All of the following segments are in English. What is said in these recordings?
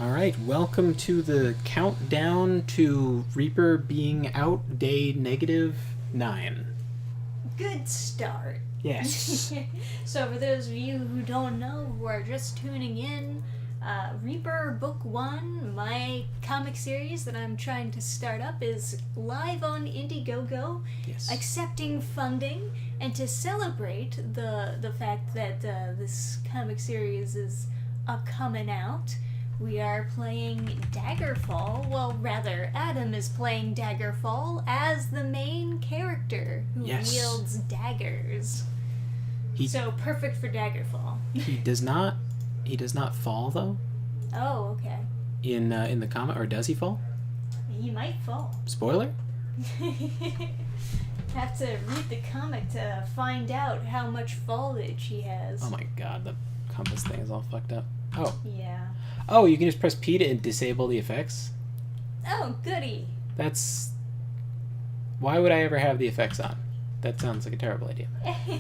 All right, welcome to the countdown to Reaper being out, day -9. Good start. Yes. So for those of you who don't know, who are just tuning in, Reaper Book 1, my comic series that I'm trying to start up, is live on Indiegogo, Yes. accepting funding, and to celebrate the fact that this comic series is coming out, we are playing Daggerfall. Well, rather, Adam is playing Daggerfall as the main character who Yes. wields daggers. So perfect for Daggerfall. He does not fall though Oh, okay. in the comic, or does he fall? He might fall. Spoiler? Have to read the comic to find out how much foliage he has. Oh my god, the compass thing is all fucked up. Oh. Yeah. Oh, you can just press P to disable the effects? Oh, goody. That's... Why would I ever have the effects on? That sounds like a terrible idea.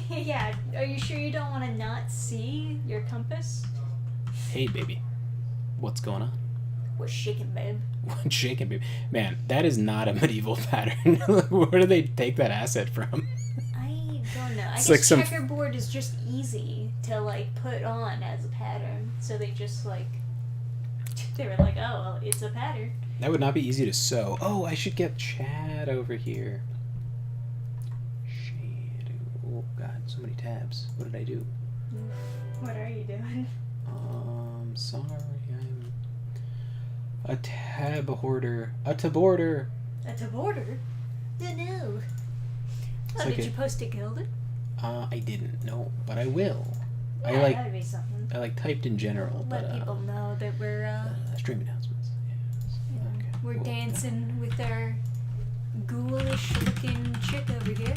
Yeah, are you sure you don't want to not see your compass? Hey, baby. What's going on? What's shaking, babe? What's shaking, baby? Man, that is not a medieval pattern. Where do they take that asset from? I don't know. I It's guess like some... checkerboard is just easy to, like, put on as a pattern. So they just, like... They were like, oh, well, it's a pattern. That would not be easy to sew. Oh, I should get Chad over here. Shade. Oh, God, so many tabs. What did I do? What are you doing? Sorry, I'm... a tab hoarder. A taborder. A taborder? No. Oh, like did you post to Gilded? I didn't, no, but I will. Yeah, that'd be something. I typed in general, Let but people know that we're stream announcements. Yes. yeah, Okay. we're Cool. dancing with our ghoulish looking chick over here.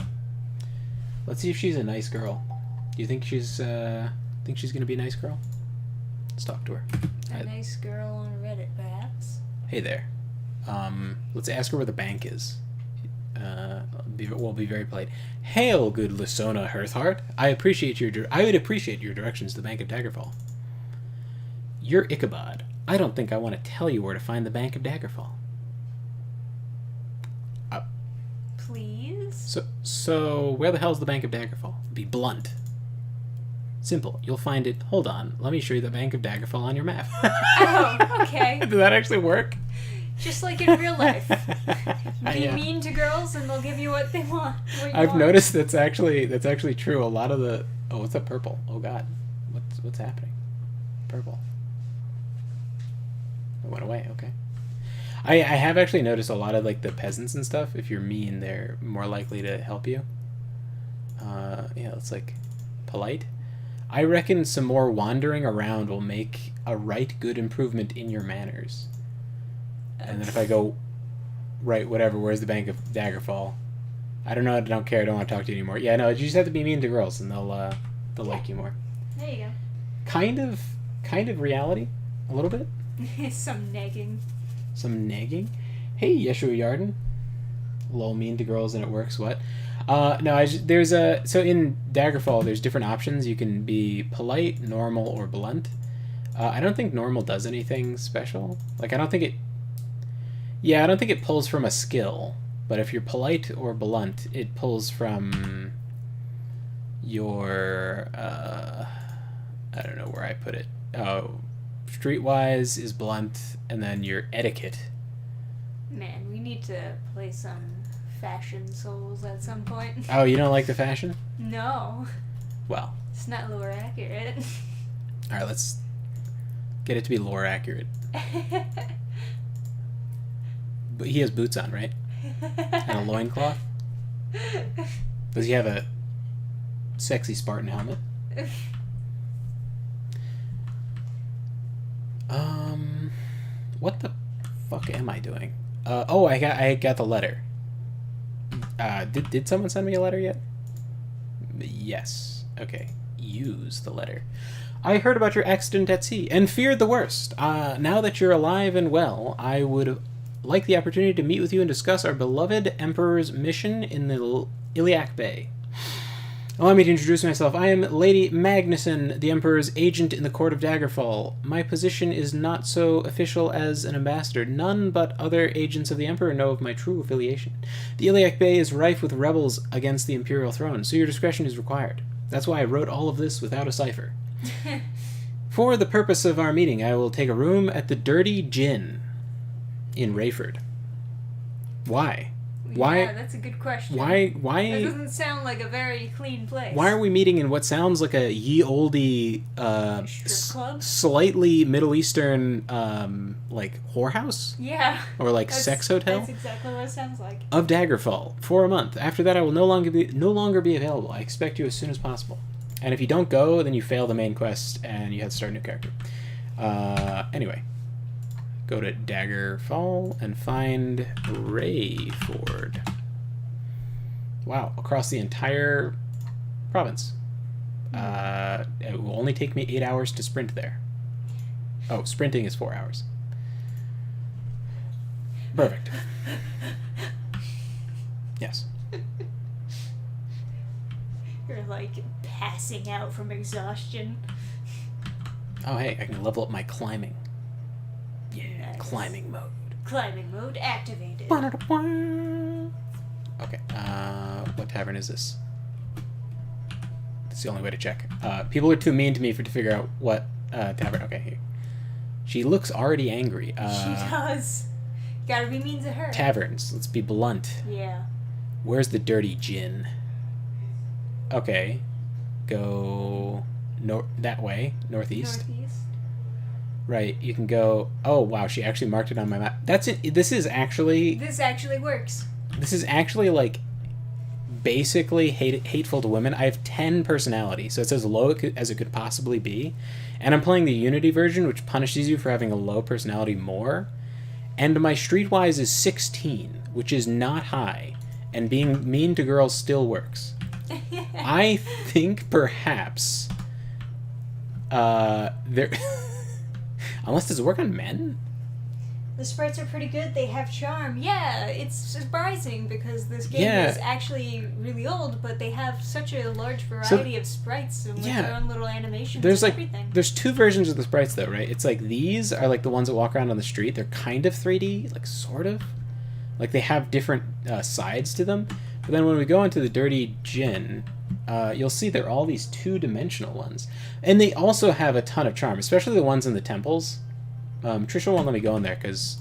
Let's see if she's a nice girl. Do you think she's gonna be a nice girl? Let's talk to her. A nice girl on Reddit, perhaps. Hey there. Let's ask her where the bank is. We'll be very polite. Hail, good Lysona Hearthheart. I would appreciate your directions to the Bank of Daggerfall. You're Ichabod. I don't think I want to tell you where to find the Bank of Daggerfall. Please? So where the hell's the Bank of Daggerfall? Be blunt. Simple. You'll find it. Hold on. Let me show you the Bank of Daggerfall on your map. Oh, okay. Did that actually work? Just like in real life. Be Yeah. mean to girls and they'll give you what they want. I've noticed that's actually true. A lot of the... Oh, what's that purple? Oh, God. What's happening? Purple. It went away. Okay. I have actually noticed a lot of, like, the peasants and stuff. If you're mean, they're more likely to help you. Yeah, it's, like, polite. I reckon some more wandering around will make a right good improvement in your manners. And then if I go... Right, whatever, where's the Bank of Daggerfall? I don't know, I don't care, I don't want to talk to you anymore. Yeah, no, you just have to be mean to girls and they'll like you more. There you go. Kind of reality, a little bit. Some negging. Some nagging. Hey, Yeshua Yarden. Lol, mean to girls and it works, what? No, so in Daggerfall, there's different options. You can be polite, normal, or blunt. I don't think normal does anything special. Like, I don't think it pulls from a skill, but if you're polite or blunt, it pulls from your, I don't know where I put it. Oh, streetwise is blunt, and then your etiquette. Man, we need to play some Fashion Souls at some point. Oh, you don't like the fashion? No. Well. It's not lore accurate. Alright, let's get it to be lore accurate. But he has boots on, right? And a loincloth? Does he have a sexy Spartan helmet? What the fuck am I doing? Oh, I got the letter. Did someone send me a letter yet? Yes. Okay. Use the letter. I heard about your accident at sea and feared the worst. Now that you're alive and well, I would like the opportunity to meet with you and discuss our beloved Emperor's mission in the Iliac Bay. Allow me to introduce myself. I am Lady Magnuson, the Emperor's agent in the court of Daggerfall. My position is not so official as an ambassador. None but other agents of the Emperor know of my true affiliation. The Iliac Bay is rife with rebels against the Imperial throne, so your discretion is required. That's why I wrote all of this without a cipher. For the purpose of our meeting, I will take a room at the Dirty Gin in Rayford. Why? Yeah, that's a good question. Why? That doesn't sound like a very clean place. Why are we meeting in what sounds like a ye olde, club? Slightly Middle Eastern, like whorehouse? Yeah. Or like sex hotel? That's exactly what it sounds like. Of Daggerfall for a month. After that, I will no longer be available. I expect you as soon as possible. And if you don't go, then you fail the main quest and you have to start a new character. Anyway. Go to Daggerfall and find Rayford. Wow, across the entire province. It will only take me 8 hours to sprint there. Oh, sprinting is 4 hours. Perfect. Yes. You're like passing out from exhaustion. Oh, hey, I can level up my climbing. Yeah, Nice. climbing mode. Climbing mode activated. Okay, what tavern is this? That's the only way to check. People are too mean to me to figure out what tavern. Okay, here. She looks already angry. She does. Gotta be mean to her. Taverns. Let's be blunt. Yeah. Where's the Dirty Gin? Okay, go that way, northeast. Northeast. Right, you can go. Oh wow, she actually marked it on my map. That's it. This actually works. This is actually like basically hateful to women. I have 10 personality, so it's as low as it could possibly be. And I'm playing the Unity version, which punishes you for having a low personality more. And my streetwise is 16, which is not high. And being mean to girls still works. I think perhaps there. Unless does it work on men? The sprites are pretty good. They have charm. Yeah, it's surprising because this game is actually really old, but they have such a large variety of sprites and with their own little animations there's and like, everything. There's two versions of the sprites though, right? It's like these are like the ones that walk around on the street. They're kind of 3D, like sort of. Like they have different sides to them. But then when we go into the Dirty Gin, you'll see there are all these two-dimensional ones. And they also have a ton of charm, especially the ones in the temples. Trisha won't let me go in there because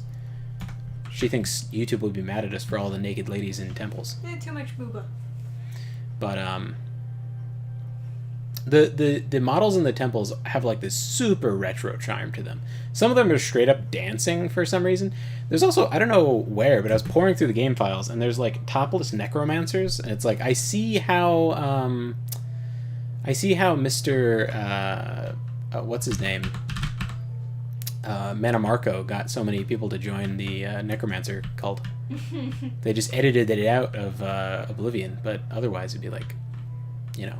she thinks YouTube will be mad at us for all the naked ladies in temples. Too much booba. But the models in the temples have like this super retro charm to them. Some of them are straight up dancing for some reason. There's also, I don't know where, but I was pouring through the game files and there's like topless necromancers, and it's like I see how Mr. What's his name? Manamarco got so many people to join the necromancer cult. They just edited it out of Oblivion, but otherwise it'd be like, you know,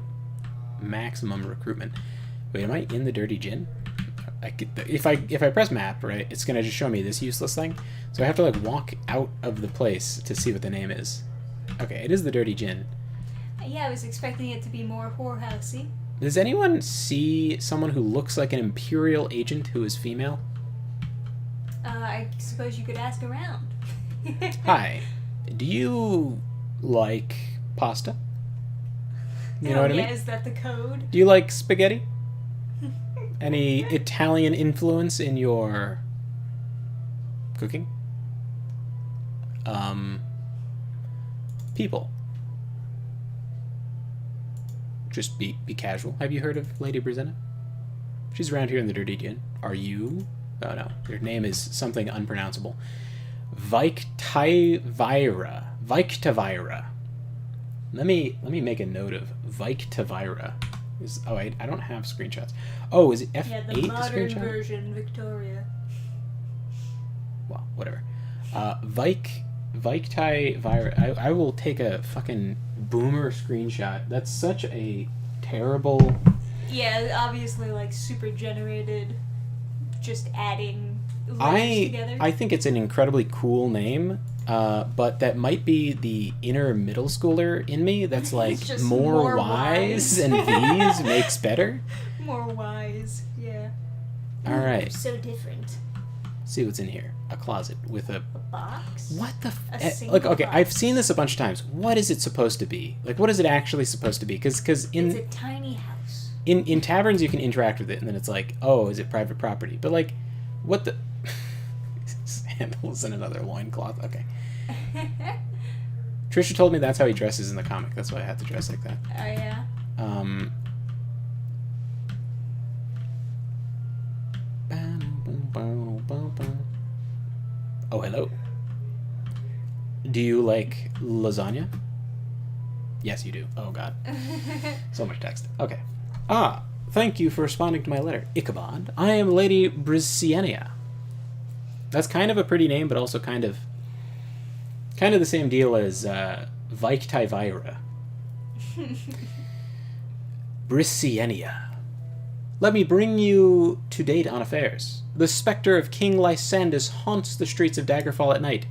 maximum recruitment. Wait, am I in the Dirty Gin? If I press map, right, it's gonna just show me this useless thing. So I have to like walk out of the place to see what the name is. Okay, it is the Dirty Gin. Yeah, I was expecting it to be more whorehousey. Does anyone see someone who looks like an Imperial agent who is female? I suppose you could ask around. Hi. Do you like pasta? You know what I mean? Is that the code? Do you like spaghetti? Any Italian influence in your cooking? People. Just be casual. Have you heard of Lady Brizena? She's around here in the Dirty Gin. Are you? Oh no, your name is something unpronounceable. Victavira. Let me make a note of Victavira. I don't have screenshots. Oh, is it F8 yeah, the the modern screenshot? version, Victoria. Well, whatever. Victavira. I will take a fucking boomer screenshot. That's such a terrible. Yeah, obviously like super generated, just adding letters together. I think it's an incredibly cool name, But that might be the inner middle schooler in me that's like It's just more more wise wise. and these makes better. More wise, yeah. All right. So different. See what's in here. A closet with a... A box? What the... A single Like, okay, box. I've seen this a bunch of times. What is it supposed to be? Like, what is it actually supposed to be? Because It's in... a tiny house. In taverns, you can interact with it, and then it's like, oh, is it private property? But, like, what the... Sandals and another loincloth. Okay. Trisha told me that's how he dresses in the comic. That's why I had to dress like that. Oh, yeah? Oh, hello. Do you like lasagna? Yes, you do. Oh, God. So much text. Okay. Thank you for responding to my letter, Ichabod. I am Lady Brisciania. That's kind of a pretty name, but also kind of the same deal as Vaiktaivira. Brisciania. Let me bring you to date on affairs. The specter of King Lysandus haunts the streets of Daggerfall at night.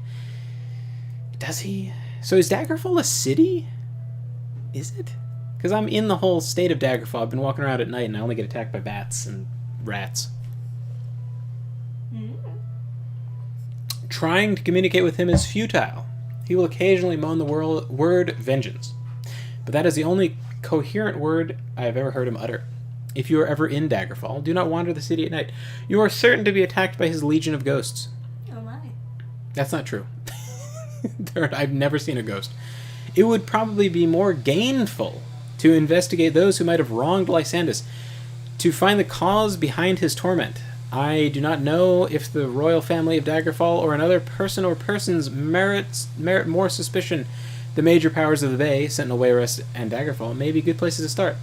Does he? So is Daggerfall a city? Is it? Because I'm in the whole state of Daggerfall. I've been walking around at night and I only get attacked by bats and rats. Trying to communicate with him is futile. He will occasionally moan the word vengeance. But that is the only coherent word I have ever heard him utter. If you are ever in Daggerfall, do not wander the city at night. You are certain to be attacked by his legion of ghosts. Oh, my. That's not true. I've never seen a ghost. It would probably be more gainful to investigate those who might have wronged Lysandus, to find the cause behind his torment. I do not know if the royal family of Daggerfall or another person or persons merit more suspicion. The major powers of the Bay, Sentinel Wayrest, and Daggerfall may be good places to start.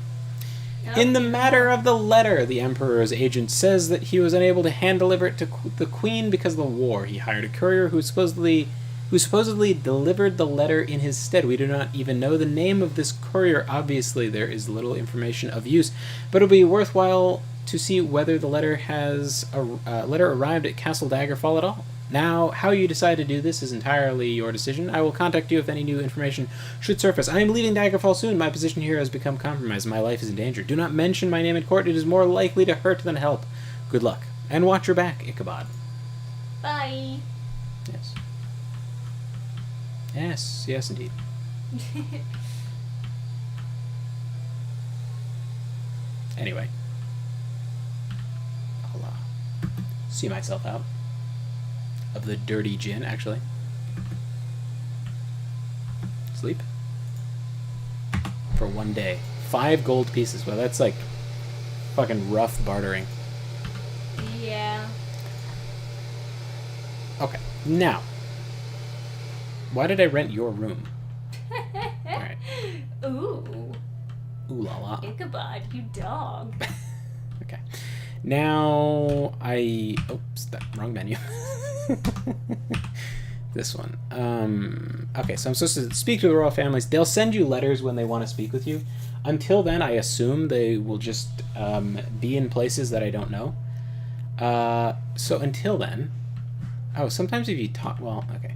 In the matter of the letter, the Emperor's agent says that he was unable to hand deliver it to the Queen because of the war. He hired a courier who supposedly delivered the letter in his stead. We do not even know the name of this courier. Obviously, there is little information of use, but it'll be worthwhile to see whether the letter arrived at Castle Daggerfall at all. Now, how you decide to do this is entirely your decision. I will contact you if any new information should surface. I am leaving Daggerfall soon. My position here has become compromised. My life is in danger. Do not mention my name in court. It is more likely to hurt than help. Good luck. And watch your back, Ichabod. Bye. Yes. Yes, yes, indeed. Anyway. I'll see myself out of the dirty gin, actually. Sleep. For one day. 5 gold pieces. Well, that's like fucking rough bartering. Yeah. Okay, now. Why did I rent your room? Alright. Ooh. Ooh la la. Ichabod, you dog. Okay. Now oops, that wrong menu. This one. Okay, so I'm supposed to speak to the royal families. They'll send you letters when they want to speak with you. Until then, I assume they will just be in places that I don't know. So until then, sometimes if you talk, well, okay.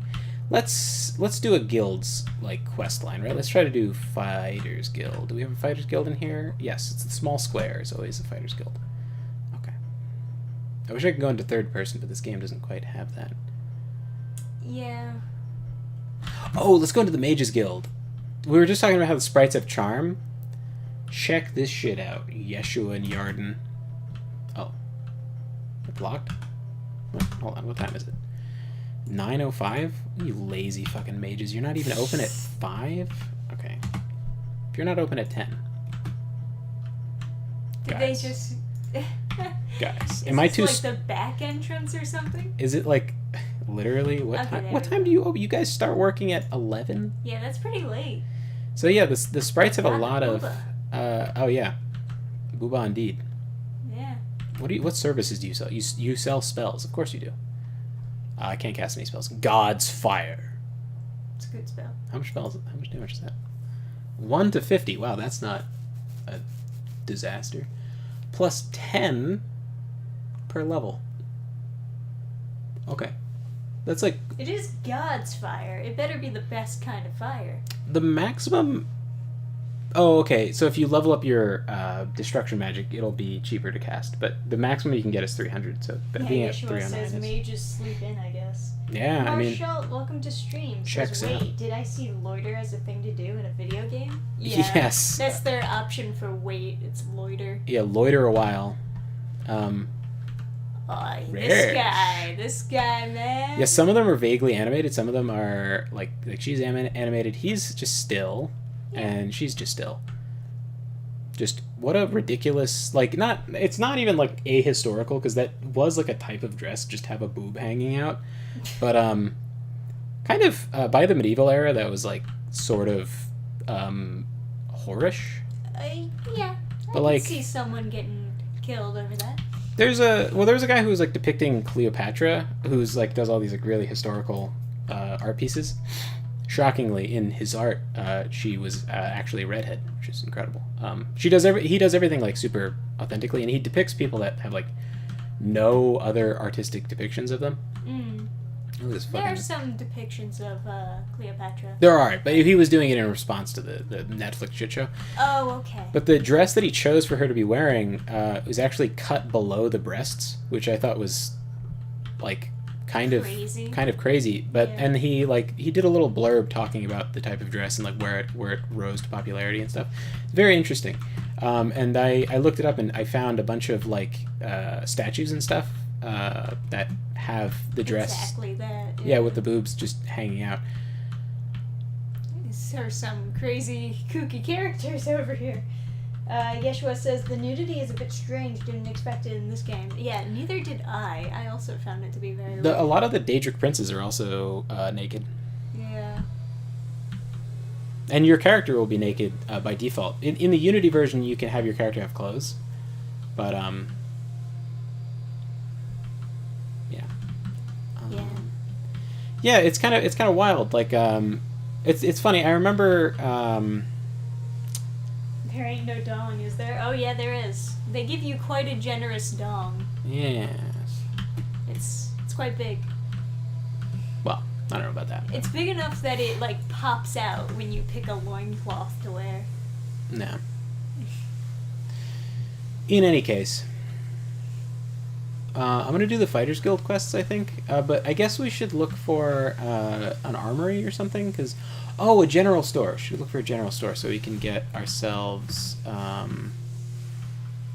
Let's do a guild's like quest line, right? Let's try to do Fighters Guild. Do we have a Fighters Guild in here? Yes, it's the small square is always a Fighters Guild. Okay. I wish I could go into third person, but this game doesn't quite have that. Yeah. Oh, let's go into the Mages Guild. We were just talking about how the sprites have charm. Check this shit out. Yeshua and Yarden. Oh. It's locked? Hold on, what time is it? 9:05? You lazy fucking mages. You're not even open at 5? Okay. If you're not open at 10. Did they just... Guys, am I too... like the back entrance or something? Is it like... Literally? What time do you open? You guys start working at 11? Yeah, that's pretty late. So yeah, the sprites have a lot of... oh yeah. Booba indeed. Yeah. What services do you sell? You sell spells. Of course you do. I can't cast any spells. God's Fire. It's a good spell. How much damage is that? 1 to 50. Wow, that's not a disaster. Plus 10 per level. Okay. That's like It is God's fire. It better be the best kind of fire. the maximum. Oh, okay. So if you level up your destruction magic, it'll be cheaper to cast. But the maximum you can get is 300. So Yeah, being at Yeshua 309 says is... mages sleep in, I guess. Yeah, I mean... Marshall, welcome to stream. Checks Says, out. wait, did I see loiter as a thing to do in a video game? Yeah, Yes. That's their option for wait. It's loiter. Yeah, loiter a while. Oh, Rare. this guy, man. Yeah, some of them are vaguely animated. Some of them are like she's animated. He's just still, and she's just still. Just what a ridiculous not. It's not even like ahistorical because that was like a type of dress. Just have a boob hanging out, but kind of by the medieval era that was like sort of whorish. Yeah. But, I like- can see someone getting killed over that. There's a guy who's like depicting Cleopatra, who's like does all these like really historical art pieces. Shockingly, in his art, she was actually a redhead, which is incredible. He does everything like super authentically, and he depicts people that have like no other artistic depictions of them. Mm. Look at this There are fucking... some depictions of Cleopatra. There are, but he was doing it in response to the Netflix shit show. Oh, okay. But the dress that he chose for her to be wearing was actually cut below the breasts, which I thought was like kind of crazy. But Yeah. and he did a little blurb talking about the type of dress and like where it rose to popularity and stuff. Very interesting. And I looked it up and I found a bunch of like statues and stuff that have the dress. Exactly that. Yeah, with the boobs just hanging out. These are some crazy, kooky characters over here. Yeshua says the nudity is a bit strange. Didn't expect it in this game. Yeah, neither did I. I also found it to be very. A lot of the Daedric princes are also naked. Yeah. And your character will be naked by default. In the Unity version, you can have your character have clothes, but yeah. Yeah. Yeah, it's kind of wild. Like it's funny. I remember. There ain't no dong, is there? Oh yeah, there is. They give you quite a generous dong. Yes. It's quite big. Well, I don't know about that. It's big enough that it like pops out when you pick a loincloth to wear. No. In any case, I'm gonna do the Fighters Guild quests, I think. But I guess we should look for an armory or something, because a general store. Should look for a general store so we can get ourselves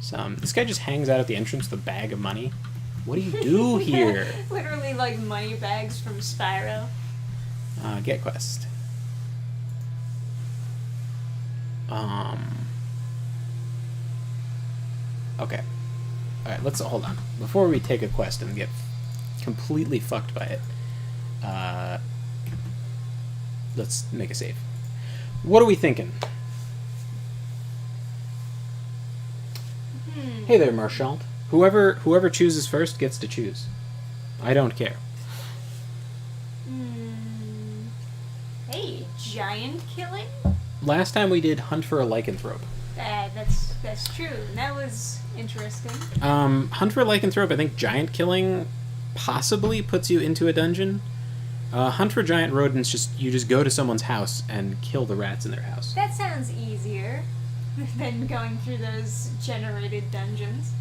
some. This guy just hangs out at the entrance with a bag of money. What do you do here? Literally like money bags from Spyro. Get quest. Okay. Alright, let's hold on. Before we take a quest and get completely fucked by it, let's make a save. What are we thinking? Hey there, Marchand. Whoever chooses first gets to choose. I don't care. Hey, giant killing? Last time we did Hunt for a Lycanthrope. That's true. That was interesting. Hunt for a Lycanthrope, I think giant killing possibly puts you into a dungeon. Hunt for giant rodents, you just go to someone's house and kill the rats in their house. That sounds easier than going through those generated dungeons.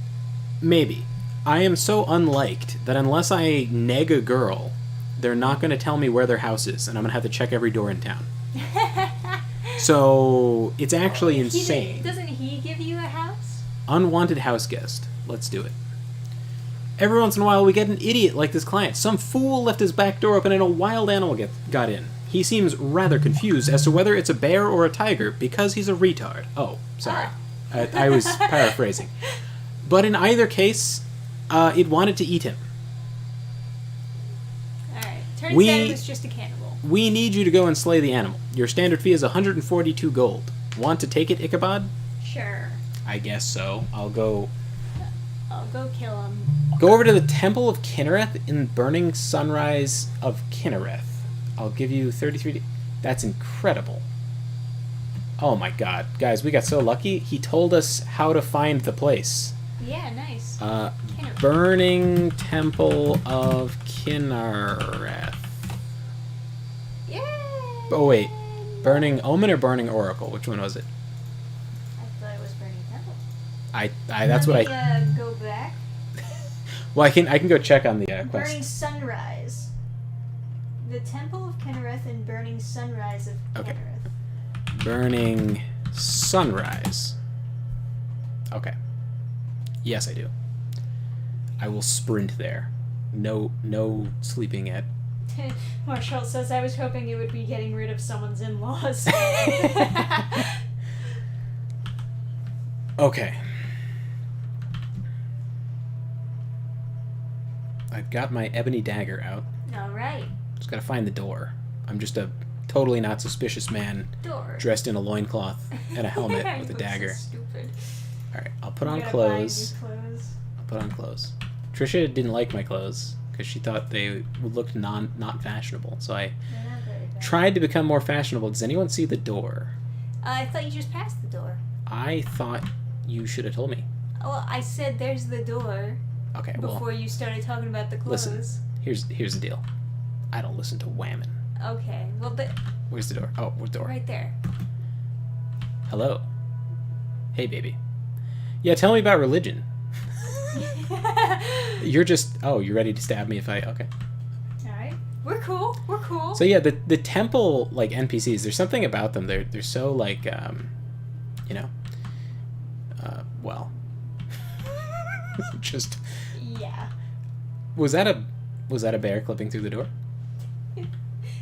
Maybe. I am so unliked that unless I neg a girl, they're not going to tell me where their house is, and I'm going to have to check every door in town. So, it's actually insane. Doesn't he give you a house? Unwanted house guest. Let's do it. Every once in a while, we get an idiot like this client. Some fool left his back door open and a wild animal got in. He seems rather confused as to whether it's a bear or a tiger because he's a retard. Oh, sorry. I was paraphrasing. But in either case, it wanted to eat him. Alright. Turns out it was just a cannibal. We need you to go and slay the animal. Your standard fee is 142 gold. Want to take it, Ichabod? Sure. I guess so. I'll go kill him. Go over to the Temple of Kinnereth in Burning Sunrise of Kinnereth. I'll give you 33... That's incredible. Oh my god. Guys, we got so lucky. He told us how to find the place. Yeah, nice. Burning Temple of Kinnereth. Yay! Oh, wait. Burning Omen or Burning Oracle? Which one was it? I thought it was Burning Temple. That's what I go back. Well, I can go check on the quest. Burning Sunrise. The Temple of Kinnereth and Burning Sunrise of Kinnereth. Burning Sunrise. Okay. Yes, I do. I will sprint there. No sleeping at. Marshall says, I was hoping you would be getting rid of someone's in-laws. Okay. I've got my ebony dagger out. Alright. Just gotta find the door. I'm just a totally not suspicious man dressed in a loincloth and a helmet with a dagger. So stupid. Alright, I'll put on clothes. I'll put on clothes. Trisha didn't like my clothes because she thought they looked not fashionable. So I tried to become more fashionable. Does anyone see the door? I thought you just passed the door. I thought you should have told me. Well, I said there's the door. Okay, well, before you started talking about the clothes. Listen, here's the deal. I don't listen to whammon. Okay, well, where's the door? Oh, where's the door? Right there. Hello. Hey, baby. Yeah, tell me about religion. You're ready to stab me if I... Okay. Alright. We're cool. So yeah, the temple, like, NPCs, there's something about them. They're so, like, well... just... Yeah. Was that a bear clipping through the door?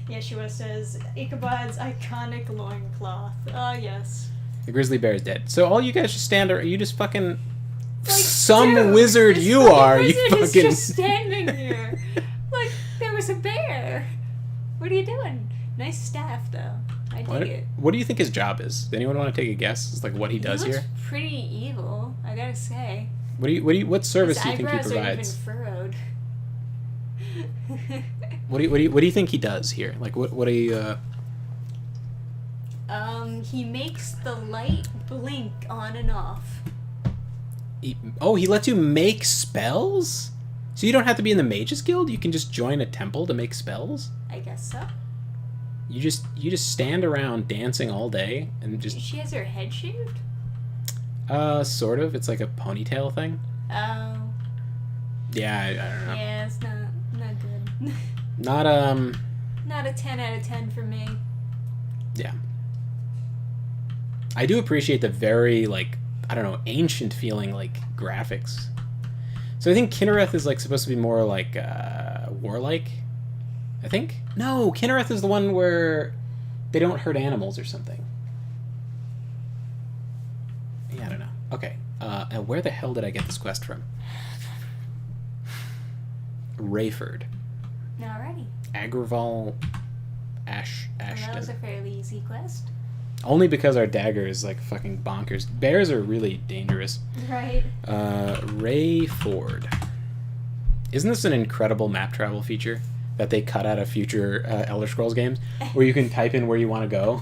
Yeshua says, Ichabod's iconic loincloth. Ah, yes. The grizzly bear is dead. So all you guys just stand there, you just fucking... Like, some dude, wizard you are, wizard you fucking... is just standing here. Like, there was a bear. What are you doing? Nice staff, though. I dig it. What do you think his job is? Does anyone want to take a guess? It's like what he does here? Pretty evil, I gotta say. What service do you think he provides? His eyebrows are even furrowed. What do you think he does here? Like what do you? He makes the light blink on and off. He lets you make spells? So you don't have to be in the Mages Guild? You can just join a temple to make spells? I guess so. You just stand around dancing all day and just... She has her head shaved? Sort of. It's like a ponytail thing. Oh. Yeah, I don't know. Yeah, it's not good. Not a 10 out of 10 for me. Yeah. I do appreciate the very, like, I don't know, ancient feeling, like, graphics. So I think Kinnereth is, like, supposed to be more, like, warlike, I think? No, Kinnereth is the one where they don't hurt animals or something. Yeah, I don't know. Okay, and where the hell did I get this quest from? Rayford. Alrighty. Agravall Ashton. That was a fairly easy quest. Only because our dagger is like fucking bonkers. Bears are really dangerous. Right. Rayford. Isn't this an incredible map travel feature that they cut out of future Elder Scrolls games where you can type in where you want to go?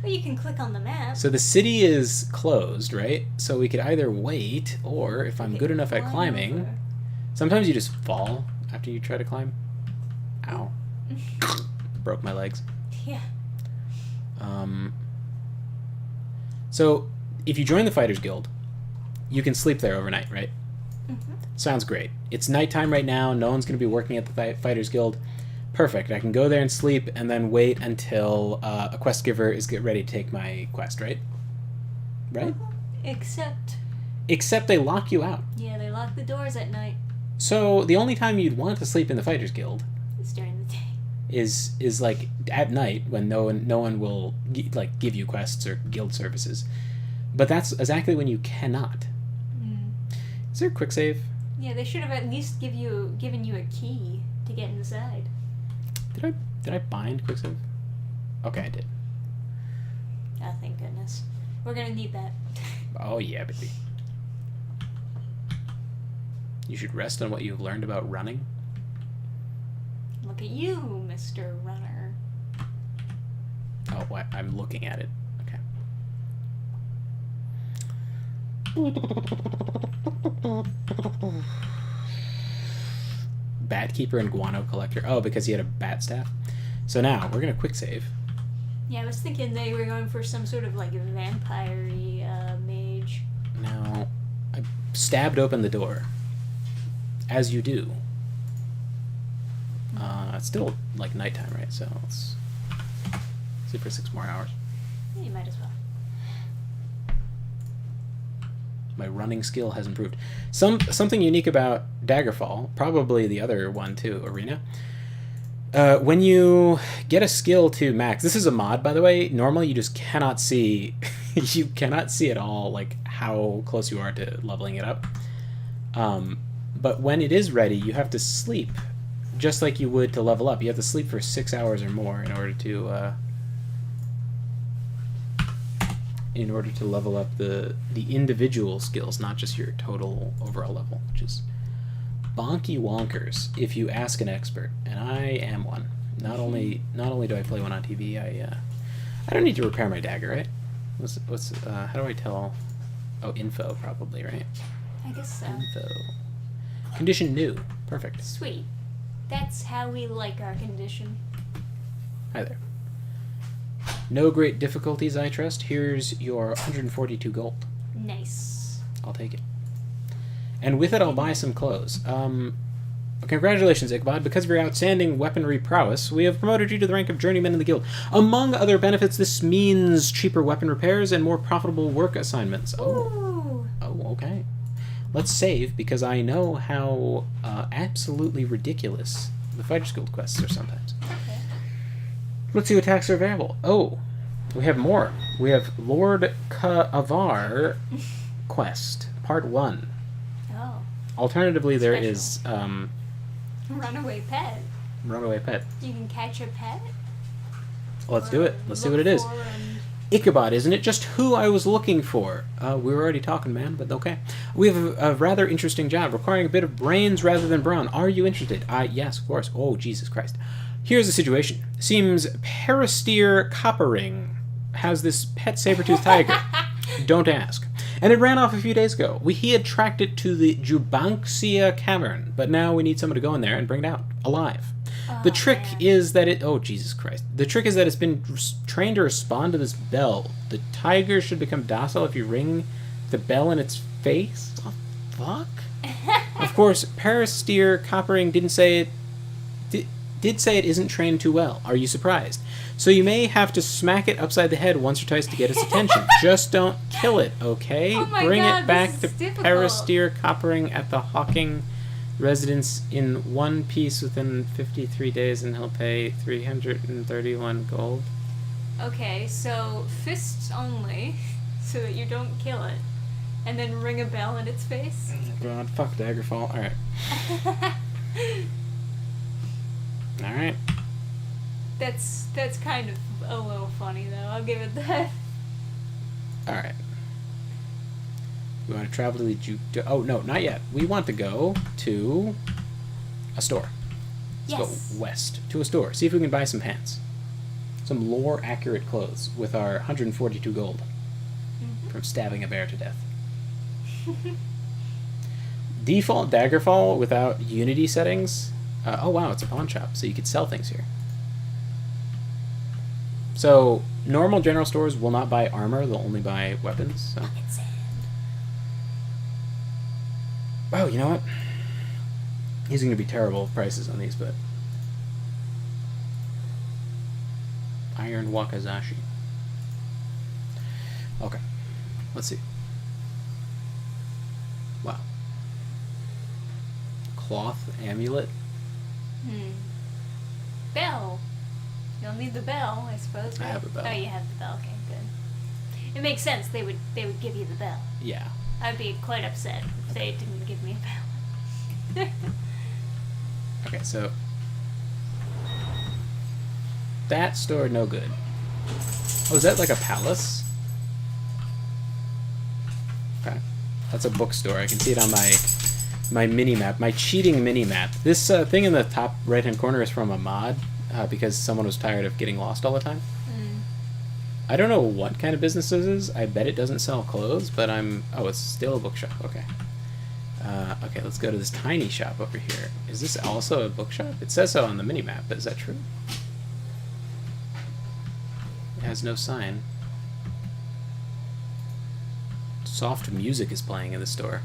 Well, you can click on the map. So the city is closed, right? So we could either wait, or if I'm good enough at climbing... Over. Sometimes you just fall after you try to climb. Ow. Broke my legs. Yeah. So, if you join the Fighters Guild, you can sleep there overnight, right? Mm-hmm. Sounds great. It's nighttime right now. No one's going to be working at the Fighters Guild. Perfect. I can go there and sleep and then wait until a quest giver is ready to take my quest, right? Right? Except they lock you out. Yeah, they lock the doors at night. So, the only time you'd want to sleep in the Fighters Guild... It's during the day. Is like at night when no one will give you quests or guild services, but that's exactly when you cannot. Is there a quick save? Yeah, they should have at least given you a key to get inside. Did I bind quick save? Okay, I did. Oh, thank goodness. We're gonna need that. Oh yeah, baby. You should rest on what you've learned about running. Look at you, Mr. Runner. Oh, what? I'm looking at it. Okay. Bat keeper and guano collector. Oh, because he had a bat staff. So now we're gonna quick save. Yeah, I was thinking they were going for some sort of like vampire-y mage. Now, I stabbed open the door, as you do. It's still like nighttime, right? So let's sleep for 6 more hours. Yeah, you might as well. My running skill has improved. Something unique about Daggerfall, probably the other one too, Arena. When you get a skill to max, this is a mod, by the way. Normally, you just cannot see, you cannot see at all like how close you are to leveling it up. But when it is ready, you have to sleep, just like you would to level up. You have to sleep for 6 hours or more in order to level up the individual skills, not just your total overall level, which is bonky wonkers if you ask an expert, and I am one. Not only do I play one on TV, I don't need to repair my dagger, right? What's how do I tell? Oh, info probably, right? I guess so. Info. Condition new. Perfect. Sweet. That's how we like our condition. Hi there. No great difficulties, I trust. Here's your 142 gold. Nice. I'll take it. And with it, I'll buy some clothes. Congratulations, Ichabod. Because of your outstanding weaponry prowess, we have promoted you to the rank of journeyman in the guild. Among other benefits, this means cheaper weapon repairs and more profitable work assignments. Ooh. Oh, okay. Let's save, because I know how absolutely ridiculous the Fighter's Guild quests are sometimes. Okay. Let's see what attacks are available. Oh, we have more. We have Lord Ka'avar quest, part 1. Oh. Alternatively, there Special. is Runaway pet. Runaway pet. You can catch a pet. Let's do it. Let's see what it look is. for and- Ichabod, isn't it? Just who I was looking for. We were already talking, man, but okay. We have a rather interesting job, requiring a bit of brains rather than brawn. Are you interested? Yes, of course. Oh, Jesus Christ. Here's the situation. Seems Peristeer Coppering has this pet saber-toothed tiger. Don't ask. And it ran off a few days ago. He had tracked it to the Jubanksia Cavern, but now we need someone to go in there and bring it out, alive. The trick is that it... Oh, Jesus Christ. The trick is that it's been trained to respond to this bell. The tiger should become docile if you ring the bell in its face? What the fuck? Of course, Peristeer Coppering did say it isn't trained too well. Are you surprised? So you may have to smack it upside the head once or twice to get its attention. Just don't kill it, okay? Oh my Bring God, it back this to is difficult. Peristeer Coppering at the Hawking residence in one piece within 53 days, and he'll pay 331 gold. Okay, so fists only, so that you don't kill it, and then ring a bell in its face. God, fuck Daggerfall. Alright. Alright. That's kind of a little funny though. I'll give it that. Alright. We want to travel to the oh, no, not yet. We want to go to a store. Let's Yes. go west to a store. See if we can buy some pants. Some lore-accurate clothes with our 142 gold from stabbing a bear to death. Default Daggerfall without Unity settings. Oh, wow, it's a pawn shop, so you could sell things here. So, normal general stores will not buy armor, they'll only buy weapons. So. Oh, you know what? These are going to be terrible prices on these, but... Iron Wakazashi. Okay. Let's see. Wow. Cloth amulet. Bell. You'll need the bell, I suppose. I Right? have a bell. Oh, you have the bell. Okay, good. It makes sense. They would give you the bell. Yeah. I'd be quite upset if they didn't give me a bell. Okay, so... That store, no good. Oh, is that like a palace? Okay. That's a bookstore. I can see it on my mini-map, my cheating mini-map. This thing in the top right-hand corner is from a mod, because someone was tired of getting lost all the time. I don't know what kind of business this is. I bet it doesn't sell clothes, but I'm... Oh, it's still a bookshop. Okay. Okay, let's go to this tiny shop over here. Is this also a bookshop? It says so on the mini-map, but is that true? It has no sign. Soft music is playing in the store.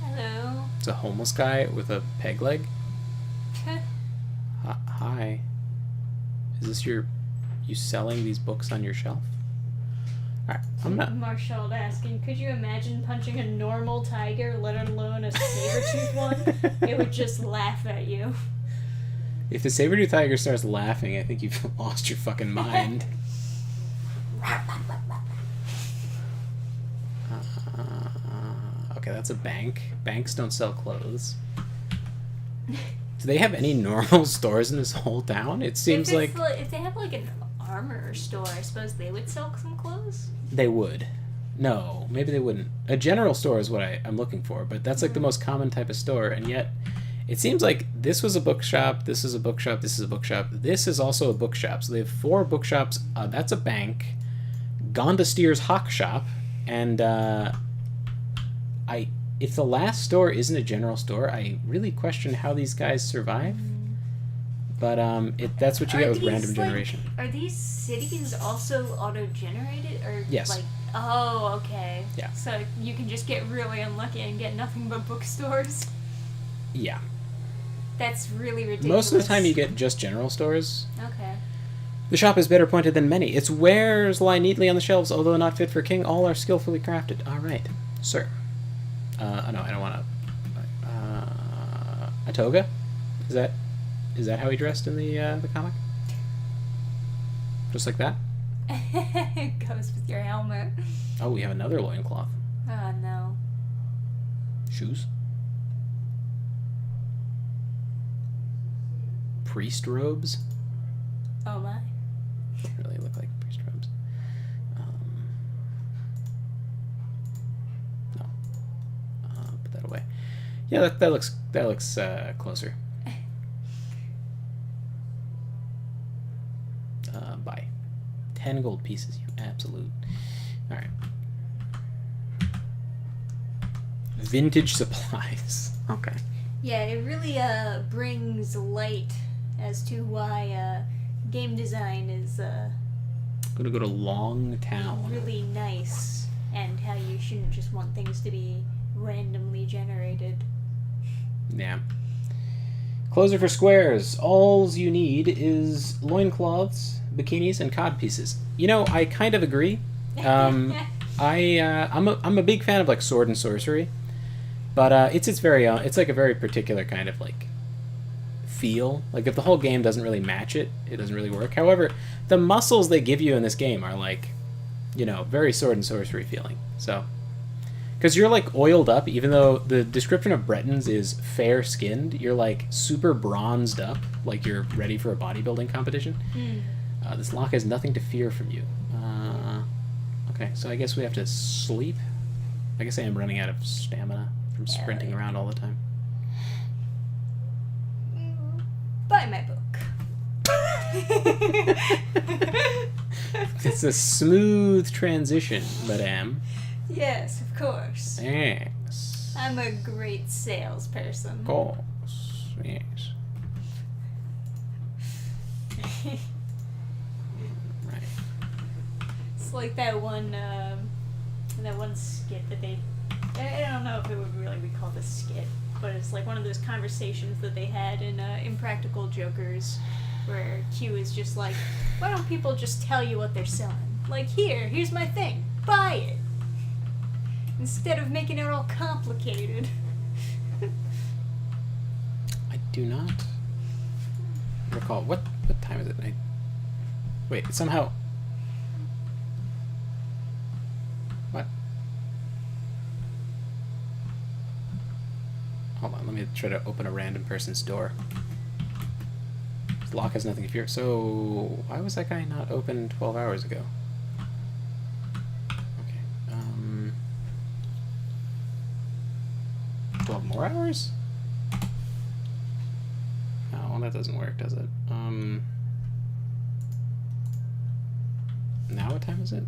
Hello. It's a homeless guy with a peg leg. Hi. Is this you selling these books on your shelf? Alright, I'm not... Marshall asking, could you imagine punching a normal tiger, let alone a saber-toothed one? It would just laugh at you. If the saber-tooth tiger starts laughing, I think you've lost your fucking mind. Okay, that's a bank. Banks don't sell clothes. Do they have any normal stores in this whole town? It seems like... If they have, like, an armor store, I suppose they would sell some clothes? They would. No, maybe they wouldn't. A general store is what I'm looking for, but that's, like, the most common type of store, and yet... It seems like this was a bookshop, this is a bookshop, this is a bookshop, this is also a bookshop. So they have 4 bookshops, that's a bank, Gonda Steer's Hawk Shop, and if the last store isn't a general store, I really question how these guys survive. But that's what you get with random generation. Are these cities also auto-generated? Or yes. Like, oh, okay. Yeah. So you can just get really unlucky and get nothing but bookstores? Yeah. That's really ridiculous. Most of the time you get just general stores. Okay. The shop is better pointed than many. Its wares lie neatly on the shelves, although not fit for a king. All are skillfully crafted. All right, sir. No, I don't want to. A toga? Is that how he dressed in the comic? Just like that? It goes with your helmet. Oh, we have another loincloth. Oh, no. Shoes. Priest robes. Oh, my. Really look like priest robes. No. Put that away. Yeah, that looks closer. Buy 10 gold pieces, you absolute. All right. Vintage supplies. Okay. Yeah, it really brings light as to why game design is Gonna go to Long Town. really nice, and how you shouldn't just want things to be randomly generated. Yeah. Clothes are for squares. All you need is loincloths, bikinis, and cod pieces. You know, I kind of agree. I'm a big fan of like sword and sorcery, but it's like a very particular kind of like feel. Like if the whole game doesn't really match it, it doesn't really work. However, the muscles they give you in this game are like, you know, very sword and sorcery feeling. So, because you're like oiled up, even though the description of Bretons is fair skinned, you're like super bronzed up, like you're ready for a bodybuilding competition. This lock has nothing to fear from you. Okay, so I guess we have to sleep. I guess I am running out of stamina from sprinting around all the time. Buy my book. It's a smooth transition, madame. Yes, of course. Yes. I'm a great salesperson. Of course, yes. Right. It's like that one skit that they... I don't know if it would really be called a skit, but it's like one of those conversations that they had in Impractical Jokers, where Q is just like, why don't people just tell you what they're selling? Like, here's my thing, buy it! Instead of making it all complicated. I do not recall. What time is it? Wait, somehow... What? Hold on, let me try to open a random person's door. This lock has nothing to fear. So, why was that guy not open 12 hours ago? Okay, 12 more hours? Oh, well, that doesn't work, does it? Now what time is it?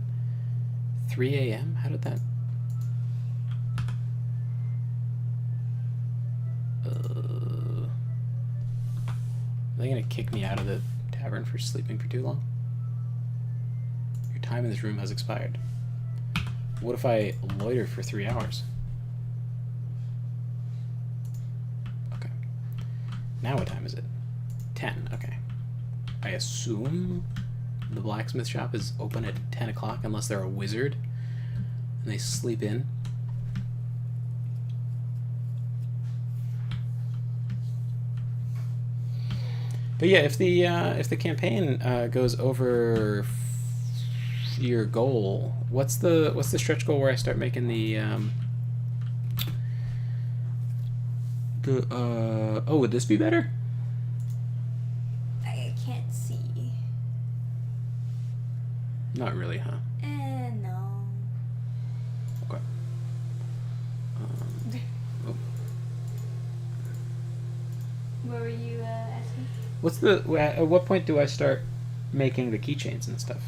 3 a.m.? How did that... Are they going to kick me out of the tavern for sleeping for too long? Your time in this room has expired. What if I loiter for 3 hours? Okay. Now what time is it? 10. Okay. I assume the blacksmith shop is open at 10 o'clock unless they're a wizard and they sleep in. But yeah, if the campaign goes over your goal, what's the stretch goal where I start making the oh, would this be better? I can't see. Not really, huh? No. Okay. Oh. What were you asking? At what point do I start making the keychains and stuff?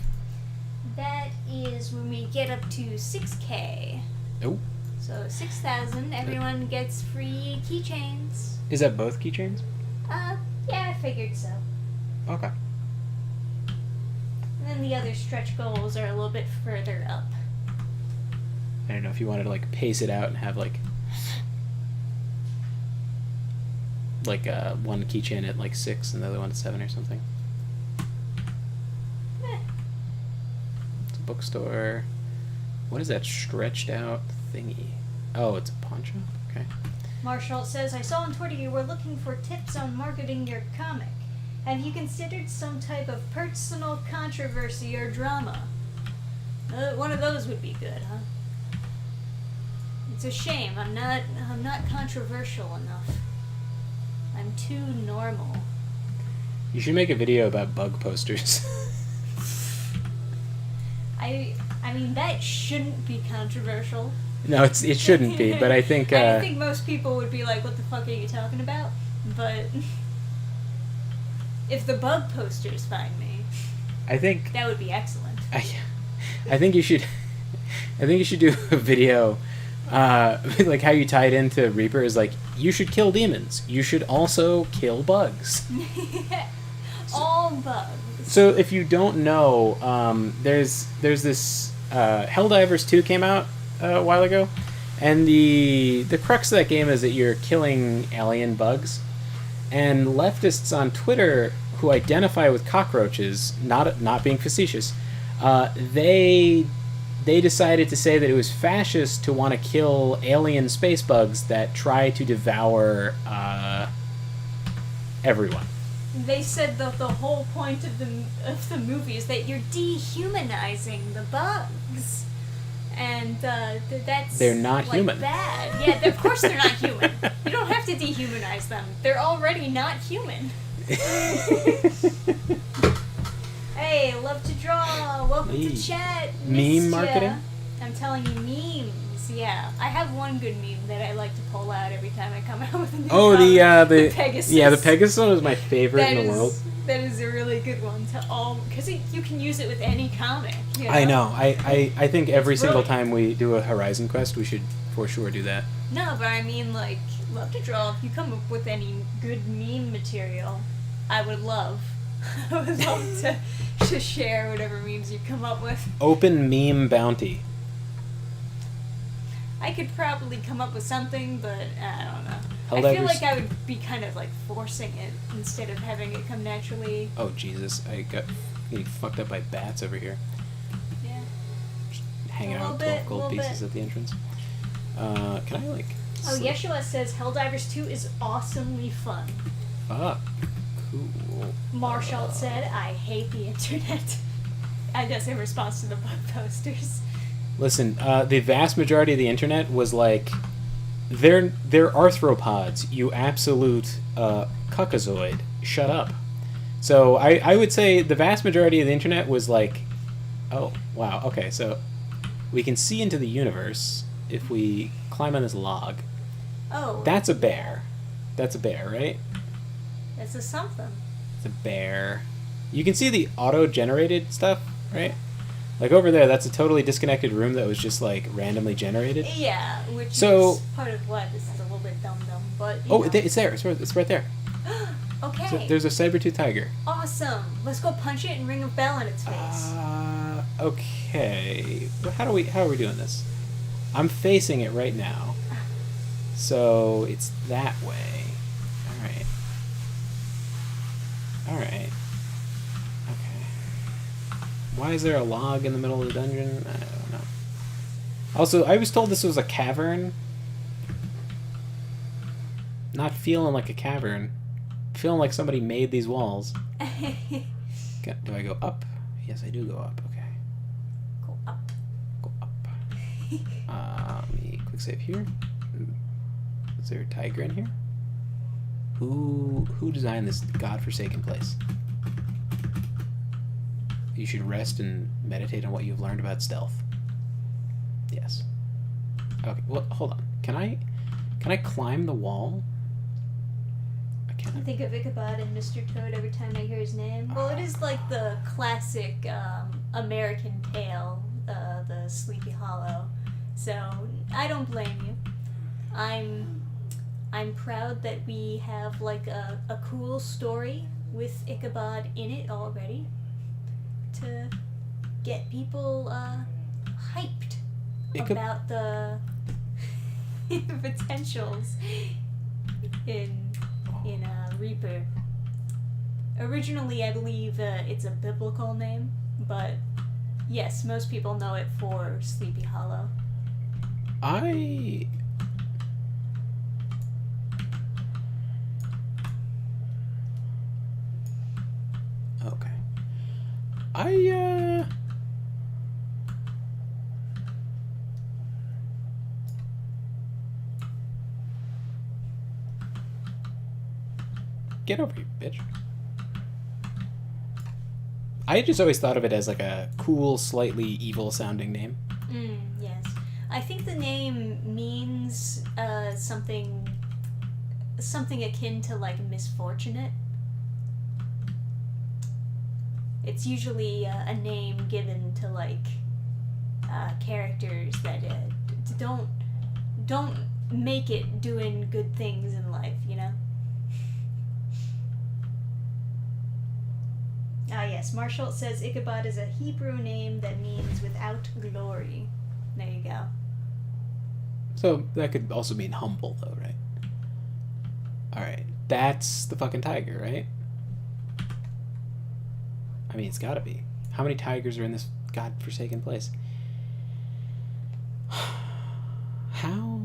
That is when we get up to 6K. Oh. So 6,000, everyone gets free keychains. Is that both keychains? Yeah, I figured so. Okay. And then the other stretch goals are a little bit further up. I don't know if you wanted to like pace it out and have like one keychain at like 6 and the other one at 7 or something. It's a bookstore. What is that stretched out thingy? Oh, it's a pawn shop? Okay. Marshall says, I saw on Twitter you were looking for tips on marketing your comic. Have you considered some type of personal controversy or drama? One of those would be good, huh? It's a shame. I'm not controversial enough. I'm too normal. You should make a video about bug posters. I mean, that shouldn't be controversial. No, it shouldn't be, but I think... I think most people would be like, what the fuck are you talking about? But if the bug posters find me, I think... that would be excellent. I think you should... I think you should do a video... like how you tie it into Reaper is like, you should kill demons. You should also kill bugs. All bugs. So if you don't know, there's this Helldivers 2 came out a while ago, and the crux of that game is that you're killing alien bugs, and leftists on Twitter who identify with cockroaches, not being facetious, they decided to say that it was fascist to want to kill alien space bugs that try to devour everyone. They said that the whole point of the movie is that you're dehumanizing the bugs, and that's they're not like human. Bad. Yeah, of course they're not human. You don't have to dehumanize them. They're already not human. Hey, love to draw. Welcome to chat. Meme marketing? I'm telling you, memes. Yeah, I have one good meme that I like to pull out every time I come out with a new comic. The Pegasus. Yeah, the Pegasus one is my favorite in the world. That is a really good one because you can use it with any comic. You know? I know. I think every single time we do a Horizon quest, we should for sure do that. No, but I mean, like, love to draw. If you come up with any good meme material, I would love. I would love to share whatever memes you come up with. Open meme bounty. I could probably come up with something, but I don't know. Helldivers. I feel like I would be kind of like forcing it instead of having it come naturally. Oh Jesus! I got getting fucked up by bats over here. Yeah. Just hanging out with 12 gold pieces at the entrance. Can I like? Oh, Yeshua says Helldivers 2 is awesomely fun. Fuck. Cool. Marshall said, I hate the internet. I guess in response to the bug posters. Listen, the vast majority of the internet was like, they're arthropods, you absolute cuckazoid. Shut up. So I would say the vast majority of the internet was like, oh, wow, okay, so we can see into the universe if we climb on this log. Oh. That's a bear. That's a bear, right? That's a something. It's a bear. You can see the auto-generated stuff, right? Like over there, that's a totally disconnected room that was just like randomly generated. Yeah, which So- is part of why this is a little bit dumb, but you Oh, know. it's there. It's right there. Okay. So there's a saber-toothed tiger. Awesome. Let's go punch it and ring a bell in its face. Okay. Well, how are we doing this? I'm facing it right now. So it's that way. All right. Okay. Why is there a log in the middle of the dungeon? I don't know. Also, I was told this was a cavern. Not feeling like a cavern. Feeling like somebody made these walls. Okay, do I go up? Yes, I do go up. Okay. Go up. Go up. Let me quick save here. Is there a tiger in here? Who designed this godforsaken place? You should rest and meditate on what you've learned about stealth. Yes. Okay. Well, hold on. Can I climb the wall? I I can't. think of Ichabod and Mr. Toad every time I hear his name. Well, it is like the classic American tale, the Sleepy Hollow. So I don't blame you. I'm proud that we have like a cool story with Ichabod in it already to get people hyped about the potentials in Reaper. Originally, I believe it's a biblical name, but yes, most people know it for Sleepy Hollow. Okay. Get over here, bitch. I just always thought of it as like a cool, slightly evil-sounding name. Yes. I think the name means something akin to like misfortunate. It's usually a name given to like characters that don't make it doing good things in life, you know. Ah yes, Marshall says Ichabod is a Hebrew name that means without glory. There you go. So that could also mean humble, though, right? Alright. That's the fucking tiger, right? I mean, it's gotta be. How many tigers are in this godforsaken place? How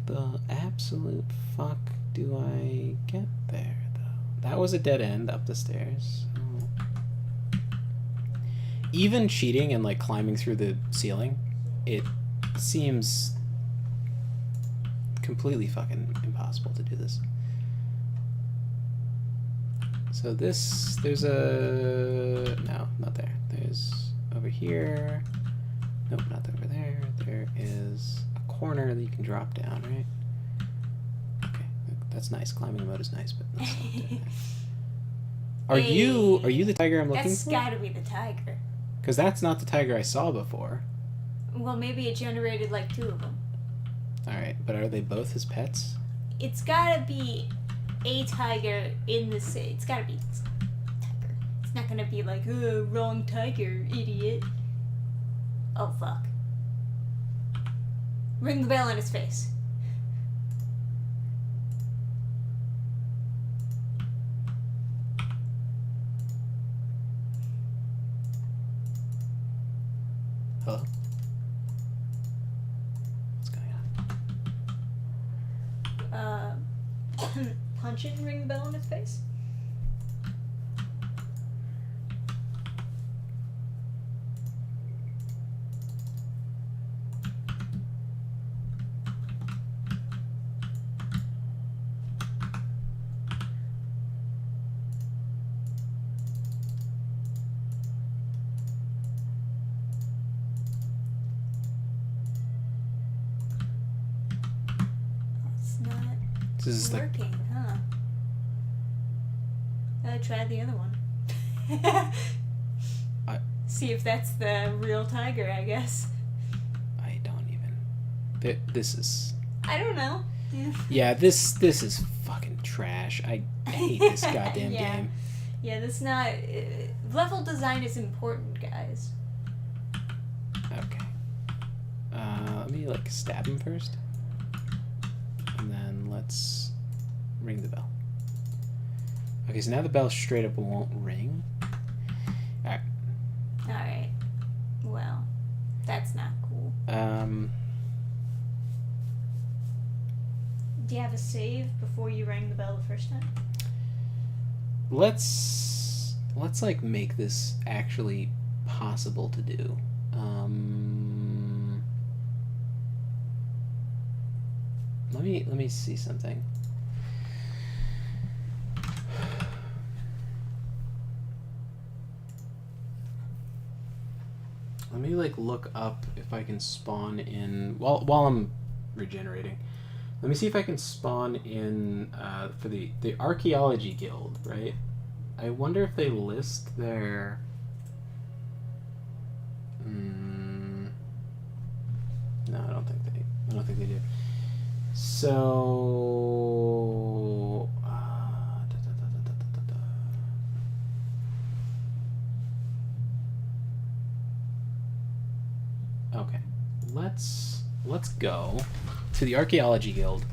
the absolute fuck do I get there, though? That was a dead end up the stairs. Even cheating and like climbing through the ceiling, it seems completely fucking impossible to do this. So there's no, not there. There's over here. Nope, not over there. There is a corner that you can drop down, right? Okay, that's nice. Climbing mode is nice, but that's not there. Are you the tiger I'm looking That's for? gotta be the tiger. Because that's not the tiger I saw before. Well, maybe it generated like two of them. Alright, but are they both his pets? It's gotta be a tiger in the city. It's gotta be a tiger. It's not gonna be like, wrong tiger, idiot. Oh, fuck. Ring the bell in his face. Hello? What's going on? Punch it and ring the bell in his face? It's not This is like working, huh? Try the other one. See if that's the real tiger, I guess. I don't even. This is. I don't know. Yeah, this is fucking trash. I hate this goddamn game. Yeah, that's not. Level design is important, guys. Okay. Let me like stab him first, and then let's ring the bell. Okay, so now the bell straight up won't ring. All right. All right. Well, that's not cool. Do you have a save before you rang the bell the first time? Let's like make this actually possible to do. Let me see something. Let me like look up if I can spawn in while I'm regenerating. Let me see if I can spawn in for the archaeology guild, right? I wonder if they list their. No, I don't think they do. So. Okay, let's go to the archaeology guild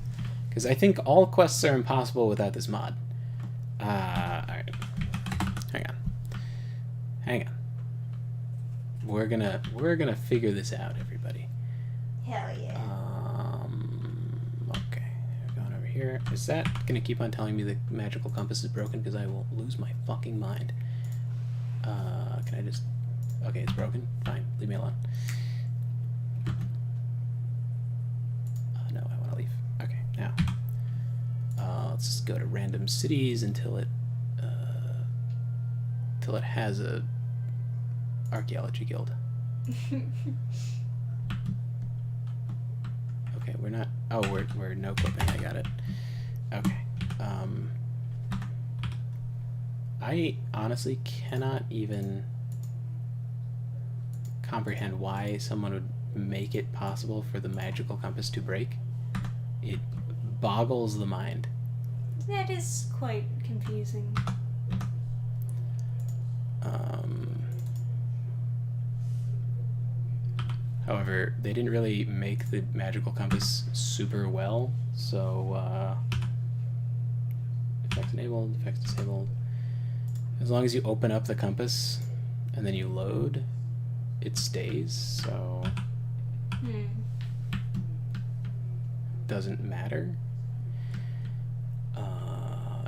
because I think all quests are impossible without this mod. All right, hang on. We're gonna figure this out, everybody. Hell yeah. Okay, we're going over here. Is that gonna keep on telling me the magical compass is broken? Because I will lose my fucking mind. Can I just? Okay, it's broken. Fine, leave me alone. No, I want to leave. Okay, now let's just go to random cities until it has a archaeology guild. Okay, we're not. Oh, we're no clipping. I got it. Okay. I honestly cannot even comprehend why someone would make it possible for the magical compass to break. It boggles the mind. That is quite confusing. However, they didn't really make the magical compass super well, so effects enabled, effects disabled. As long as you open up the compass and then you load, it stays, so doesn't matter.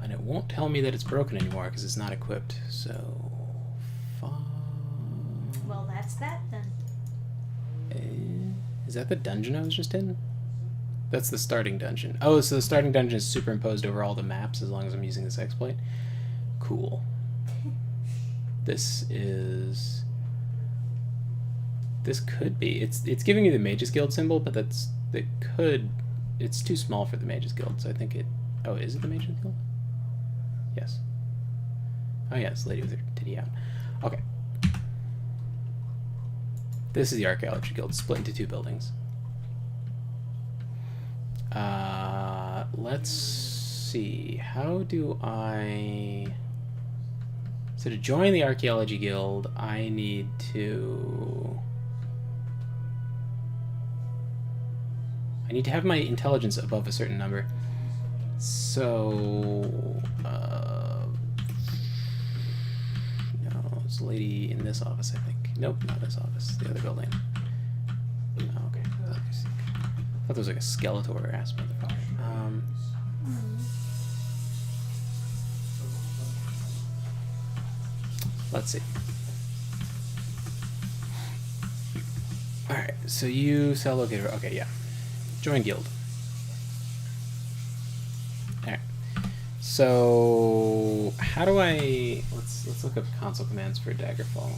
And it won't tell me that it's broken anymore because it's not equipped, so well, that's that then. Is that the dungeon I was just in? That's the starting dungeon. Oh, so the starting dungeon is superimposed over all the maps as long as I'm using this exploit? Cool. This could be. It's giving you the Mages Guild symbol, but it's too small for the Mages Guild, so I think it... Oh, is it the Mages Guild? Yes. Oh yeah, it's the lady with her titty out. Okay. This is the Archaeology Guild, split into two buildings. Let's see. How do I... So to join the Archaeology Guild, I need to have my intelligence above a certain number. So... no, it's a lady in this office, I think. Nope, not this office. The other building. Oh, okay. I thought there was like a Skeletor ass motherfucker. Let's see. Alright, so you sell locator. Okay, yeah. Join guild. Alright. So how do I let's look up console commands for Daggerfall.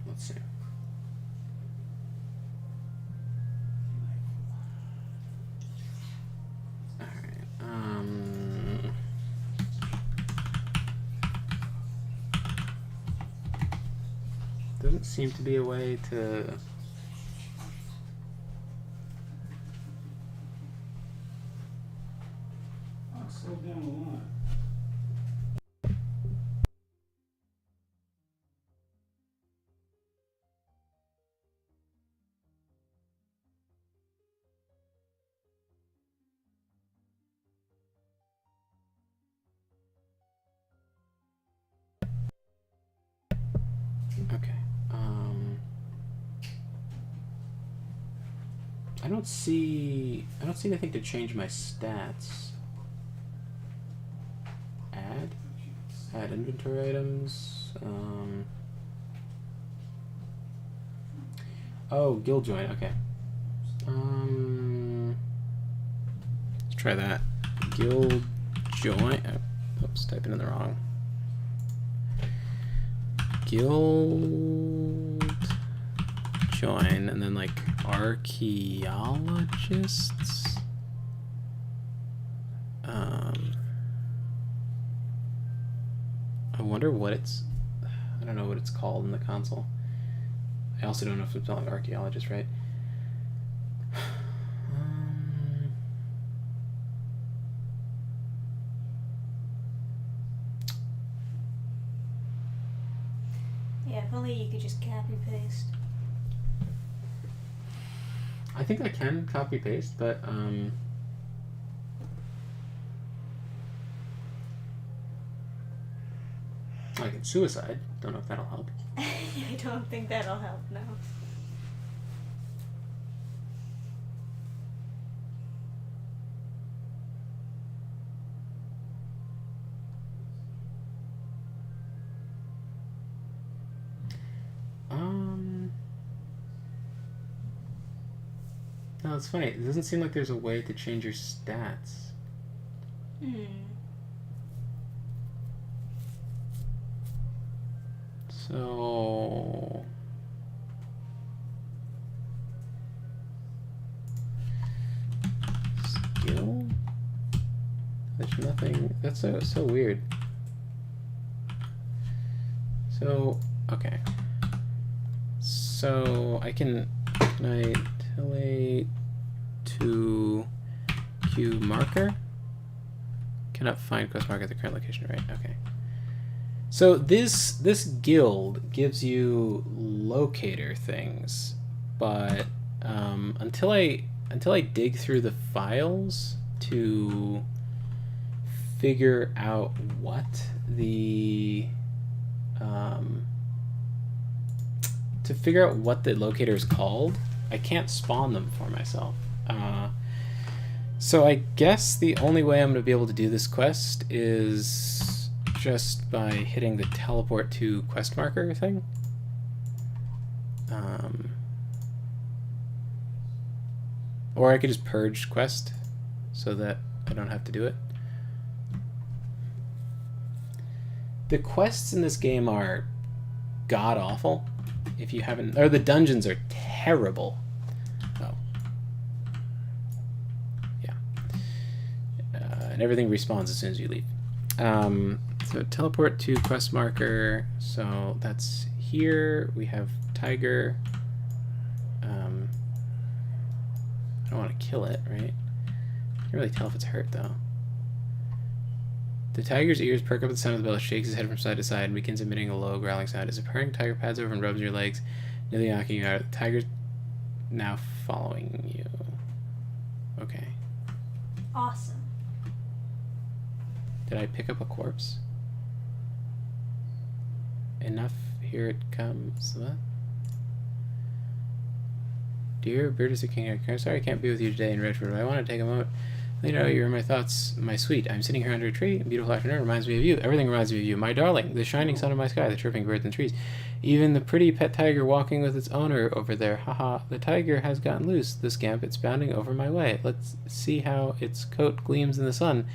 Let's see. doesn't seem to be a way to... I'll slow down a lot. Okay. I don't see anything to change my stats. Add inventory items. Oh, guild join. Okay. Let's try that. Guild join. Oh, oops, typing in the wrong. Guild join, and then like archaeologists. I wonder what it's. I don't know what it's called in the console. I also don't know if it's spelled like archaeologist, right? Yeah, if only you could just copy paste. I think I can copy paste, but I can suicide. Don't know if that'll help. I don't think that'll help, no. No, it's funny. It doesn't seem like there's a way to change your stats. So skill? There's nothing. That's so weird. So okay. So I tillate to queue marker. Cannot find quest marker at the current location, right? Okay. So this guild gives you locator things, but until I dig through the files to figure out what the locator is called, I can't spawn them for myself. So I guess the only way I'm going to be able to do this quest is just by hitting the teleport to quest marker thing. Or I could just purge quest so that I don't have to do it. The quests in this game are god awful. If you haven't, or the dungeons are terrible. Oh, yeah. And everything respawns as soon as you leave. So teleport to quest marker. So that's here. We have tiger. I don't want to kill it, right? Can't really tell if it's hurt though. The tiger's ears perk up at the sound of the bell, shakes his head from side to side, and begins emitting a low growling sound. As a purring tiger pads over and rubs your legs, nearly knocking you out. The tiger's now following you. Okay. Awesome. Did I pick up a corpse? Enough. Here it comes. What? Dear Beardus the King, I'm sorry I can't be with you today in Redford, but I want to take a moment. You know, you're in my thoughts, my sweet. I'm sitting here under a tree. A beautiful afternoon reminds me of you. Everything reminds me of you. My darling, the shining sun of my sky, the chirping birds and trees. Even the pretty pet tiger walking with its owner over there. Haha, the tiger has gotten loose. The scamp, it's bounding over my way. Let's see how its coat gleams in the sun,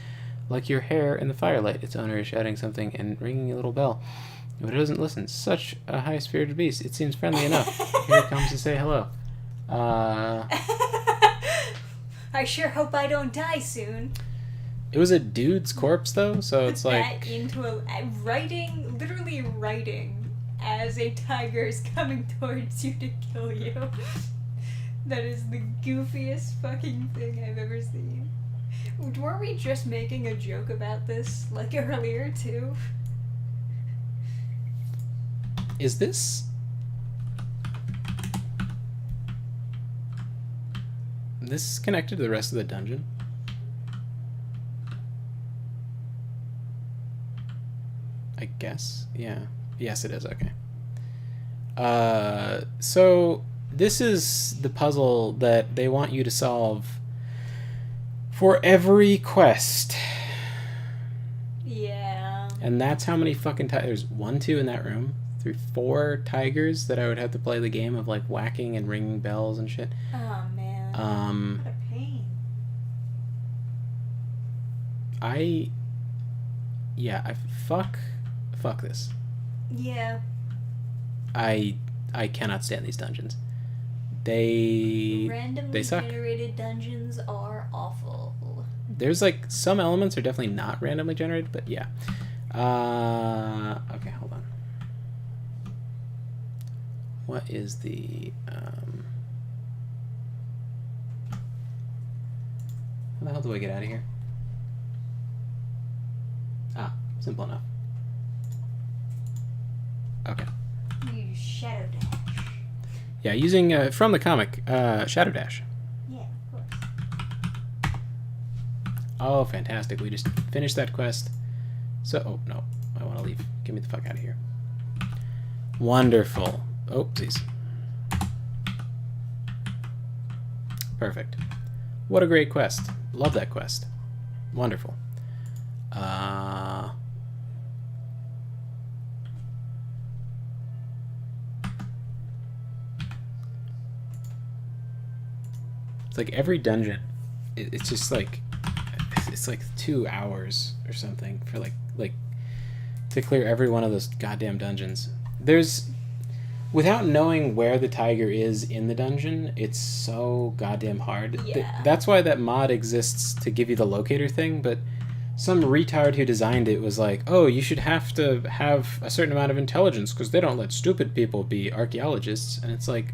like your hair in the firelight. Its owner is shouting something and ringing a little bell. But it doesn't listen. Such a high-spirited beast. It seems friendly enough. Here it comes to say hello. I sure hope I don't die soon. It was a dude's corpse, though, so it's Put like... that into literally writing as a tiger is coming towards you to kill you. That is the goofiest fucking thing I've ever seen. Weren't we just making a joke about this, like, earlier, too? Is this... This is connected to the rest of the dungeon? I guess? Yeah. Yes, it is. Okay. So this is the puzzle that they want you to solve for every quest. Yeah. And that's how many fucking tigers. 1, 2 in that room. 3, 4 tigers that I would have to play the game of, like, whacking and ringing bells and shit. Oh, man. What a pain. Fuck this. Yeah. I cannot stand these dungeons. They Randomly suck. generated dungeons are awful. There's, like, some elements are definitely not randomly generated, but yeah. Okay, hold on. What is the how the hell do I get out of here? Ah, simple enough. Okay. You use Shadow Dash. Yeah, using from the comic, Shadow Dash. Yeah, of course. Oh, fantastic. We just finished that quest. So, oh, no. I want to leave. Get me the fuck out of here. Wonderful. Oh, please. Perfect. What a great quest. Love that quest. Wonderful. It's like every dungeon, it's just like, it's like 2 hours or something for like to clear every one of those goddamn dungeons. There's, without knowing where the tiger is in the dungeon, it's so goddamn hard. Yeah. That's why that mod exists, to give you the locator thing, but some retard who designed it was like, oh, you should have to have a certain amount of intelligence because they don't let stupid people be archaeologists. And it's like,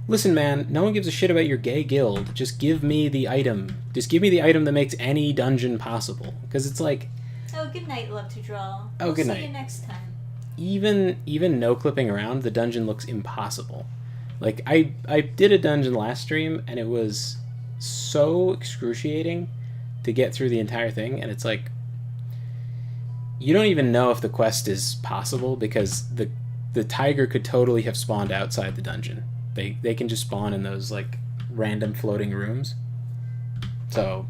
listen, man, no one gives a shit about your gay guild. Just give me the item. Just give me the item that makes any dungeon possible. Because it's like... Oh, good night, Love to Draw. Oh, We'll good see night. you next time. Even no clipping around, the dungeon looks impossible. Like, I did a dungeon last stream, and it was so excruciating to get through the entire thing, and it's like... You don't even know if the quest is possible, because the tiger could totally have spawned outside the dungeon. They can just spawn in those, like, random floating rooms. So,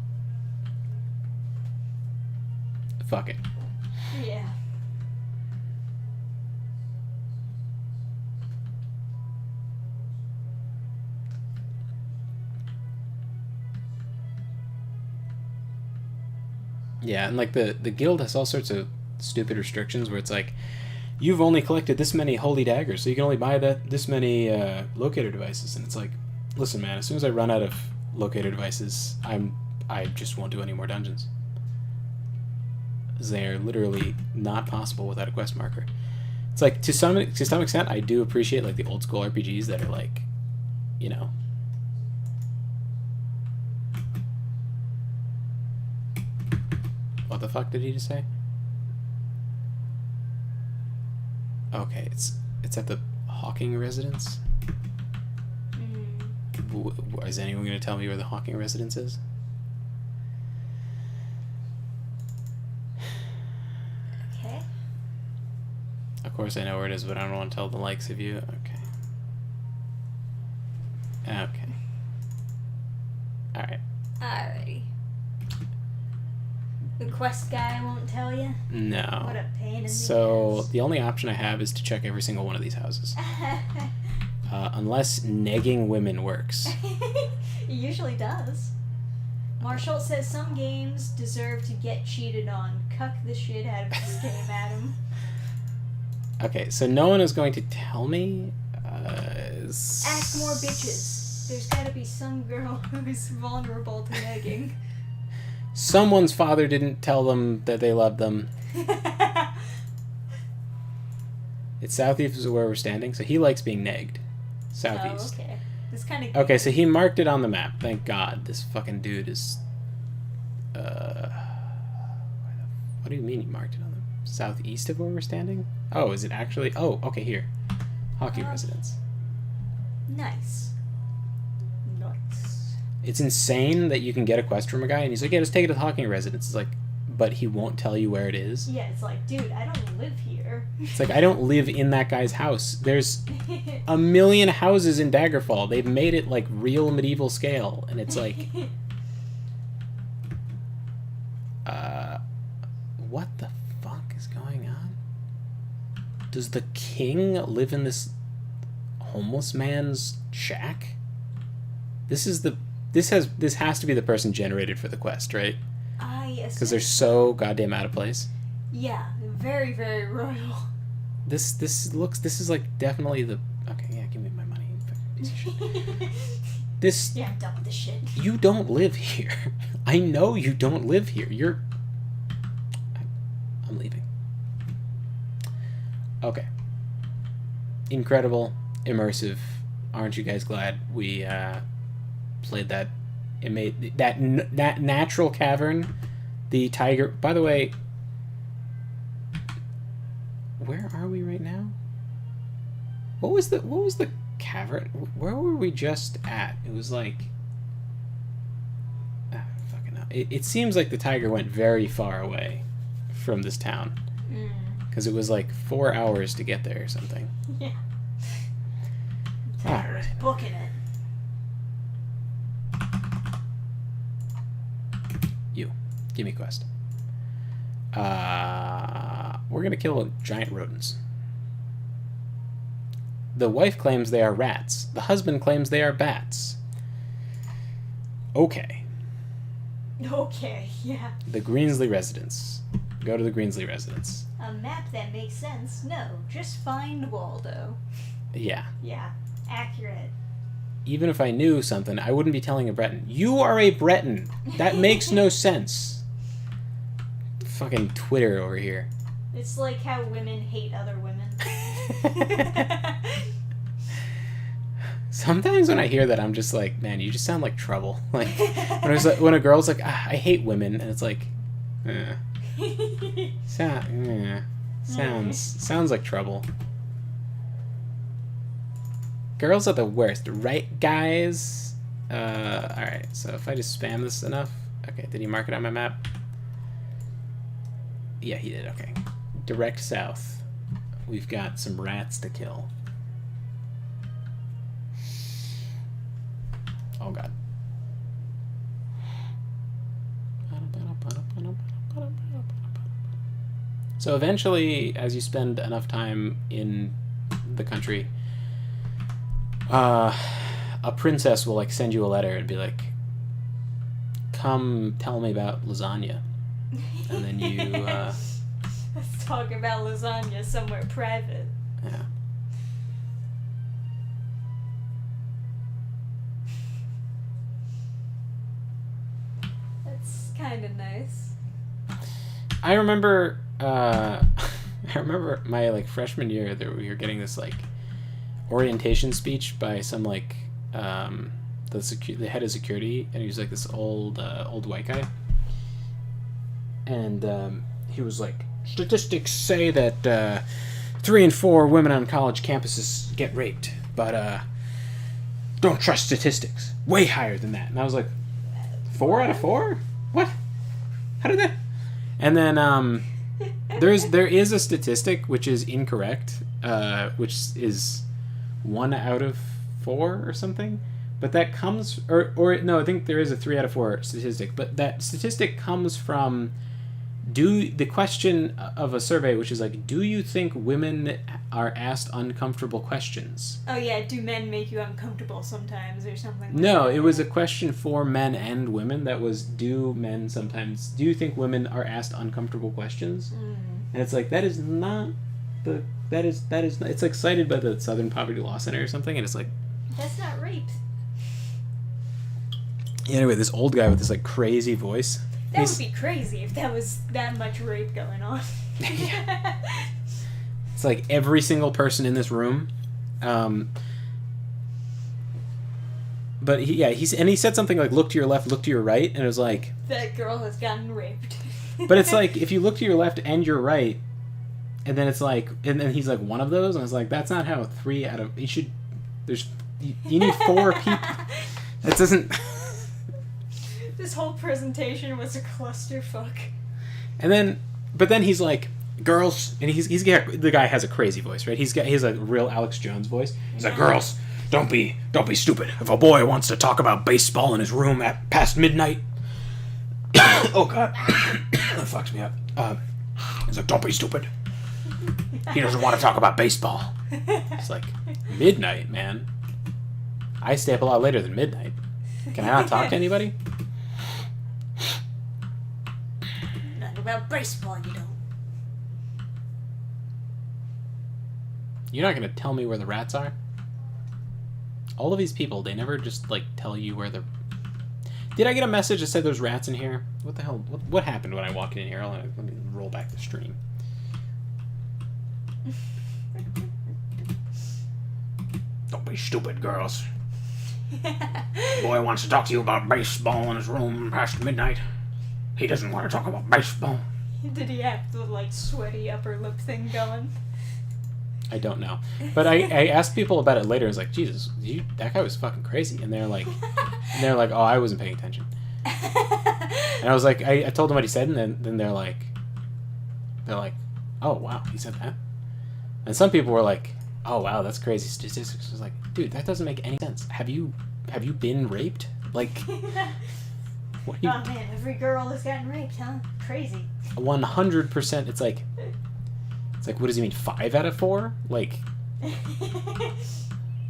fuck it. Yeah. Yeah, and, like, the guild has all sorts of stupid restrictions where it's like, you've only collected this many holy daggers, so you can only buy this many locator devices. And it's like, listen, man, as soon as I run out of locator devices, I just won't do any more dungeons. They're literally not possible without a quest marker. It's like, to some extent, I do appreciate, like, the old school RPGs that are like, you know. What the fuck did he just say? Okay, it's at the Hawking residence. Is anyone going to tell me where the Hawking residence is? Okay. Of course I know where it is, but I don't want to tell the likes of you. Okay. Alright. Alrighty. The quest guy won't tell you? No. What a pain in the So, ass. the only option I have is to check every single one of these houses. Unless negging women works. It usually does. Marshall says some games deserve to get cheated on. Cuck the shit out of this game, Adam. Okay, so no one is going to tell me. Ask more bitches. There's gotta be some girl who's vulnerable to negging. Someone's father didn't tell them that they loved them. It's southeast of where we're standing, so he likes being negged. Southeast. Oh, okay. This kind of. Okay, so he marked it on the map. Thank God. This fucking dude is. What do you mean he marked it on the southeast of where we're standing? Oh, is it actually? Oh, okay, here. Hockey residence. Nice. Nice. It's insane that you can get a quest from a guy and he's like, yeah, just take it to the hockey residence. It's like, but he won't tell you where it is. Yeah, it's like, dude, I don't live here. It's like, I don't live in that guy's house. There's a million houses in Daggerfall. They've made it like real medieval scale, and it's like, what the fuck is going on? Does the king live in this homeless man's shack? This has to be the person generated for the quest, right? Because they're so goddamn out of place. Yeah, very, very royal. This is like definitely the. Okay, yeah, give me my money, you fucking piece of shit. This. Yeah, I'm done with this shit. You don't live here. I know you don't live here. I'm leaving. Okay. Incredible, immersive. Aren't you guys glad we played that? It made that natural cavern, the tiger. By the way, where are we right now? What was the cavern? Where were we just at? It was like, fucking hell. It seems like the tiger went very far away from this town, because it was like 4 hours to get there or something. Yeah. All Tiger was right. booking it. You, give me a quest. We're gonna kill giant rodents. The wife claims they are rats. The husband claims they are bats. Okay. Okay, yeah. The Greensley residence. Go to the Greensley residence. A map that makes sense? No, just find Waldo. Yeah. Yeah, accurate. Even if I knew something, I wouldn't be telling a Breton. You are a Breton. That makes no sense. Fucking Twitter over here. It's like how women hate other women. Sometimes when I hear that, I'm just like, man, you just sound like trouble. Like when a girl's like, I hate women, and it's like, sounds like trouble. Girls are the worst, right, guys? Alright, so if I just spam this enough... Okay, did he mark it on my map? Yeah, he did, okay. Direct south. We've got some rats to kill. Oh, God. So eventually, as you spend enough time in the country... a princess will like send you a letter and be like, come tell me about lasagna, and then you Let's talk about lasagna somewhere private. yeah. That's kind of nice. I remember my like freshman year that we were getting this like orientation speech by some like the head of security, and he was like this old white guy, and he was like, statistics say that 3 in 4 women on college campuses get raped, but don't trust statistics. Way higher than that. And I was like, 4 out of 4? What? How did that? And then there is a statistic which is incorrect, which is 1 out of 4 or something, but that comes or no, I think there is a 3 out of 4 statistic, but that statistic comes from the question of a survey, which is like, do you think women are asked uncomfortable questions? Oh yeah, do men make you uncomfortable sometimes or something like No, that? it was a question for men and women that was, do you think women are asked uncomfortable questions? And it's like, that is not it's like cited by the Southern Poverty Law Center or something, and it's like, That's not rape. anyway, this old guy with this like crazy voice. That He's- would be crazy if that was that much rape going on. It's It's like every single person in this room. But he said something like, look to your left, look to your right, and it was like... That girl has gotten raped. But it's like, if you look to your left and your right, and then it's like... And then he's like, one of those? And I was like, that's not how 3 out of... You should... There's... You need 4 people. That doesn't... This whole presentation was a clusterfuck. And then... But then he's like, girls... And the guy has a crazy voice, right? He has a real Alex Jones voice. He's like, girls... Don't be stupid. If a boy wants to talk about baseball in his room at past midnight, oh god, that fucks me up. He's like, don't be stupid. He doesn't want to talk about baseball. It's like midnight, man. I stay up a lot later than midnight. Can I not talk to anybody? Not about baseball, you don't. You're not gonna tell me where the rats are? All of these people, they never just, like, tell you where the... Did I get a message that said there's rats in here? What the hell? What happened when I walked in here? Let me roll back the stream. Don't be stupid, girls. Boy wants to talk to you about baseball in his room past midnight. He doesn't want to talk about baseball. Did he have the, like, sweaty upper lip thing going? I don't know. But I asked people about it later. I was like, Jesus, that guy was fucking crazy. And they're like, oh, I wasn't paying attention. And I was like, I told them what he said, and then they're like, oh, wow, he said that? And some people were like, oh, wow, that's crazy statistics. I was like, dude, that doesn't make any sense. Have you been raped? Like, what are you... Oh, man, every girl has gotten raped, huh? Crazy. 100%. It's like, what does he mean, 5 out of 4? Like,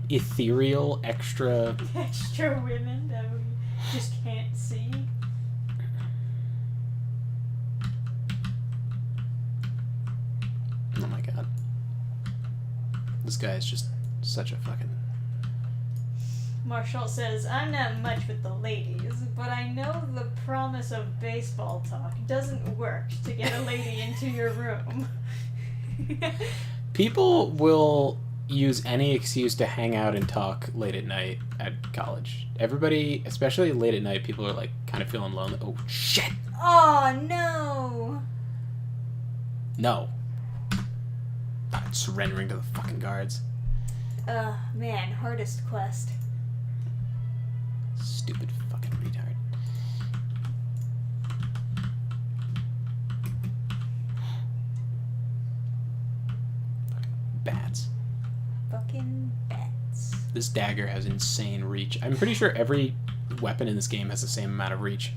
ethereal, extra... Extra women that we just can't see. Oh my god. This guy is just such a fucking... Marshall says, I'm not much with the ladies, but I know the promise of baseball talk doesn't work to get a lady into your room. People will use any excuse to hang out and talk late at night at college. Everybody, especially late at night, people are like kind of feeling lonely. Oh, shit! Oh, no! No. Not surrendering to the fucking guards. Man, hardest quest. Stupid fucking retard. Bats. Fucking bats. This dagger has insane reach. I'm pretty sure every weapon in this game has the same amount of reach.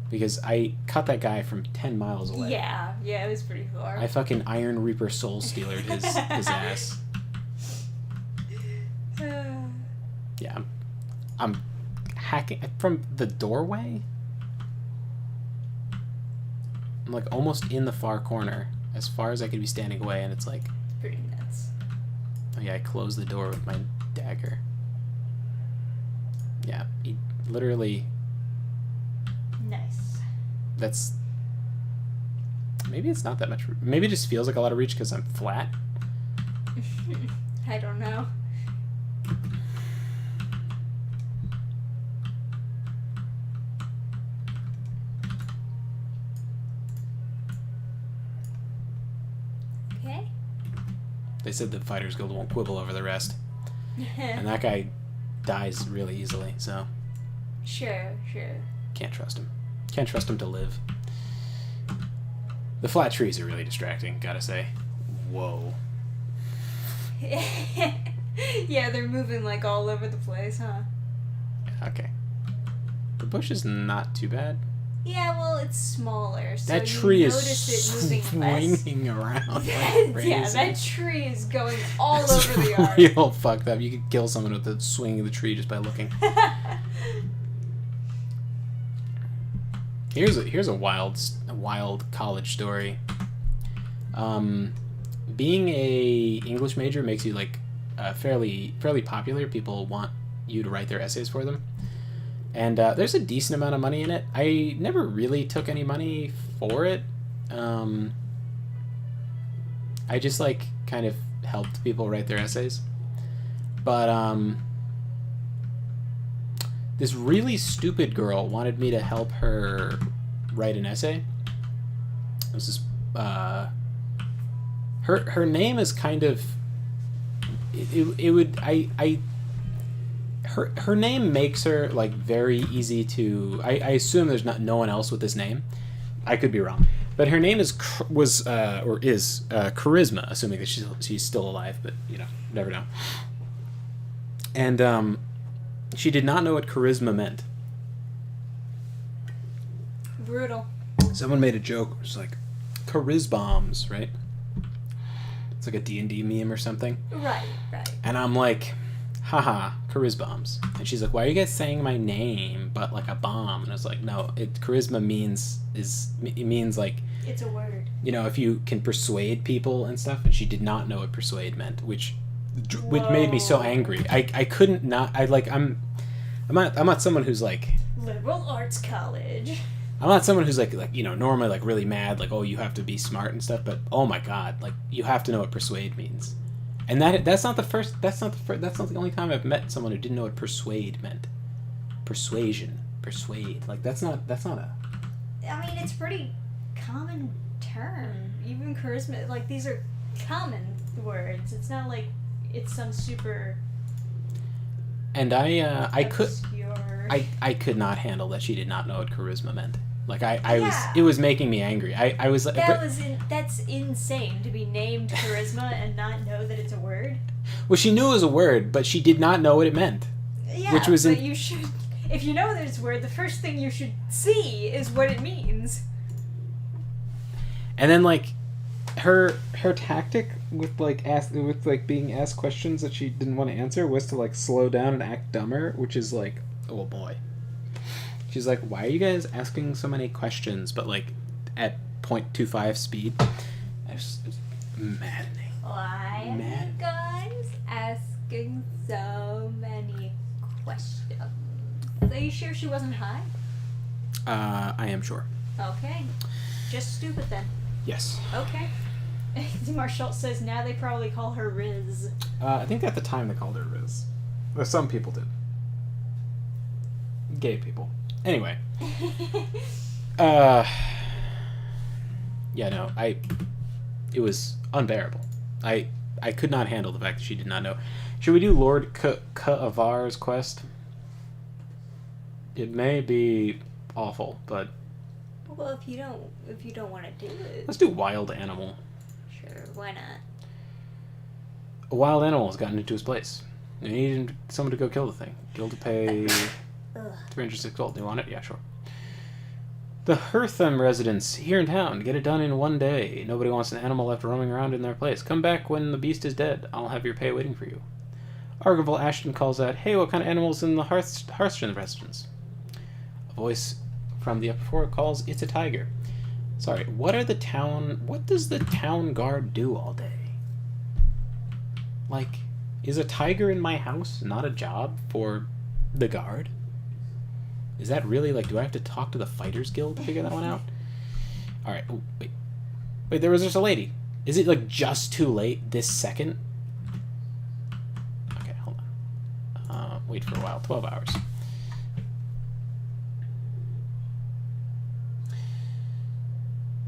Because I cut that guy from 10 miles away. Yeah, it was pretty far. I fucking Iron Reaper Soul Stealered his ass. Yeah, I'm hacking from the doorway. I'm like almost in the far corner, as far as I could be standing away, and it's like... Pretty nuts. Oh yeah, I closed the door with my dagger. Yeah, he literally... Nice. That's... Maybe it's not that much... Maybe it just feels like a lot of reach because I'm flat. I don't know. Okay. They said the Fighters Guild won't quibble over the rest. And that guy dies really easily, so... Sure. Can't trust him. Can't trust him to live. The flat trees are really distracting, gotta say. Whoa. Yeah, they're moving like all over the place, huh? Okay. The bush is not too bad. Yeah, well, it's smaller, so That you tree notice is it moving less. swinging around like Yeah, crazy. that tree is going all It's over the yard. real fucked up. You could kill someone with the swing of the tree just by looking. Here's a wild college story. Being a English major makes you like fairly popular. People want you to write their essays for them, and there's a decent amount of money in it. I never really took any money for it. I just like kind of helped people write their essays. But this really stupid girl wanted me to help her write an essay. It was this, her name is kind of her name makes her like very easy to. I assume there's no one else with this name. I could be wrong, but her name is Charisma, assuming that she's still alive, but never know. And she did not know what charisma meant. Brutal. Someone made a joke. It was like, charisbombs, right? It's like a D&D meme or something. Right. And I'm like, haha, charisbombs. And she's like, why are you guys saying my name but like a bomb? And I was like, no, charisma means like... It's a word. If you can persuade people and stuff. And she did not know what persuade meant, which made me so angry. I couldn't not... I'm not someone who's like... Liberal arts college. I'm not someone who's like normally like really mad, like, oh, you have to be smart and stuff, but oh my god, like, you have to know what persuade means. And that's not the only time I've met someone who didn't know what persuade meant. Persuasion, persuade, like that's not a... I mean, it's pretty common term. Even charisma, like, these are common words. It's not like it's some super... And I could not handle that she did not know what charisma meant. Like, it was making me angry. I was like... That's insane, to be named charisma and not know that it's a word. Well, she knew it was a word, but she did not know what it meant. Yeah, but you should... If you know that it's a word, the first thing you should see is what it means. And then, like, her tactic with being asked questions that she didn't want to answer was to, like, slow down and act dumber, which is like, oh boy. She's like, why are you guys asking so many questions, but like at 0.25 speed? It's maddening. Why are you guys asking so many questions? Are you sure she wasn't high? I am sure. Okay. Just stupid then. Yes. Okay. Marshall says now they probably call her Riz. I think at the time they called her Riz. Or some people did. Gay people. Anyway. Yeah, no, it was unbearable. I could not handle the fact that she did not know. Should we do Lord Ka'avar's quest? It may be awful, but... Well, if you don't want to do it... Let's do Wild Animal. Sure, why not? A wild animal has gotten into his place. You need someone to go kill the thing. Guild to pay 306 gold. Do you want it? Yeah, sure. The Hertham residents here in town. Get it done in one day. Nobody wants an animal left roaming around in their place. Come back when the beast is dead. I'll have your pay waiting for you. Argyville Ashton calls out, hey, what kind of animals in the Hearthstone residence? A voice from the upper floor calls, it's a tiger. Sorry, what does the town guard do all day? Like, is a tiger in my house not a job for the guard? Is that really, like, do I have to talk to the Fighters Guild to figure that one out? Alright, oh, wait, there was just a lady. Is it, like, just too late this second? Okay, hold on. Wait for a while, 12 hours.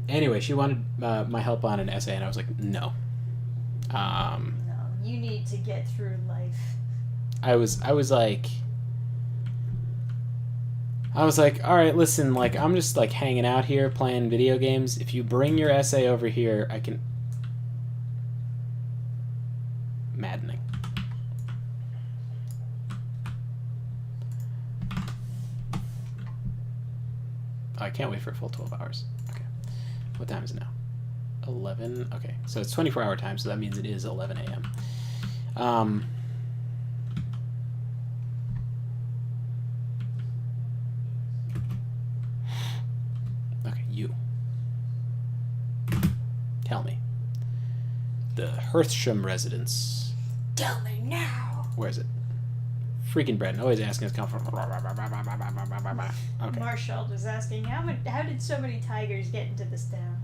Anyway, she wanted my help on an essay, and I was like, no. No, you need to get through life. I was like, all right, listen, like, I'm just, like, hanging out here playing video games. If you bring your essay over here, I can... Maddening. Oh, I can't wait for a full 12 hours. Okay. What time is it now? 11? Okay, so it's 24-hour time, so that means it is 11 a.m. Okay, you. Tell me. The Hearthsham residence. Tell me now. Where is it? Freaking Brendan, always asking us come from. Okay. Marshall was asking, how did so many tigers get into this town?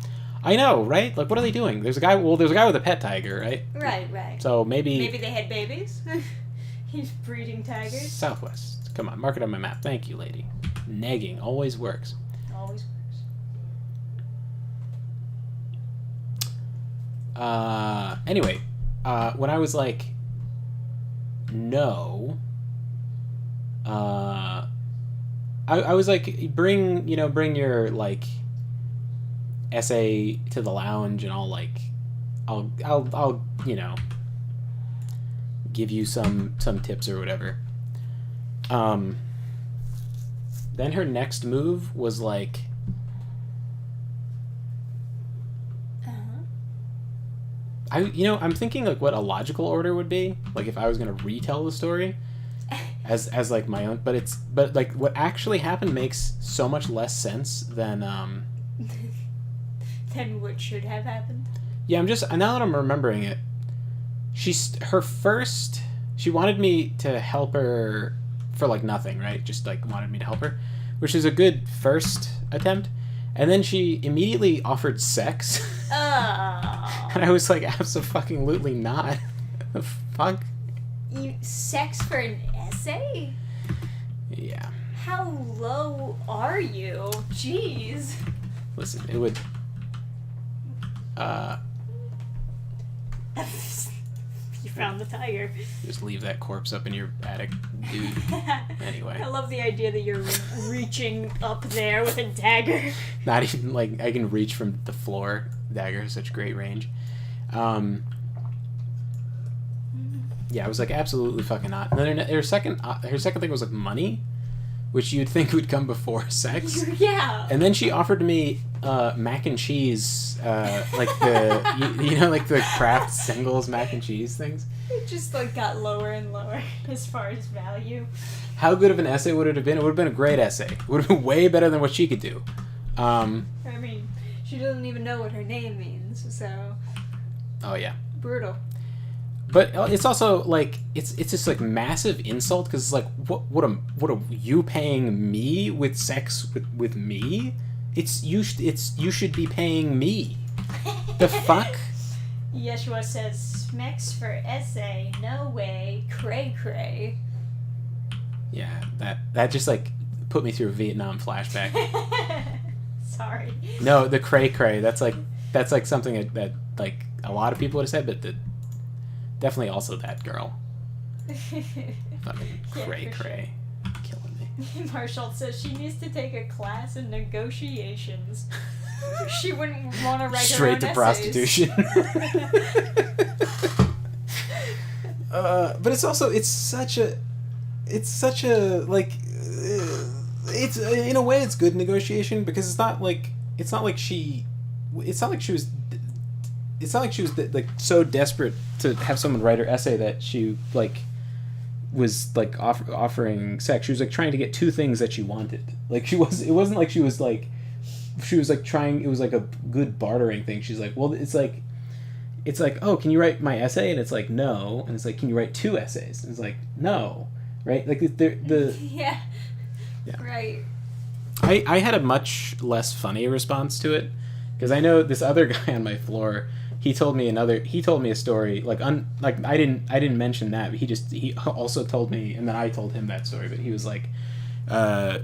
I know, right? Like, what are they doing? There's a guy with a pet tiger, right? Right. So maybe Maybe they had babies. He's breeding tigers. Southwest. Come on, mark it on my map. Thank you, lady. Negging always works. Always works. Anyway, when I was like, no, I was like, bring your like essay to the lounge, and I'll give you some tips or whatever. Then her next move was like, I'm thinking like what a logical order would be, like if I was gonna retell the story as like my own, but like what actually happened makes so much less sense than Than what should have happened. Yeah, now that I'm remembering it, she wanted me to help her for like nothing, right? Just like wanted me to help her, which is a good first attempt. And then she immediately offered sex. Oh. And I was like, absolutely not. The fuck? Sex for an essay? Yeah. How low are you? Jeez. Listen, it would... You found the tiger. Just leave that corpse up in your attic, dude. Anyway. I love the idea that you're reaching up there with a dagger. Not even, like, I can reach from the floor. Dagger has such great range. Yeah, I was like, absolutely fucking not. And then her second thing was like money, which you'd think would come before sex. Yeah. And then she offered me mac and cheese, like the like the Kraft singles mac and cheese things. It just like got lower and lower as far as value. How good of an essay would it have been? It would have been a great essay. It would have been way better than what she could do. I mean, she doesn't even know what her name means, so. Oh yeah. Brutal. But it's also like it's just like massive insult, because it's like what are you paying me with sex with me? You should be paying me. The fuck? Yeshua says, "Smecks for essay, no way, cray cray." Yeah, that just like put me through a Vietnam flashback. Sorry. No, the cray cray. That's like something that like a lot of people would have said, but definitely also that girl. Fucking cray cray. Sure. Killing me. Marshall says she needs to take a class in negotiations. She wouldn't want to write straight her own to prostitution. But it's such a like it's in a way it's good negotiation, because it's not like she was like so desperate to have someone write her essay that she like was like offering sex. She was like trying to get two things that she wanted. Like it wasn't like she was like trying, it was like a good bartering thing. She's like, well, it's like, oh, can you write my essay? And it's like, no. And it's like, can you write two essays? And it's like, no. Right? Like yeah. Right. I had a much less funny response to it, because I know this other guy on my floor, he told me a story like I didn't mention that, but he also told me, and then I told him that story, but he was like I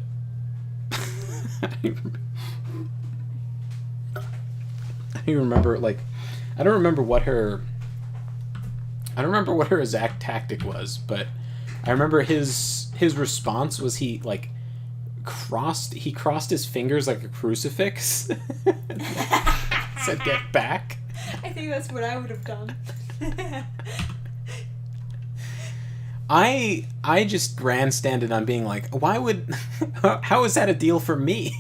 don't remember what her exact tactic was, but I remember his response was he crossed his fingers like a crucifix. Said, "Get back." I think that's what I would have done. I just grandstanded on being like, how is that a deal for me?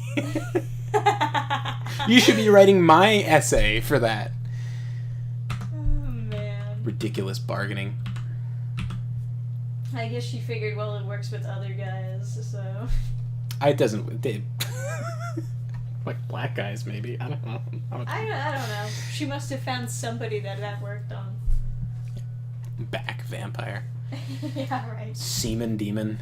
You should be writing my essay for that. Oh, man. Ridiculous bargaining. I guess she figured, well, it works with other guys, so... It doesn't... like black guys, maybe. I don't know. I don't know. She must have found somebody that worked on. Back vampire. Yeah, right. Semen demon.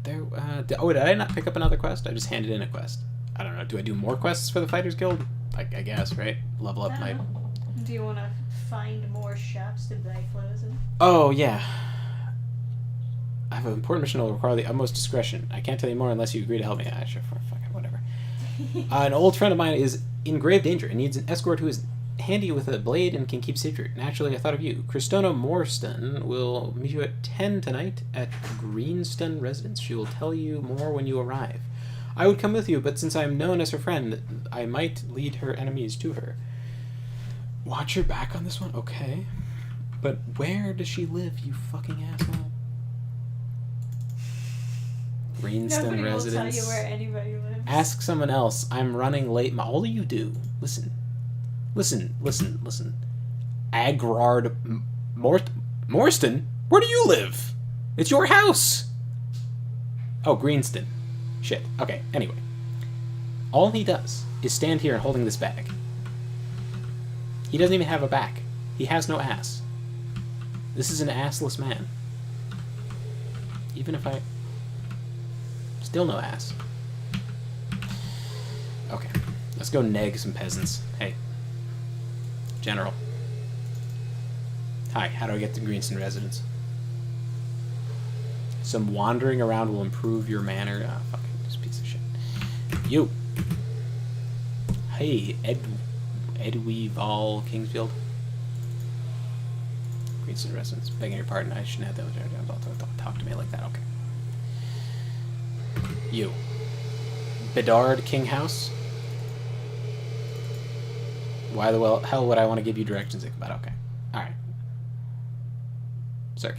Did I not pick up another quest? I just handed in a quest. I don't know. Do I do more quests for the Fighters Guild? I guess, right? Level up my... Do you want to find more shops to buy clothes in? Oh, yeah. I have an important mission that will require the utmost discretion. I can't tell you more unless you agree to help me. Sure, fucking whatever. An old friend of mine is in grave danger and needs an escort who is handy with a blade and can keep secret. Naturally, I thought of you. Christona Morston will meet you at 10 tonight at Greenston Residence. She will tell you more when you arrive. I would come with you, but since I am known as her friend, I might lead her enemies to her. Watch your back on this one? Okay. But where does she live, you fucking asshole? Greenston Nobody Residence. will tell you where anybody lives. Ask someone else. I'm running late. All of you do. Listen. Agrard Morston? Where do you live? It's your house. Oh, Greenston. Shit. Okay, anyway. All he does is stand here holding this bag. He doesn't even have a back. He has no ass. This is an assless man. Even if I... Still no ass. Okay. Let's go neg some peasants. Hey. General. Hi, how do I get to Greenston Residence? Some wandering around will improve your manner. Ah, fucking this piece of shit. You. Hey, Edweval Kingsfield. Greenston Residence. Begging your pardon, I shouldn't have that. Don't talk to me like that, okay. You. Bedard King House. Why the hell would I want to give you directions, Ichabod? Okay. Alright. Sir.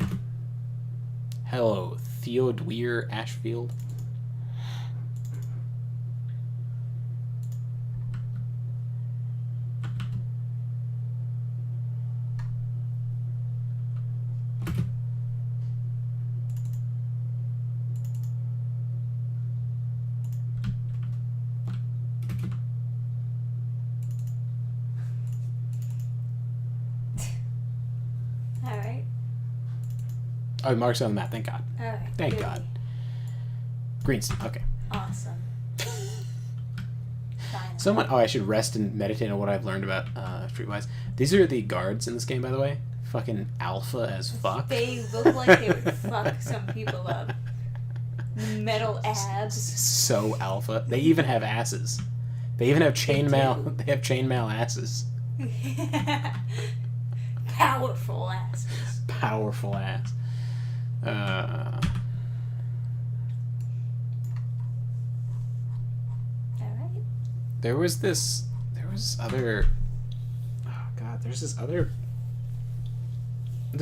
Hello, Theodweir Ashfield. Oh, Mark's on the map. Thank God. Alright. Thank good. God. Greenston. Okay. Awesome. Finally. Someone. Oh, I should rest and meditate on what I've learned about Streetwise. These are the guards in this game, by the way. Fucking alpha as fuck. They look like they would fuck some people up. Metal abs. So alpha. They even have asses. They even have chainmail. They have chainmail asses. Powerful asses. Powerful ass. Alright. There was other... Oh, God. There's this other...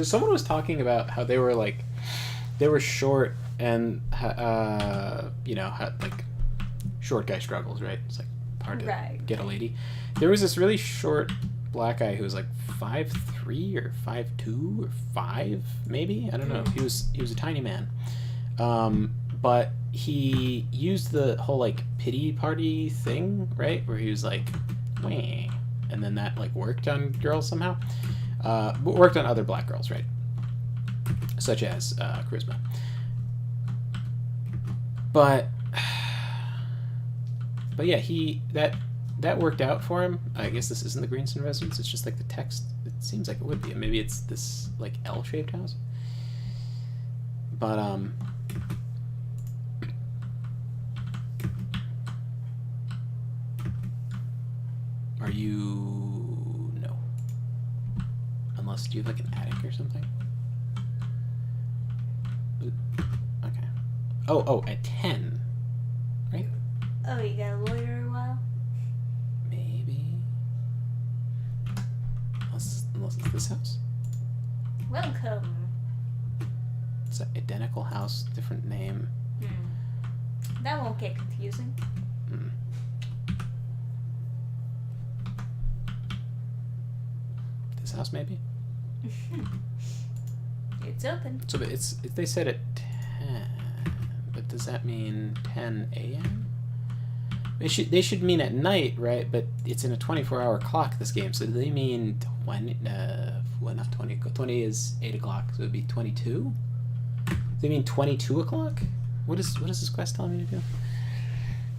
Someone was talking about how they were, like... They were short and, you know, had, like, short guy struggles, right? It's, like, hard to get a lady. There was this really short black guy who was, like, 5'3" or 5'2" or 5", maybe? I don't know. He was a tiny man. But he used the whole, like, pity party thing, right? Where he was like, wah. And then that, like, worked on girls somehow. But worked on other black girls, right? Such as Charisma. But yeah, that worked out for him. I guess this isn't the Greenston Residence. It's just like the text. It seems like it would be. Maybe it's this like L-shaped house. But are you no? Unless do you have like an attic or something? Okay. Oh, at 10, right? Oh, you gotta loiter a while? Maybe. Unless it's this house. Welcome. It's an identical house, different name. That won't get confusing. This house, maybe? It's open. So they said at 10, but does that mean 10 a.m.? They should mean at night, right? But it's in a 24-hour clock, this game. So do they mean 20? Well, not 20. 20 is 8 o'clock, so it would be 22? Do they mean 22 o'clock? What is this quest telling me to do?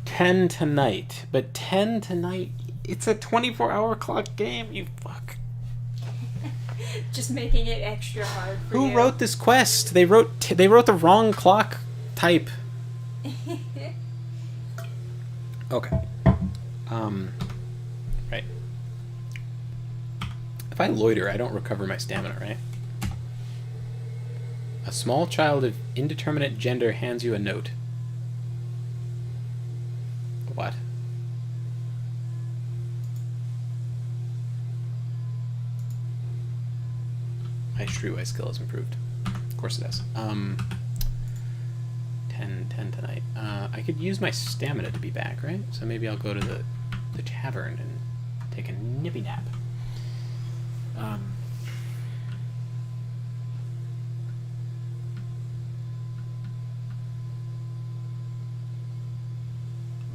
10 tonight. But 10 tonight, it's a 24-hour clock game, you fuck. Just making it extra hard for you. Who wrote this quest? They wrote the wrong clock type. Okay. Right. If I loiter, I don't recover my stamina, right? A small child of indeterminate gender hands you a note. What? My streetwise skill has improved. Of course it has. 10 tonight. I could use my stamina to be back, right? So maybe I'll go to the tavern and take a nippy nap.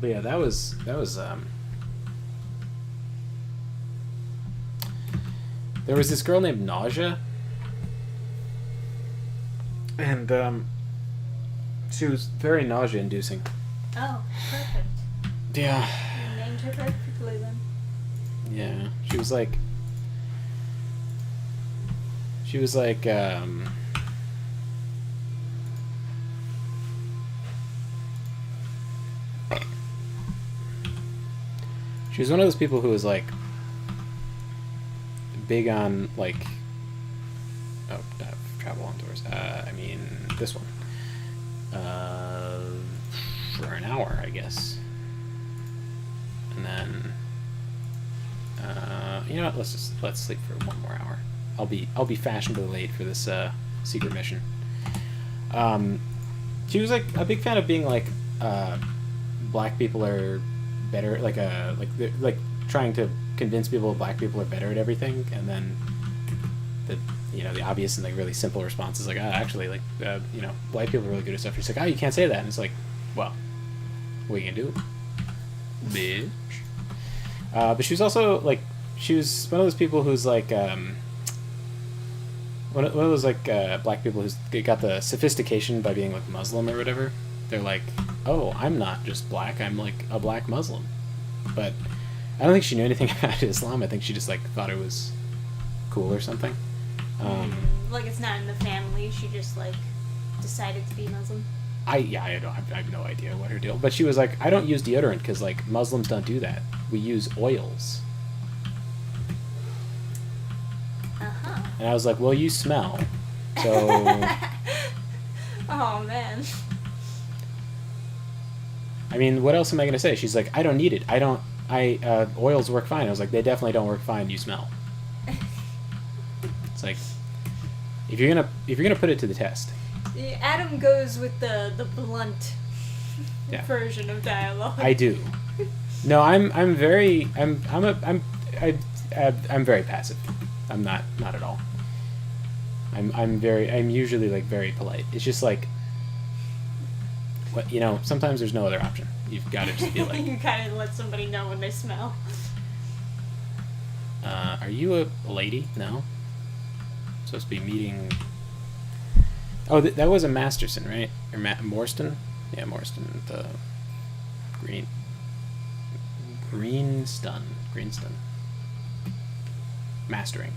But yeah, that was there was this girl named Nausea, and she was very nausea-inducing. Oh, perfect. Yeah. You named her perfectly then. Yeah, she was like she was one of those people who was like big on like travel on tours. I mean this one. For an hour, I guess. And then you know what, let's sleep for one more hour. I'll be fashionably late for this secret mission. She was like a big fan of being like black people are better, like trying to convince people black people are better at everything, and then the obvious and like really simple response is like, actually, like white people are really good at stuff. She's like, you can't say that, and it's like, well, what are you gonna do, bitch? But she was also like, she was one of those people who's like one of those like black people who's got the sophistication by being like Muslim or whatever. They're like, oh, I'm not just black, I'm like a black Muslim. But I don't think she knew anything about Islam. I think she just like thought it was cool or something. Like it's not in the family. She just like decided to be Muslim. I have no idea what her deal. But she was like, I don't use deodorant because like Muslims don't do that. We use oils. And I was like, well, you smell. So. Oh man. I mean, what else am I gonna say? She's like, I don't need it. Oils work fine. I was like, they definitely don't work fine. You smell. It's like, if you're gonna put it to the test. Adam goes with the blunt version of dialogue. I do. No, I'm very passive. I'm not at all. I'm usually like very polite. It's just like, what, sometimes there's no other option. You've got to just be like. You kind of let somebody know when they smell. Are you a lady? No. Supposed to be meeting. Oh, that was a Masterson, right? Or Morstan? Yeah, Morstan. The Greenstun. Mastering.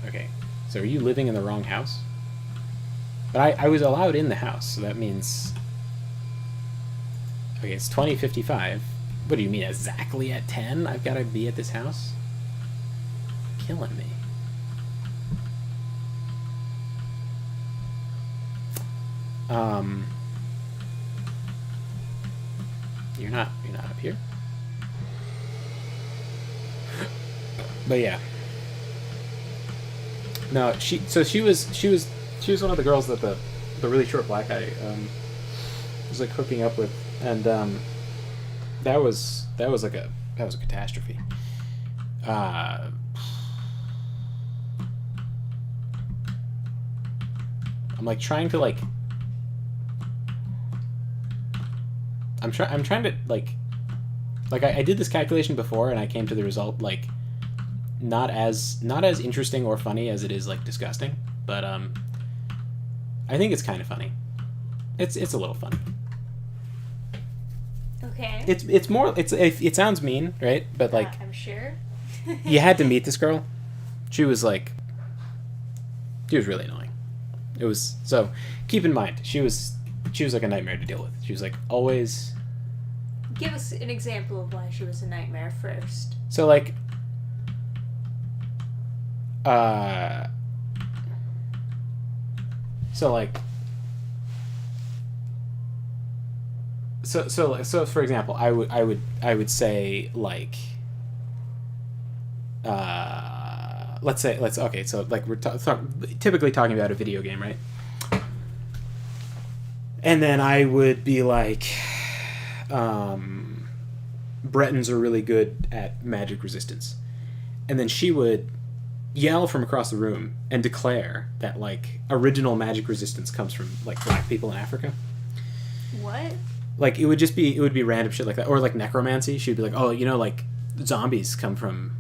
Okay. So are you living in the wrong house? But I was allowed in the house, so that means. Okay, it's 20:55. What do you mean, exactly at 10? I've got to be at this house? Killing me. You're not up here. But yeah. No, she was one of the girls that the really short black guy was like hooking up with, and that was a catastrophe. I'm like trying to like I'm trying to like I did this calculation before and I came to the result like not as interesting or funny as it is like disgusting, but I think it's kind of funny. It's a little funny. Okay. It's more it sounds mean, right? But like I'm sure. you had to meet this girl. She was really annoying. It was so keep in mind she was like a nightmare to deal with. She was like always. Give us an example of why she was a nightmare first. So like so for example, I would say like okay, so like we're typically talking about a video game, right? And then I would be like Bretons are really good at magic resistance. And then she would yell from across the room and declare that like original magic resistance comes from like black people in Africa. What? Like it would be random shit like that, or like necromancy. She'd be like, oh, like zombies come from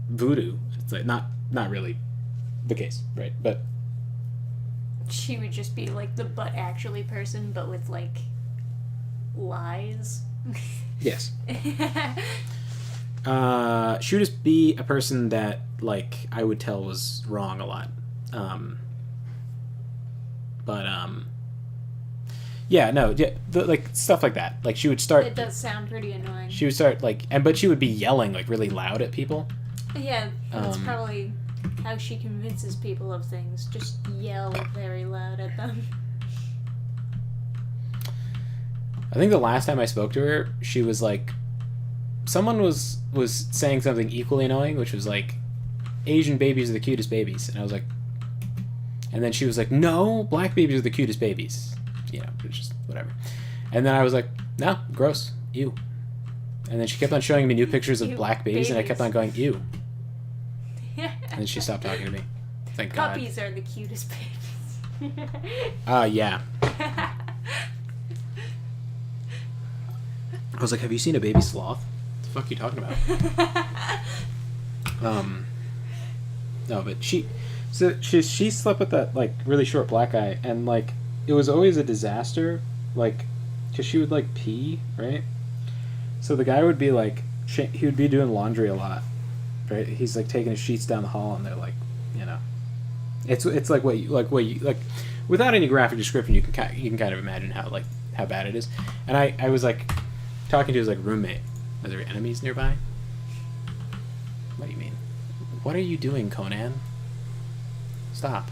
voodoo. It's like not really the case, right? But she would just be like the but actually person, but with like lies. Yes. She would just be a person that like I would tell was wrong a lot. Like stuff like that. Like she would start. It does sound pretty annoying. She would start like, but she would be yelling like really loud at people. Yeah, that's probably how she convinces people of things. Just yell very loud at them. I think the last time I spoke to her, she was like, someone was saying something equally annoying, which was like, Asian babies are the cutest babies, and I was like, and then she was like, no, black babies are the cutest babies, it's just whatever. And then I was like, no, gross, ew. And then she kept on showing me new pictures of black babies, and I kept on going, ew. And then she stopped talking to me. Thank God. Puppies are the cutest babies. Yeah. I was like, have you seen a baby sloth? What the fuck are you talking about? No, but she slept with that like really short black guy, and like it was always a disaster, like because she would like pee, right? So the guy would be like, he would be doing laundry a lot, right? He's like taking his sheets down the hall, and they're like, it's like what you without any graphic description, you can kind of imagine how bad it is. And I was like talking to his like roommate. Are there enemies nearby? What do you mean? What are you doing, Conan? Stop.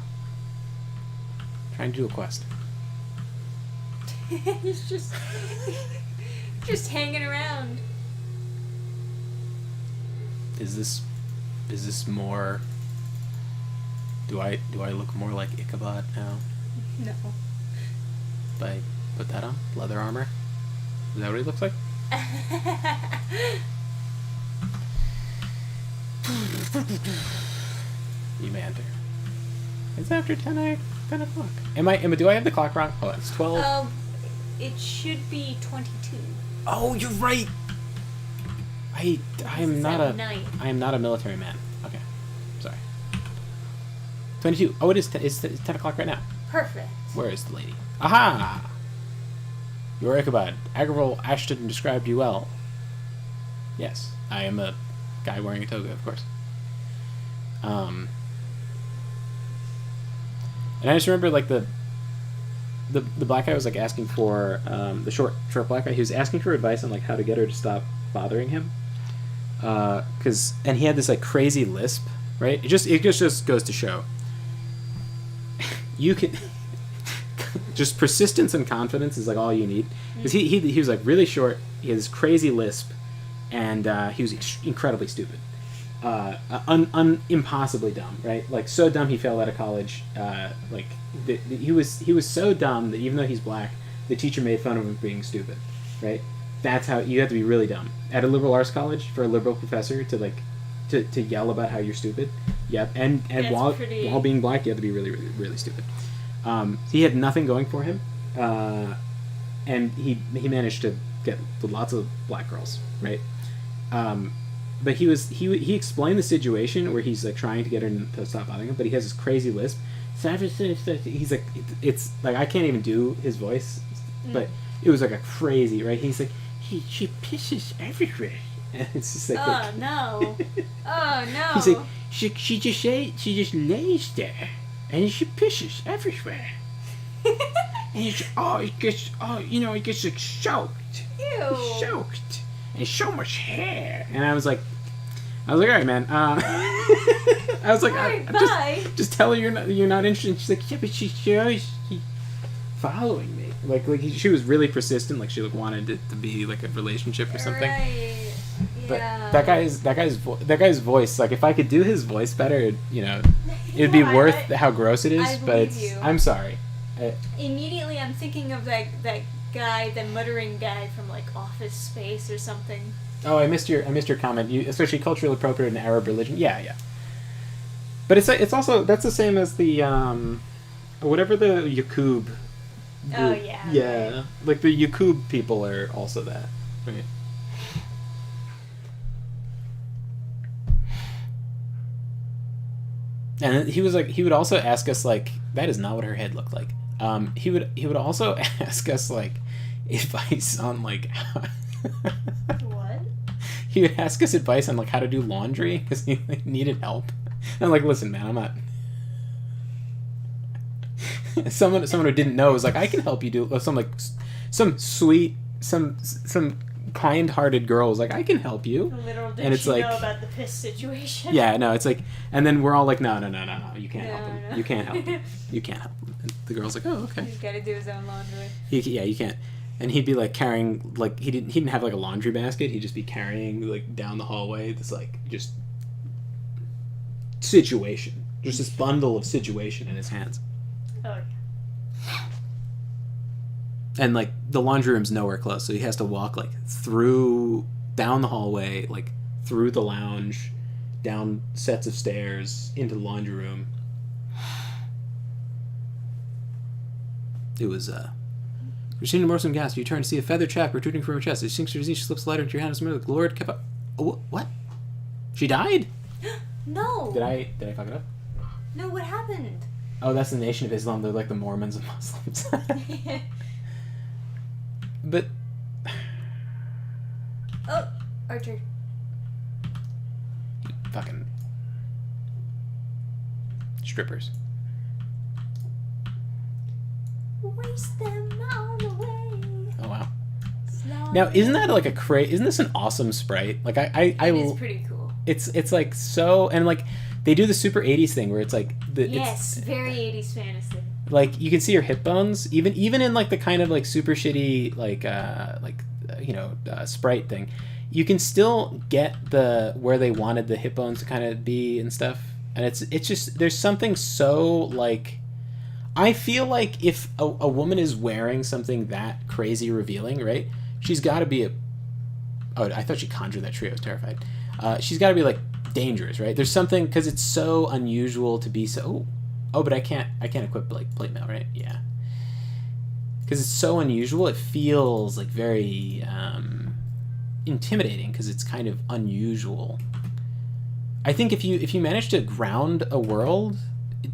I'm trying to do a quest. He's just hanging around. Is this more? Do I look more like Ichabod now? No. If I put that on? Leather armor? Is that what he looks like? You man. It's after 10 o'clock. Do I have the clock wrong? Oh, it's 12. It should be 22. Oh, you're right. I am not a military man. Okay. Sorry. 22. Oh, it's 10 o'clock right now. Perfect. Where is the lady? Aha! You are Ichabod. Daggerfall Ashton described you well. Yes, I am a guy wearing a toga, of course. And I just remember like the black guy was like asking for the short black guy. He was asking for advice on like how to get her to stop bothering him. And he had this like crazy lisp, right? It just goes to show. You can just persistence and confidence is like all you need. Because he was like really short. He had this crazy lisp, and he was incredibly stupid, impossibly dumb, right? Like so dumb he failed out of college. He was so dumb that even though he's black, the teacher made fun of him for being stupid, right? That's how you have to be really dumb at a liberal arts college for a liberal professor to yell about how you're stupid. Yep, and while being black, you have to be really, really, really stupid. He had nothing going for him, and he managed to get lots of black girls, right? But he explained the situation where he's like trying to get her to stop bothering him, but he has this crazy lisp. He's like, it's like I can't even do his voice, but it was like a crazy, right? He's like, she pisses everywhere. And it's just like, Oh no! Oh no! he's like, she just lays there, and she pisses everywhere. And it gets like soaked. Ew! Soaked. And so much hair. And I was like, all right, man. I was like, Alright, bye. just tell her you're not interested. And she's like, yeah, but she's always following me. Like she was really persistent. Like she wanted it to be like a relationship or something. Right. But Yeah. that guy's voice. Like if I could do his voice better, it'd be No, worth how gross it is. I But believe you. I'm sorry. Immediately, I'm thinking of that guy, the muttering guy from like Office Space or something. Oh, I missed your comment. You, especially culturally appropriate in Arab religion. Yeah. But it's also that's the same as the whatever the Yaqub. Oh yeah. Yeah, like the Yaqub people are also that. Right. And he was like, he would also ask us like, that is not what her head looked like. He would also ask us like advice on like. What? He would ask us advice on like how to do laundry because he like, needed help. And I'm like, listen, man, I'm not. Someone who didn't know was like, I can help you do some sweet, some kind-hearted girl was like, I can help you. Little did And it's she like- know about the piss situation. Yeah, no, it's like, and then we're all like, no, you can't No, help him. no. You can't help him. You can't help him. And the girl's like, oh, okay. He's got to do his own laundry. You can't. And he'd be like carrying like he didn't have like a laundry basket. He'd just be carrying like down the hallway this like just situation, just this bundle of situation in his hands. Oh. And like the laundry room's nowhere close, so he has to walk like down the hallway, like through the lounge, down sets of stairs into the laundry room. It was Christina Morrison gasps. You turn to see a feathered shaft protruding from her chest. As she sinks to her knees, she slips the lighter into your hand. The Lord kept up. Oh, what? She died? No. Did I fuck it up? No, what happened? Oh, that's the Nation of Islam. They're like the Mormons and Muslims. But Oh, Archer. fucking strippers. Waste them on the way. Oh wow. Slowly. Now, isn't that like isn't this an awesome sprite? Like I It is pretty cool. it's like so, and like they do the super 80s thing where it's like Yes, it's, very 80s fantasy. like you can see her hip bones even in like the kind of like super shitty sprite thing. You can still get where they wanted the hip bones to kind of be and stuff, and it's just there's something so like I feel like if a woman is wearing something that crazy revealing, right? She's got to be I thought she conjured that tree. I was terrified. She's got to be like dangerous, right? There's something because it's so unusual to be so. Oh, but I can't equip like plate mail, right? Yeah. Because it's so unusual, it feels like very intimidating because it's kind of unusual. I think if you manage to ground a world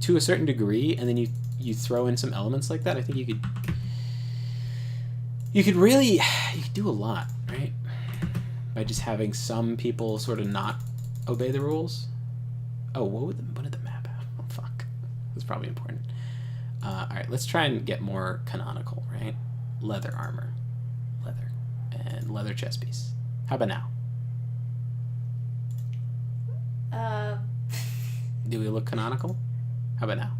to a certain degree, and then you throw in some elements like that, I think you could really do a lot, right? By just having some people sort of not obey the rules. Oh, what did the map have? Oh, fuck. That's probably important. All right, let's try and get more canonical, right? Leather armor, and leather chest piece. How about now? Do we look canonical? How about now?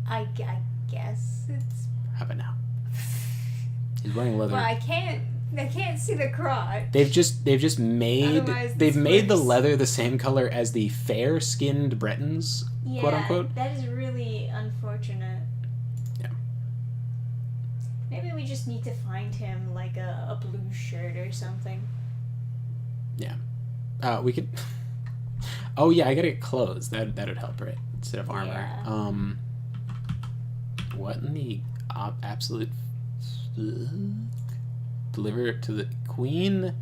I guess it's. How about now? He's wearing leather. Well, I can't see the crotch. They've just made Otherwise they've this made the works. leather the same color as the fair-skinned Bretons, Yeah, quote unquote. that is really unfortunate. Yeah. Maybe we just need to find him like a blue shirt or something. Yeah. We could. Oh yeah, I gotta get clothes. That would help, right? Instead of armor. Yeah. What in the absolute? Deliver it to the Queen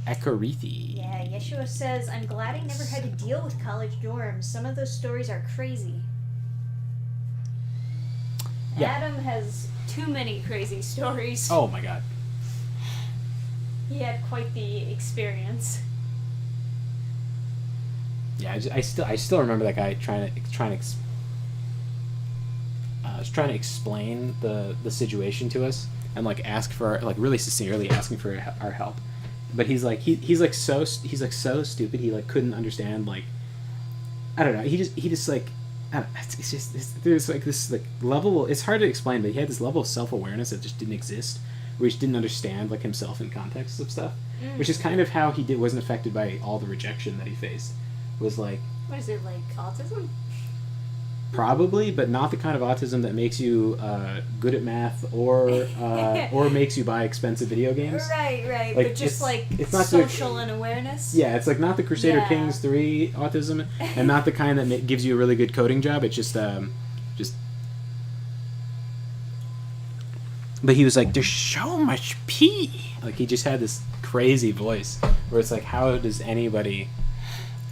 Ekarithi. Yeah, Yeshua says, I'm glad I never had to deal with college dorms. Some of those stories are crazy. Yeah. Adam has too many crazy stories. Oh my god. He had quite the experience. Yeah, I still remember that guy trying to explain the situation to us and like ask for like really sincerely asking for our help, but he's like so stupid he like couldn't understand like I don't know he just like I don't know, there's like this like level, it's hard to explain, but he had this level of self-awareness that just didn't exist, where he just didn't understand like himself in context of stuff, which is kind of how he wasn't affected by all the rejection that he faced. Was like, what is it, like autism? probably, but not the kind of autism that makes you good at math or makes you buy expensive video games. Right, Like, but just it's not social unawareness. Yeah, it's like not the Crusader Kings 3 autism, and not the kind that gives you a really good coding job. It's just. But he was like, "There's so much pee." Like he just had this crazy voice where it's like, how does anybody?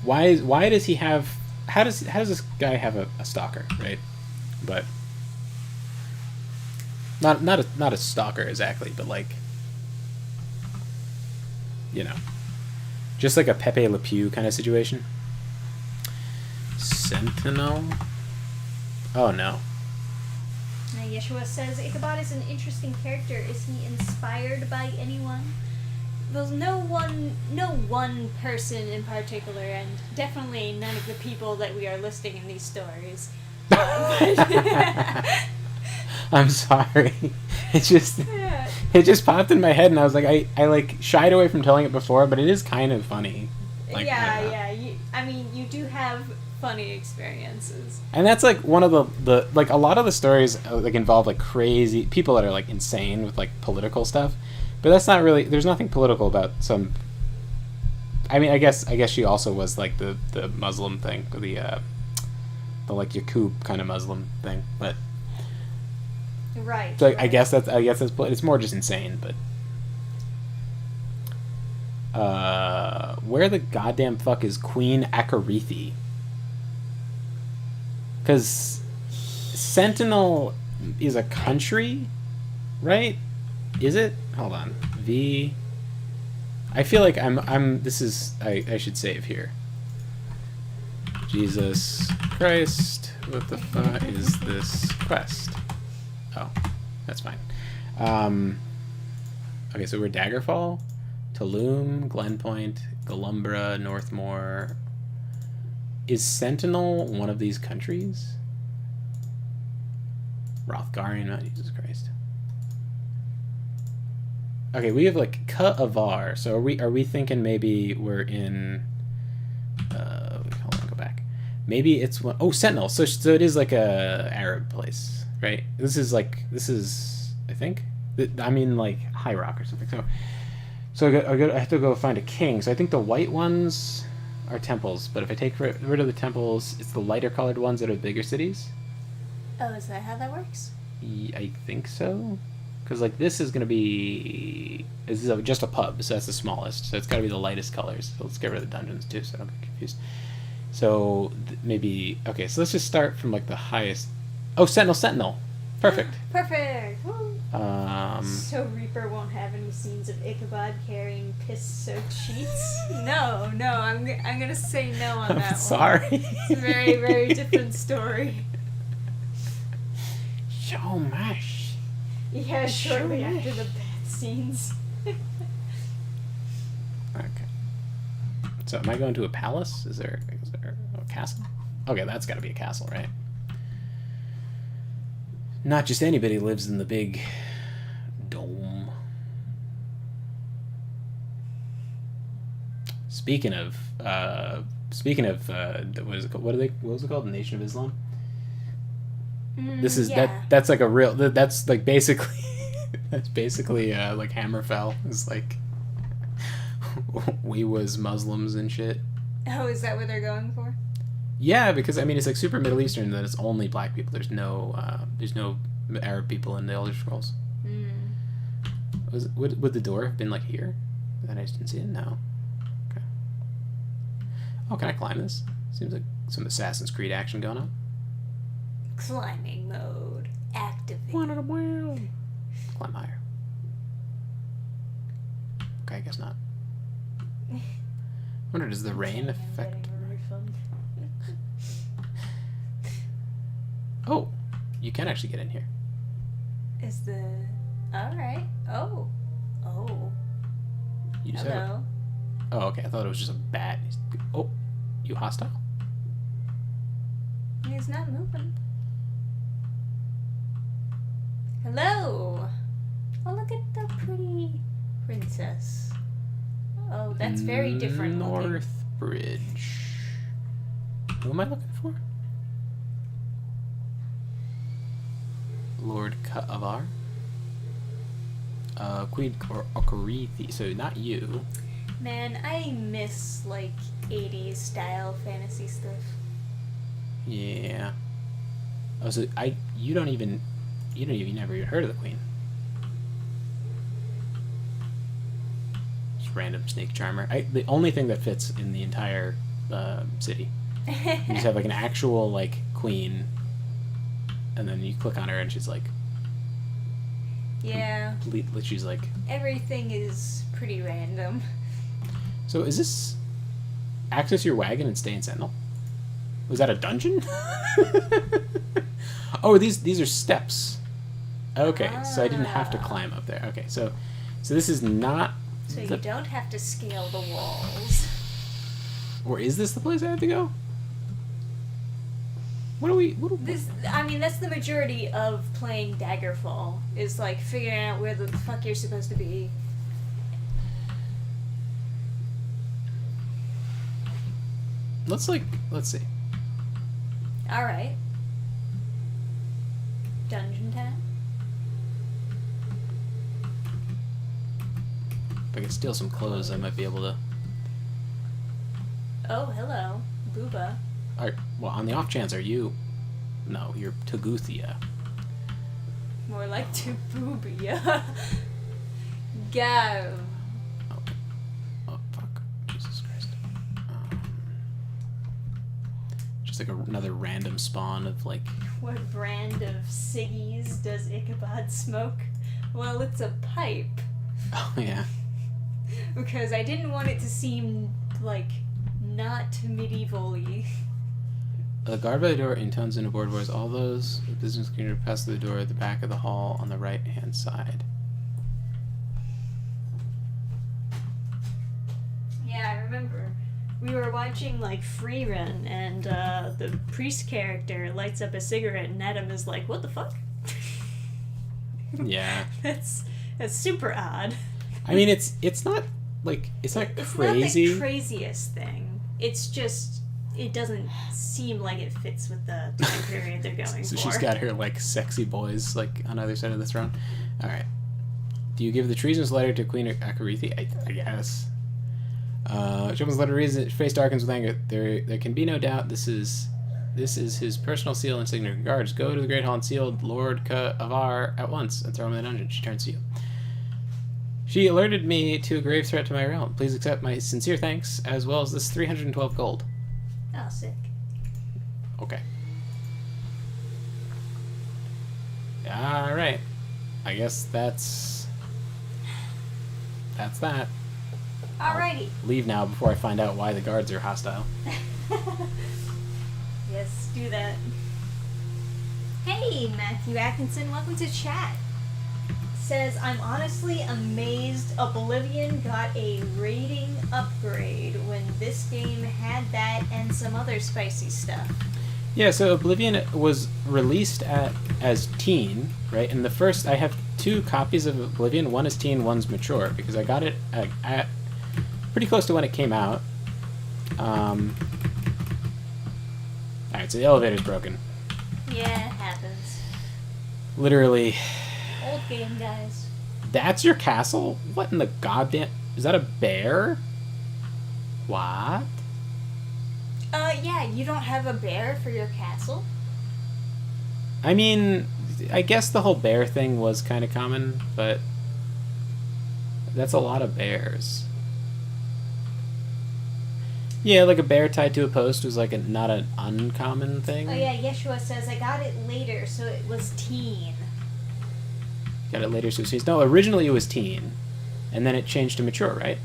Why does he have? How does this guy have a stalker, right? But not a stalker exactly, but like, you know, just like a Pepe Le Pew kind of situation. Sentinel. Oh no. Yeshua says Ichabod is an interesting character. Is he inspired by anyone? Well, no one person in particular, and definitely none of the people that we are listing in these stories. I'm sorry. It just popped in my head, and I was like, I like shied away from telling it before, but it is kind of funny. Like, I mean, you do have funny experiences, and that's like one of the like a lot of the stories like involve like crazy people that are like insane with like political stuff. But that's not really. There's nothing political about some. I mean, I guess she also was like the Muslim thing, the like Yaqub kind of Muslim thing. But right. So right. I guess that's it's more just insane. But where the goddamn fuck is Queen Akarethi? Because Sentinel is a country, right? Is it? Hold on. V. I feel like this is. I should save here. Jesus Christ. What the fuck is this quest? Oh, that's fine. Okay, so we're Daggerfall, Tulum, Glenpoint, Galumbra, Northmoor. Is Sentinel one of these countries? Rothgarian, not Jesus Christ. Okay, we have like Ka-Avar. So are we thinking maybe we're in hold on, go back. Maybe it's one oh Sentinel. So it is like a Arab place, right? This is I think I mean like High Rock or something. So I have to go find a king. So I think the white ones are temples, but if I take rid of the temples, it's the lighter colored ones that are bigger cities. Oh, is that how that works? I think so. Because like this is gonna be just a pub, so that's the smallest. So it's got to be the lightest colors. So let's get rid of the dungeons too, so I don't get confused. So maybe okay. So let's just start from like the highest. Oh, Sentinel, perfect. Perfect. Woo. So Reaper won't have any scenes of Ichabod carrying piss-soaked sheets. No, I'm gonna say no on that one. Sorry. It's a very, very different story. So much. Yeah, shortly after the bath scenes. Okay. So am I going to a palace? Is there a castle? Okay, that's got to be a castle, right? Not just anybody lives in the big dome. Speaking of what is it called? What was it called? The Nation of Islam. This is that's like a real. That's like basically. That's basically like Hammerfell. It's like we was Muslims and shit. Oh, is that what they're going for? Yeah, because I mean it's like super Middle Eastern. That it's only black people. There's no Arab people in the Elder Scrolls. Would the door have been like here? And I just didn't see it. No. Okay. Oh, can I climb this? Seems like some Assassin's Creed action going on. Climbing mode. activate. Climb higher. Okay, I guess not. I wonder, does the rain affect... Oh, you can actually get in here. Is the... Alright. Oh. Oh. You just have a... Hello. Oh, okay. I thought it was just a bat. Oh, you hostile? He's not moving. Hello. Oh, look at the pretty princess. Oh, that's very different looking. North Bridge. Who am I looking for? Lord Ka'avar? Queen Okarithi. So not you. Man, I miss, like, 80s style fantasy stuff. Yeah. Oh, so you never even heard of the Queen. Just random snake charmer. The only thing that fits in the entire city. You just have like an actual like queen, and then you click on her and she's like, yeah. She's like, everything is pretty random. so is this access your wagon and stay in Sentinel? Was that a dungeon? Oh, these are steps. Okay, so I didn't have to climb up there. Okay, so this is not. So you don't have to scale the walls. Or is this the place I have to go? I mean, that's the majority of playing Daggerfall, is like figuring out where the fuck you're supposed to be. Let's see. Alright. Dungeon time? If I can steal some clothes, I might be able to. Oh, hello. Booba. Well, on the off chance, are you? No, you're Taguthia. More like Tabubia. Go. Okay. Oh, fuck. Jesus Christ. Just like another random spawn of like... What brand of ciggies does Ichabod smoke? Well, it's a pipe. Oh, yeah. Because I didn't want it to seem, like, not medieval-y. The guard by the door intones in a board voice. All those business community pass through the door at the back of the hall on the right-hand side. Yeah, I remember. We were watching, like, Free Run, and the priest character lights up a cigarette, and Adam is like, what the fuck? Yeah. That's super odd. I mean, it's not crazy. It's not the craziest thing. It's just, it doesn't seem like it fits with the time period they're going So for. she's got her, like, sexy boys, like, on either side of the throne. Alright. Do you give the treasonous letter to Queen Akarithi? I guess. Ichabod's letter reads that face darkens with anger. There can be no doubt this is his personal seal and signature. Guards, go to the Great Hall and seal Lord Ka'avar at once and throw him in the dungeon. She turns to you. She alerted me to a grave threat to my realm. Please accept my sincere thanks, as well as this 312 gold. Oh, sick. Okay. Alright. I guess that's that. Alrighty. I'll leave now before I find out why the guards are hostile. Yes, do that. Hey, Matthew Atkinson, welcome to chat. Says, I'm honestly amazed Oblivion got a rating upgrade when this game had that and some other spicy stuff. Yeah, so Oblivion was released as teen, right? And I have 2 copies of Oblivion. One is teen, one's mature, because I got it at pretty close to when it came out. Alright, so the elevator's broken. Yeah, it happens. Literally. Old game, guys. That's your castle? What in the goddamn... Is that a bear? What? Yeah, you don't have a bear for your castle? I mean, I guess the whole bear thing was kind of common, but that's a lot of bears. Yeah, like a bear tied to a post was like not an uncommon thing. Oh yeah, Yeshua says I got it later, so it was teen. Got it later, so it seems. No, originally it was teen, and then it changed to mature, right?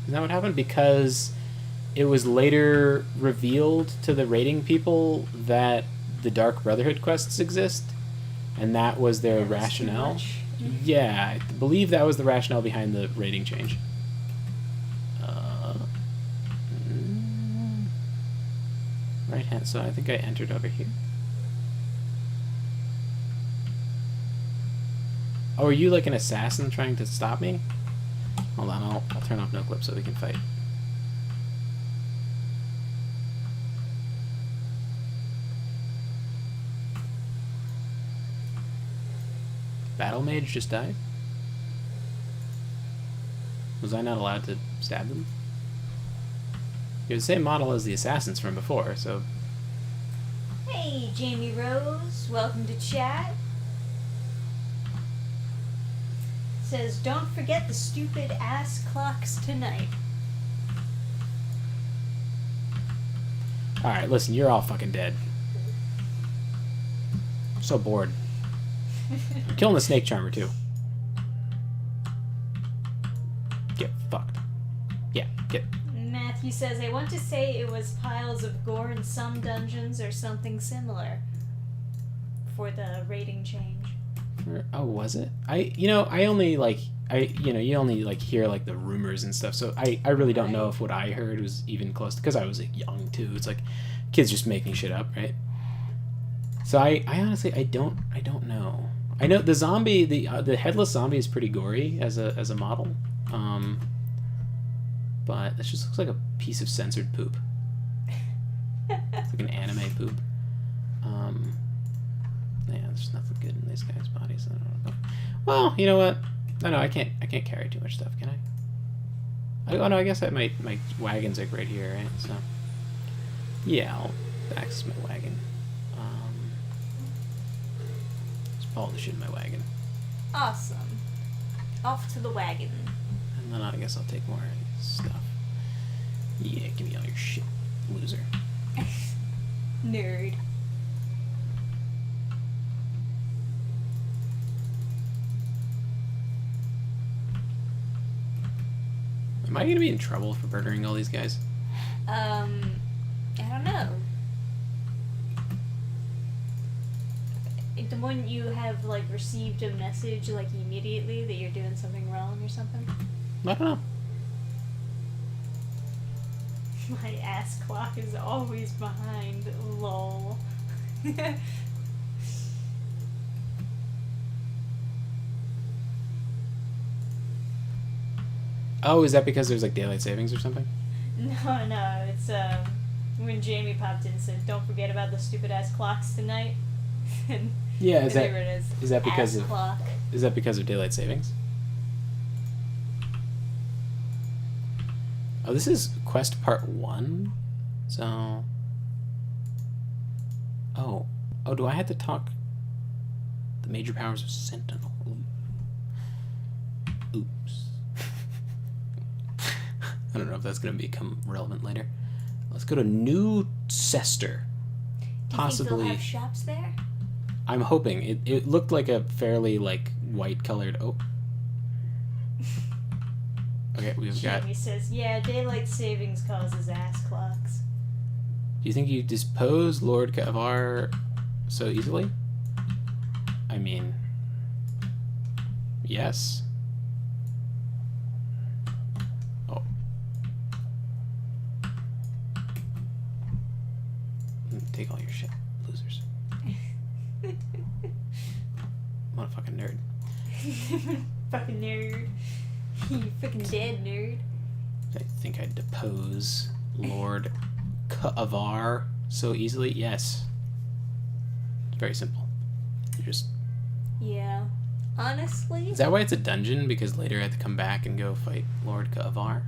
Isn't that what happened? Because it was later revealed to the raiding people that the Dark Brotherhood quests exist, and that was their That was too rationale. much. Yeah, I believe that was the rationale behind the rating change. Right hand, so I think I entered over here. Oh, are you like an assassin trying to stop me? Hold on, I'll turn off no clip so we can fight. Battle Mage just died? Was I not allowed to stab them? You're the same model as the assassins from before, so... Hey, Jamie Rose, welcome to chat. Says, don't forget the stupid ass clocks tonight. Alright, listen, you're all fucking dead. I'm so bored. I'm killing the snake charmer, too. Get fucked. Yeah, get... Matthew says, I want to say it was piles of gore in some dungeons or something similar for the rating change. Oh, was it? You only, like, you only, like, hear, like, the rumors and stuff, so I really don't know if what I heard was even close, because I was, like, young, too. It's like, kids just making shit up, right? So I honestly, I don't know. I know the zombie, the headless zombie is pretty gory as a model. But this just looks like a piece of censored poop. It's like an anime poop. Yeah, there's nothing good in these guys' bodies. I don't know. Well, you know what? No, I can't carry too much stuff, can I? Oh no, I guess my wagon's like right here, right? So yeah, I'll access my wagon. Just put all the shit in my wagon, Awesome. Off to the wagon. and then I guess I'll take more stuff. Yeah, give me all your shit, loser. Nerd. Am I gonna be in trouble for murdering all these guys? I don't know. The moment you have, like, received a message, like, immediately that you're doing something wrong or something. I don't know. My ass clock is always behind. Lol. Oh, is that because there's like daylight savings or something? No, it's when Jamie popped in and said, "Don't forget about the stupid ass clocks tonight." And Yeah, is there that it is that because ass of clock. is that because of daylight savings? Oh, this is quest part 1. So Oh, do I have to talk the major powers of Sentinel? Oops. I don't know if that's going to become relevant later. Let's go to New Cester. Do you think Possibly. they'll have shops there? I'm hoping. It looked like a fairly like white colored. Oh. Okay, we've got. Jamie says, "Yeah, daylight savings causes ass clocks." Do you think you dispose Lord Kavar so easily? I mean, yes. Oh. Take all your shit, losers. What a fucking nerd. Fucking nerd. You fucking dead nerd. I think I'd depose Lord Kavar so easily? Yes. It's very simple. You just... Yeah. Honestly? Is that why it's a dungeon? Because later I have to come back and go fight Lord Kavar?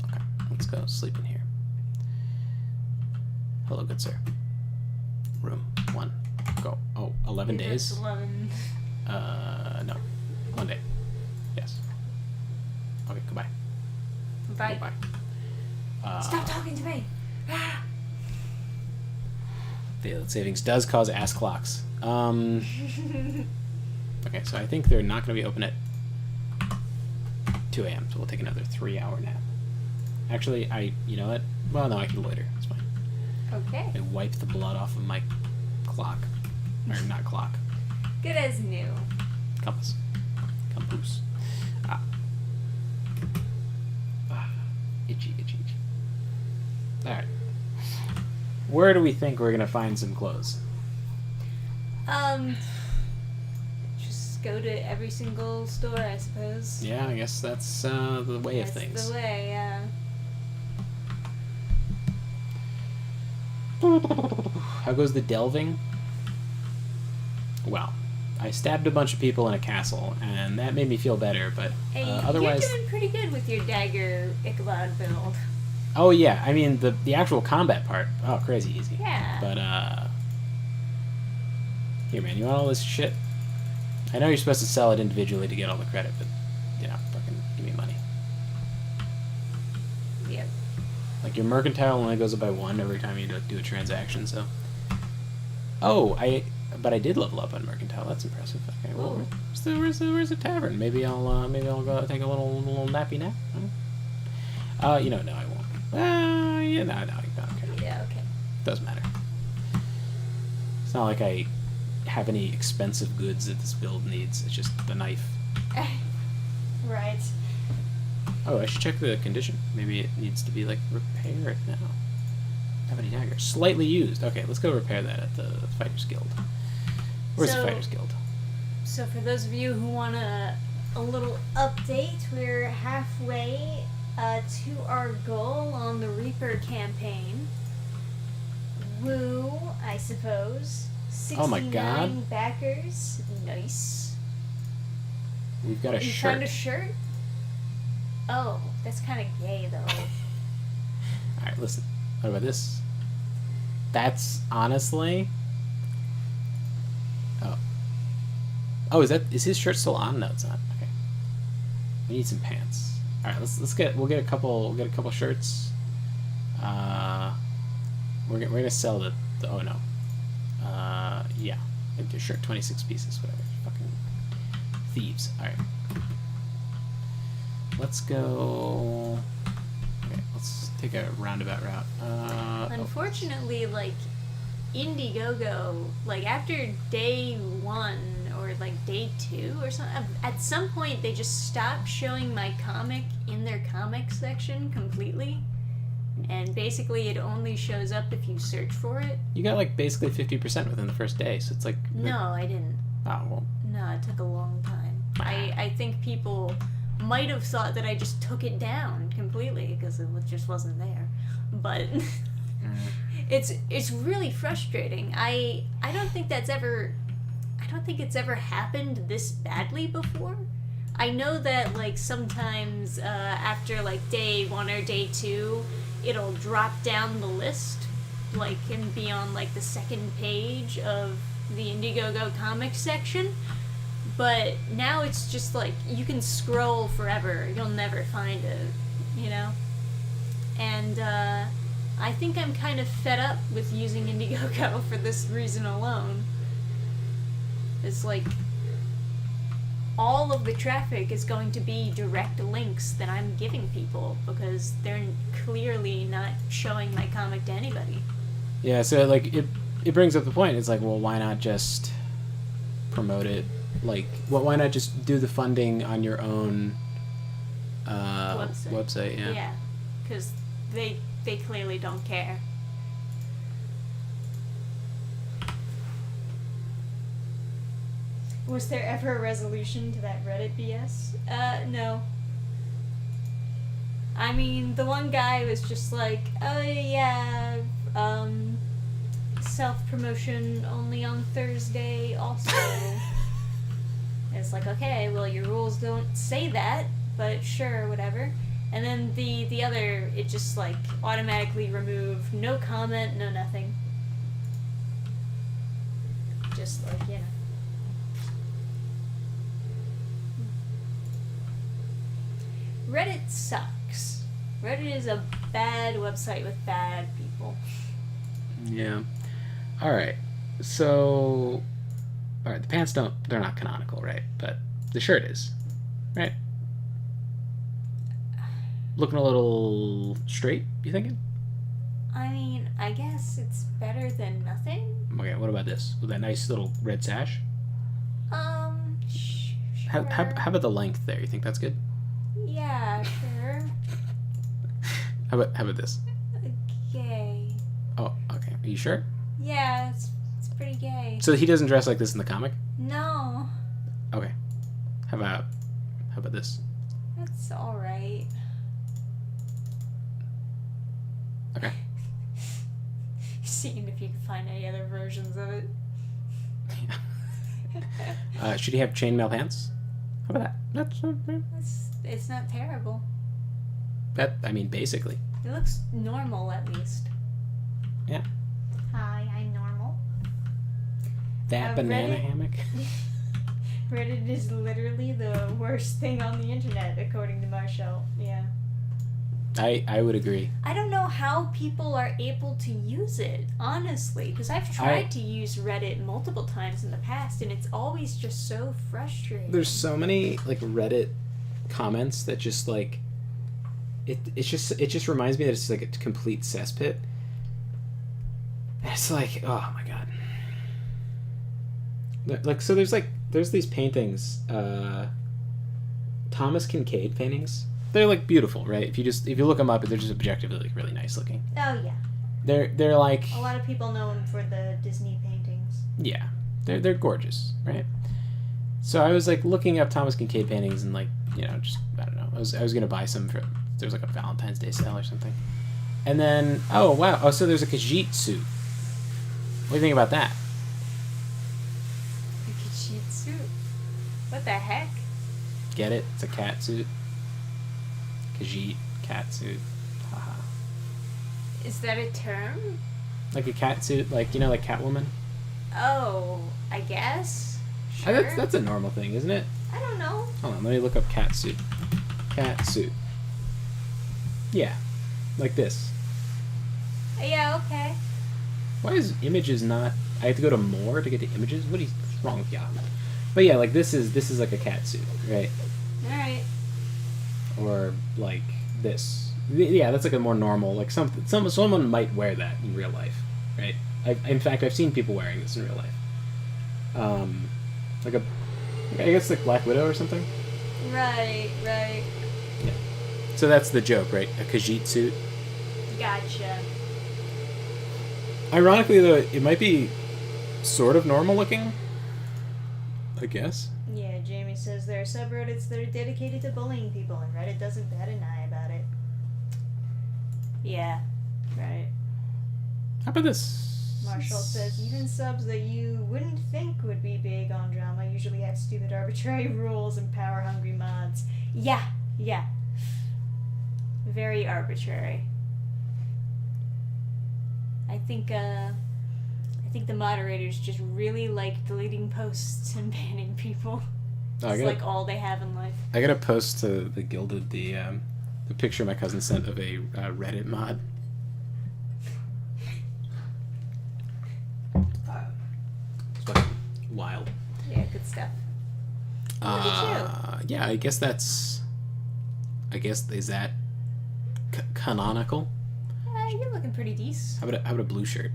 Okay, let's go sleep in here. Hello, good sir. Room 1. Go. Oh, 11 Yeah, days? that's 11. No. 1 day. Yes. Okay, goodbye. Bye. Bye. Stop talking to me. Daylight savings does cause ass clocks. Okay, so I think they're not going to be open at 2 a.m., so we'll take another 3-hour nap. Actually, you know what? Well, no, I can loiter. It's fine. Okay. I wipe the blood off of my clock. Or not clock. Good as new. Compass. Compass. Itchy, itchy, itchy. Alright. Where do we think we're going to find some clothes? Just go to every single store, I suppose. Yeah, I guess that's the way of things. That's the way, yeah. How goes the delving? Well, I stabbed a bunch of people in a castle, and that made me feel better, but Hey, otherwise... you're doing pretty good with your dagger Ichabod build. Oh, yeah, I mean, the actual combat part, oh, crazy easy. Yeah. But, here, man, you want all this shit? I know you're supposed to sell it individually to get all the credit, but, you know, fucking give me money. Yep. Like, your mercantile only goes up by 1 every time you do a transaction, so... Oh, but I did level up on mercantile. That's impressive. Okay, well, where's the tavern? Maybe I'll go take a little nappy nap. Huh? No, I won't. Yeah, no, I don't care. Yeah, okay. Doesn't matter. It's not like I have any expensive goods that this build needs. It's just the knife. Right. Oh, I should check the condition. Maybe it needs to be, like, repaired now. Ebony dagger. Slightly used. Okay, let's go repair that at the Fighters Guild. Where's the Fighters Guild? So for those of you who want a little update, we're halfway to our goal on the Reaper campaign. Woo, I suppose. 69 Oh my god. backers. Nice. We've got a You shirt. found a shirt? Oh, that's kind of gay, though. Alright, listen. What about this? That's honestly... Oh. Oh, is his shirt still on? No, it's not. Okay. We need some pants. Alright, we'll get a couple shirts. We're gonna sell the oh no. Yeah. Empty shirt, 26 pieces, whatever. Fucking thieves. Alright. Let's go. Okay, let's take a roundabout route. Unfortunately, like, Indiegogo, like, after day 1 or, like, day 2 or something, at some point they just stopped showing my comic in their comic section completely. And basically it only shows up if you search for it. You got, like, basically 50% within the first day, so it's like... No, I didn't. Oh, well. No, it took a long time. I think people might have thought that I just took it down completely because it just wasn't there. But it's really frustrating. I don't think it's ever happened this badly before. I know that, like, sometimes after, like, day 1 or day 2, it'll drop down the list, like, and be on, like, the second page of the Indiegogo comics section. But now it's just, like, you can scroll forever. You'll never find it, you know? And I think I'm kind of fed up with using Indiegogo for this reason alone. It's like... all of the traffic is going to be direct links that I'm giving people because they're clearly not showing my comic to anybody. Yeah, so, like, it brings up the point. It's like, well, why not just promote it? Like, why not just do the funding on your own website? Yeah. Yeah, because they clearly don't care. Was there ever a resolution to that Reddit BS? No. I mean, the one guy was just like, oh yeah, self-promotion only on Thursday also. It's like, okay, well, your rules don't say that, but sure, whatever. And then the other, it just, like, automatically removed, no comment, no nothing. Just, like, you know. Reddit sucks. Reddit is a bad website with bad people. Yeah. All right. So, all right. The pants they're not canonical, right? But the shirt is, right? Looking a little straight. You thinking? I mean, I guess it's better than nothing. Okay. What about this? With that nice little red sash. Sure. How about the length there? You think that's good? Yeah, sure. How about this? Gay. Oh, okay. Are you sure? Yeah, it's pretty gay. So he doesn't dress like this in the comic? No. Okay. How about this? That's alright. Okay. Seeing if you can find any other versions of it. Should he have chainmail pants? How about that? It's not terrible. I mean, basically. It looks normal, at least. Yeah. Hi, I'm normal. That banana Reddit- hammock? Reddit is literally the worst thing on the internet, according to Marshall. Yeah. I would agree. I don't know how people are able to use it, honestly, because I've tried to use Reddit multiple times in the past, and it's always just so frustrating. There's so many like Reddit comments that just like it just reminds me that it's like a complete cesspit. And it's like, oh my god. Like so there's these paintings, Thomas Kincaid paintings. They're like beautiful, right? If you look them up, they're just objectively like really nice looking. Oh yeah. They're like A lot of people know him for the Disney paintings. yeah, they're gorgeous, right? So I was like looking up Thomas Kincaid paintings and like just I don't know. I was gonna buy some for there's like a Valentine's Day sale or something, and then so there's a Khajiit suit. What do you think about that? A Khajiit suit. What the heck? Get it? It's a cat suit. Khajiit cat suit. Haha. Is that a term? Like a cat suit, like like Catwoman. Oh, I guess. Sure. That's a normal thing, isn't it? I don't know. Hold on, let me look up cat suit. Cat suit. Yeah, like this. Yeah, okay. Why is images not? I have to go to more to get to images. What's wrong with Yahoo? But yeah, like this is like a cat suit, right? All right. Or like this. Yeah, that's like a more normal. Like someone might wear that in real life, right? In fact, I've seen people wearing this in real life. Like I guess like Black Widow or something. Right. Yeah. So that's the joke, right? A Khajiit suit. Gotcha. Ironically, though, it might be sort of normal looking. I guess. Yeah, Jamie says there are subreddits that are dedicated to bullying people, and Reddit doesn't bat an eye about it. Yeah, right. How about this? Marshall says even subs that you wouldn't think would be big on drama usually have stupid arbitrary rules and power-hungry mods. Yeah. Very arbitrary. I think the moderators just really like deleting posts and banning people. It's like all they have in life. I gotta post to the Gilded the picture my cousin sent of a Reddit mod. It's fucking wild. Yeah, good stuff. Look at you. Yeah, I guess is that canonical? You're looking pretty decent. How about a blue shirt?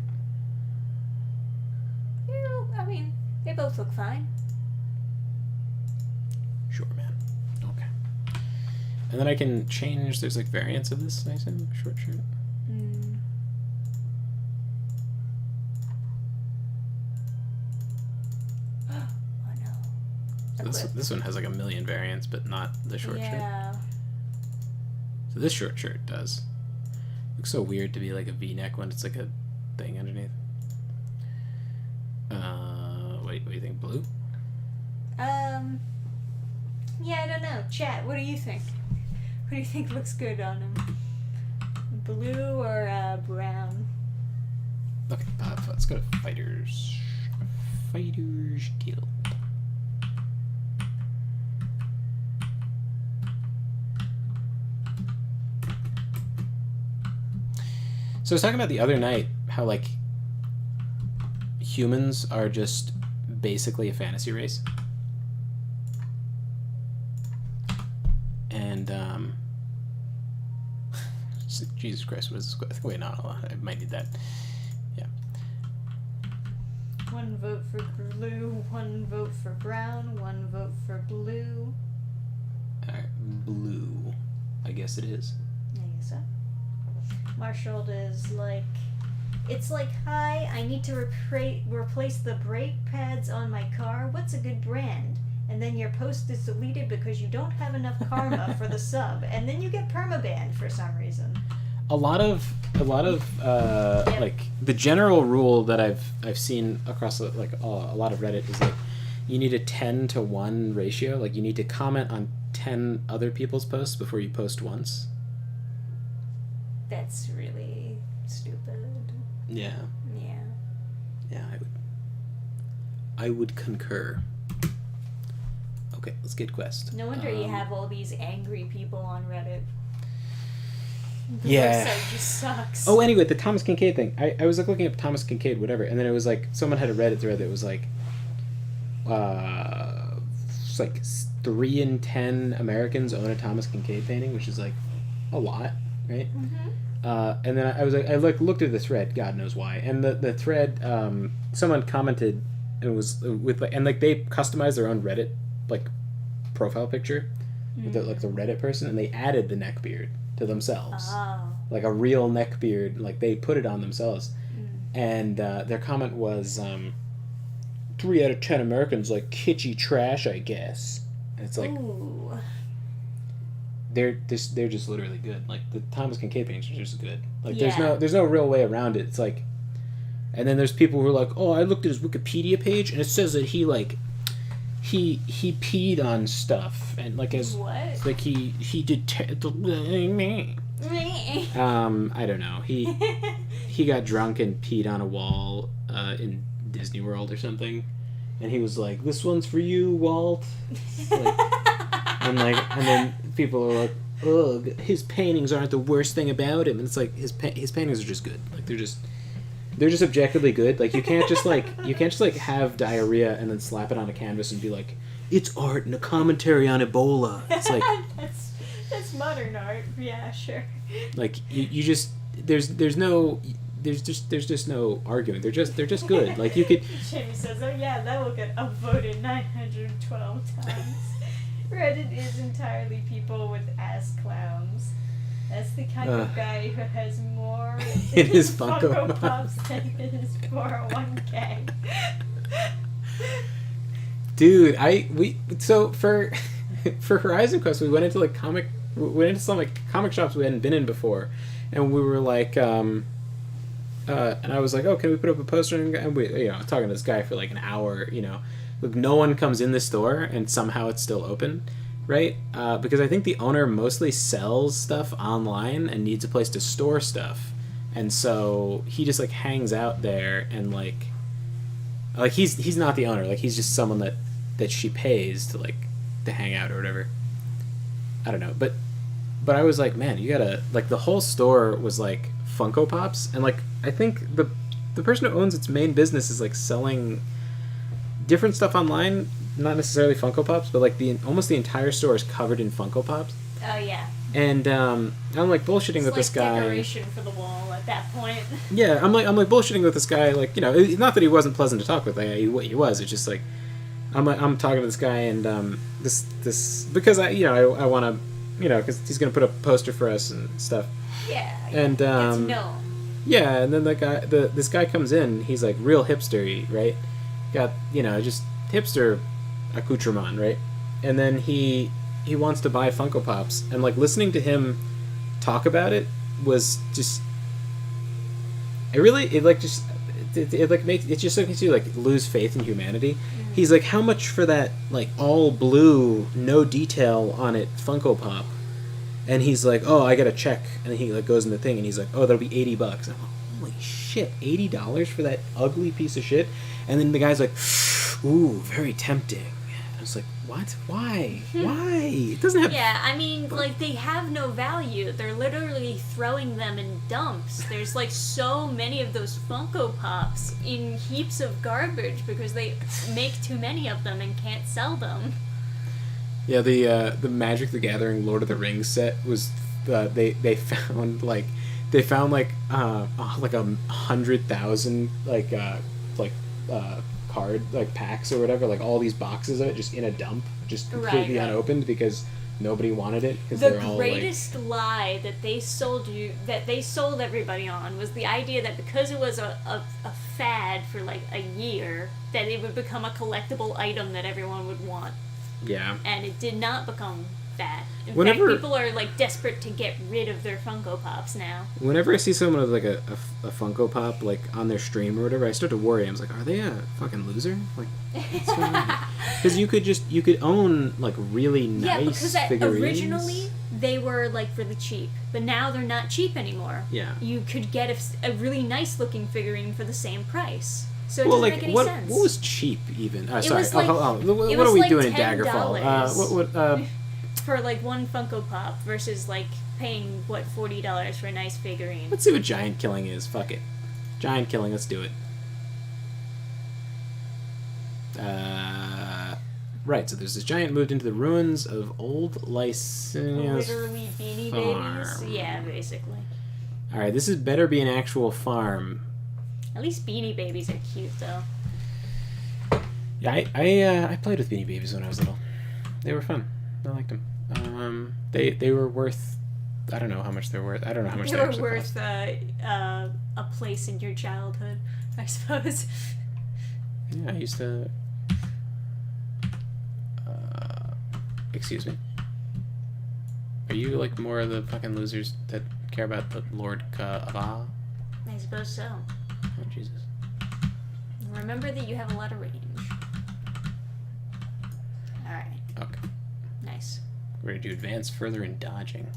I mean, they both look fine. Sure, man. Okay. And then I can change. There's like variants of this. I assume short shirt. Oh no. So this one has like a million variants, but not the short shirt. Yeah. So this short shirt does. Looks so weird to be like a V-neck when it's like a thing underneath. Wait, what do you think? Blue? Yeah, I don't know. Chat, what do you think? What do you think looks good on him? Blue or brown? Okay, let's go to Fighters Guild. So I was talking about the other night how like humans are just basically a fantasy race. And Jesus Christ, what is this? Wait, no, I might need that. Yeah. One vote for blue, one vote for brown, one vote for blue. Alright, blue. I guess it is. I guess so. Marshall is like, it's like, hi, I need to replace the brake pads on my car. What's a good brand? And then your post is deleted because you don't have enough karma for the sub, and then you get permabanned for some reason. A lot of Yep. like the general rule that I've seen across like a lot of Reddit is like you need a 10-to-1 ratio. Like you need to comment on 10 other people's posts before you post once. That's really stupid. Yeah. Yeah. Yeah, I would concur. Okay, let's get quest. No wonder you have all these angry people on Reddit. The Yeah. website just sucks. Oh, anyway, the Thomas Kincaid thing. I was like looking up Thomas Kincaid, whatever, and then it was like someone had a Reddit thread that was like, it's like 3 in 10 Americans own a Thomas Kincaid painting, which is like a lot, right? Mm-hmm. And then I was like, I like looked at the thread, God knows why, and the thread, someone commented, and it was with like, and like they customized their own Reddit like profile picture with the, like the Reddit person, and they added the neck beard to themselves. Oh. Like a real neck beard, like they put it on themselves. And their comment was 3 out of 10 Americans like kitschy trash, I guess. And it's like Ooh. they're just literally good. Like the Thomas Kincaid paintings are just good. Like Yeah. there's no real way around it. It's like, and then there's people who are like, oh, I looked at his Wikipedia page and it says that he like he peed on stuff and like as What? like he did I don't know. He got drunk and peed on a wall in Disney World or something, and he was like, "This one's for you, Walt." And then people are like, "Ugh, his paintings aren't the worst thing about him," and it's like his paintings are just good. Like they're just objectively good. Like you can't just have diarrhea and then slap it on a canvas and be like, "It's art and a commentary on Ebola." It's like that's modern art. Yeah, sure. like you just there's just no arguing. They're just good. Like you could. Jamie says, "Oh yeah, that will get upvoted 912 times." Reddit is entirely people with ass clowns. That's the kind of guy who has more In his Funko Pops than in his 401k. Dude, so for Horizon Quest we went into some like comic shops we hadn't been in before, and we were like and I was like, oh, can we put up a poster, and we talking to this guy for like an hour, look, no one comes in the store and somehow it's still open, right? Because I think the owner mostly sells stuff online and needs a place to store stuff, and so he just like hangs out there and like he's not the owner, like he's just someone that she pays to hang out or whatever. I don't know, but I was like, man, you gotta, like, the whole store was like Funko Pops, and like I think the person who owns its main business is like selling different stuff online, not necessarily Funko Pops, but like almost the entire store is covered in Funko Pops. Oh yeah. And I'm like bullshitting It's with like this guy. decoration for the wall at that point. Yeah, I'm like bullshitting with this guy. Like, it's not that he wasn't pleasant to talk with. Like, he was. It's just like I'm talking to this guy, and this because I want to, because he's gonna put up a poster for us and stuff. Yeah. And It's no. yeah, and then this guy comes in. He's like real hipstery, right? Got just hipster accoutrement, right? And then he wants to buy Funko Pops, and like listening to him talk about it was just it just makes you like lose faith in humanity. He's like, how much for that like all blue, no detail on it Funko Pop? And he's like, oh, I gotta check. And he like goes in the thing, and he's like, oh, that'll be $80. I'm like, holy shit, $80 for that ugly piece of shit? And then the guy's like, ooh, very tempting. I was It's like, what? Why? Why? It doesn't have. Yeah, I mean, like, they have no value. They're literally throwing them in dumps. There's, like, so many of those Funko Pops in heaps of garbage because they make too many of them and can't sell them. Yeah, the Magic the Gathering Lord of the Rings set was they found like 100,000 card like packs or whatever, like all these boxes of it just in a dump, just completely Right. unopened because nobody wanted it because The they're all greatest lie that they sold everybody on was the idea that because it was a fad for like a year, that it would become a collectible item that everyone would want. Yeah. And it did not become that. In Whenever- fact, people are like desperate to get rid of their Funko Pops now. Whenever I see someone with like a Funko Pop like on their stream or whatever, I start to worry. I was like, are they a fucking loser? Like, because you could own like really Yeah, nice because figurines. originally they were like really cheap, but now they're not cheap anymore. Yeah. You could get a really nice looking figurine for the same price. So it Well, doesn't like make any what sense. was cheap even? Sorry. was like- What it are was we like doing in $10. Daggerfall? For like one Funko Pop versus like paying what $40 for a nice figurine. Let's see what giant killing is. Fuck it. Giant killing. Let's do it. Right. So there's this giant moved into the ruins of old Licinius. Literally Beanie Farm. Babies. Yeah, basically. All right. This is better be an actual farm. At least Beanie Babies are cute though. Yeah, I played with Beanie Babies when I was little. They were fun. I liked them. They were worth. I don't know how much they're worth. I don't know how much They they were actually worth cost. a place in your childhood, I suppose. Yeah, I used to. Excuse me. Are you like more of the fucking losers that care about the Lord Kava? I suppose so. Oh Jesus. Remember that you have a lot of range. Alright, Okay. nice. Ready to advance further in dodging.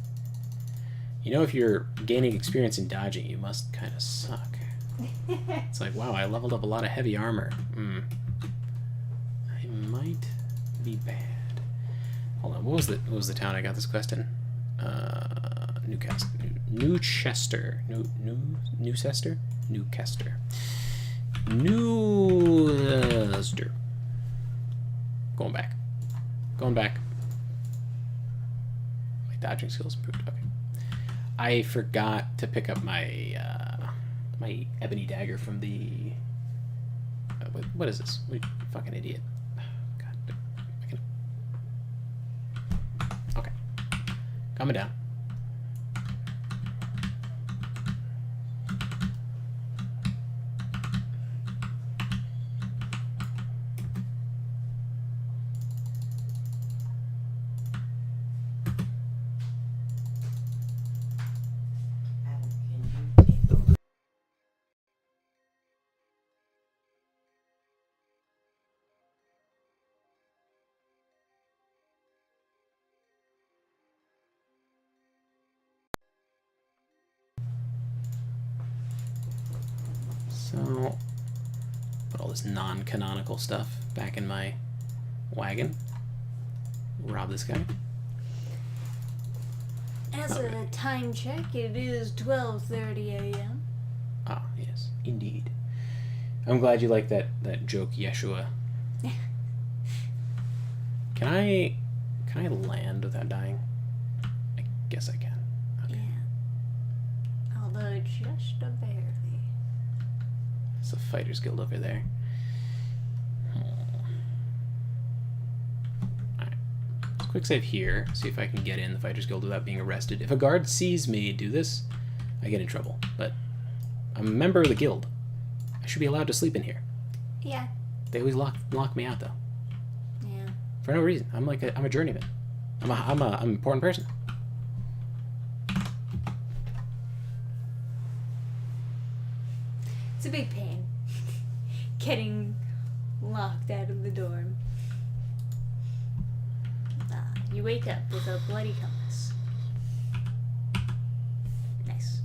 You know, if you're gaining experience in dodging, you must kind of suck. It's like, wow, I leveled up a lot of heavy armor. I might be bad. Hold on, what was the town I got this quest in? Newcastle. Newchester. Newcester? Newcastle. Newcastle. Going back. My dodging skills improved. Okay. I forgot to pick up my my ebony dagger from the. What is this? What fucking idiot! God. Okay. Coming down. So, put all this non-canonical stuff back in my wagon. Rob this guy. As a time check, it is 12:30 a.m. Ah, yes, indeed. I'm glad you like that joke, Yeshua. Can I land without dying? I guess I can. Okay. Yeah. Although just a barely. It's the Fighters Guild over there. Alright. Let's quick save here. See if I can get in the Fighters Guild without being arrested. If a guard sees me do this, I get in trouble. But I'm a member of the guild. I should be allowed to sleep in here. Yeah. They always lock me out though. Yeah. For no reason. I'm a journeyman. I'm an important person. It's a big pain. Getting locked out of the dorm. You wake up with a bloody compass. Nice.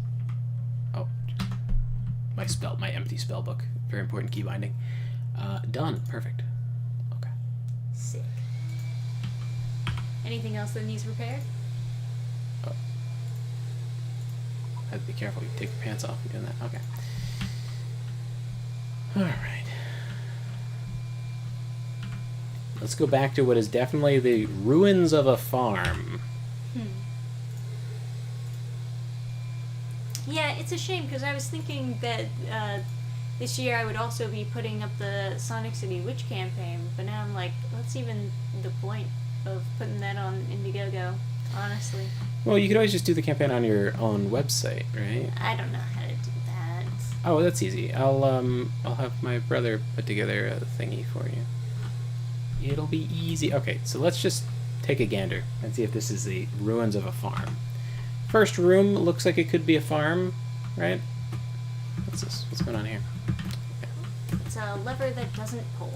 Oh, my empty spell book. Very important key binding. Done. Perfect. Okay. Sick. Anything else that needs repaired? Oh. Have to be careful. You take your pants off when doing that. Okay. Alright. Let's go back to what is definitely the ruins of a farm. Yeah, it's a shame because I was thinking that this year I would also be putting up the Sonic City Witch campaign, but now I'm like, what's even the point of putting that on Indiegogo, honestly? Well, you could always just do the campaign on your own website, right? I don't know how to do that. Oh, that's easy. I'll have my brother put together a thingy for you. It'll be easy. Okay, so let's just take a gander and see if this is the ruins of a farm. First room looks like it could be a farm, right? What's this? What's going on here? Okay, It's a lever that doesn't pull.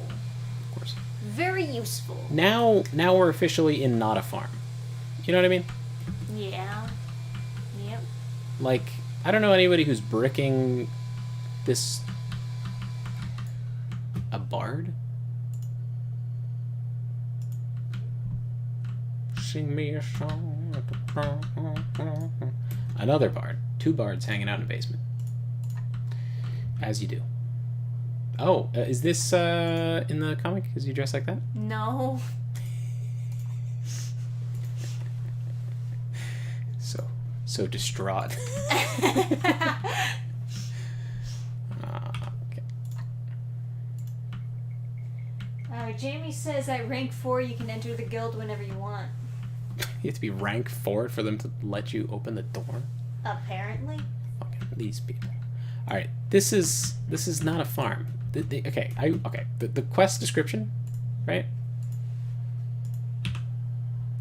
of course. Very useful. Now we're officially in not a farm. You know what I mean? Yeah. Yep. Like, I don't know anybody who's bricking this... A bard? Sing me a song. Another bard. 2 bards hanging out in a basement. As you do. Oh, is this in the comic? Is he dressed like that? No. So distraught. Okay. Jamie says at rank 4 you can enter the guild whenever you want. You have to be rank 4 for them to let you open the door? Apparently. Fucking these people. Alright, this is not a farm. The quest description, right?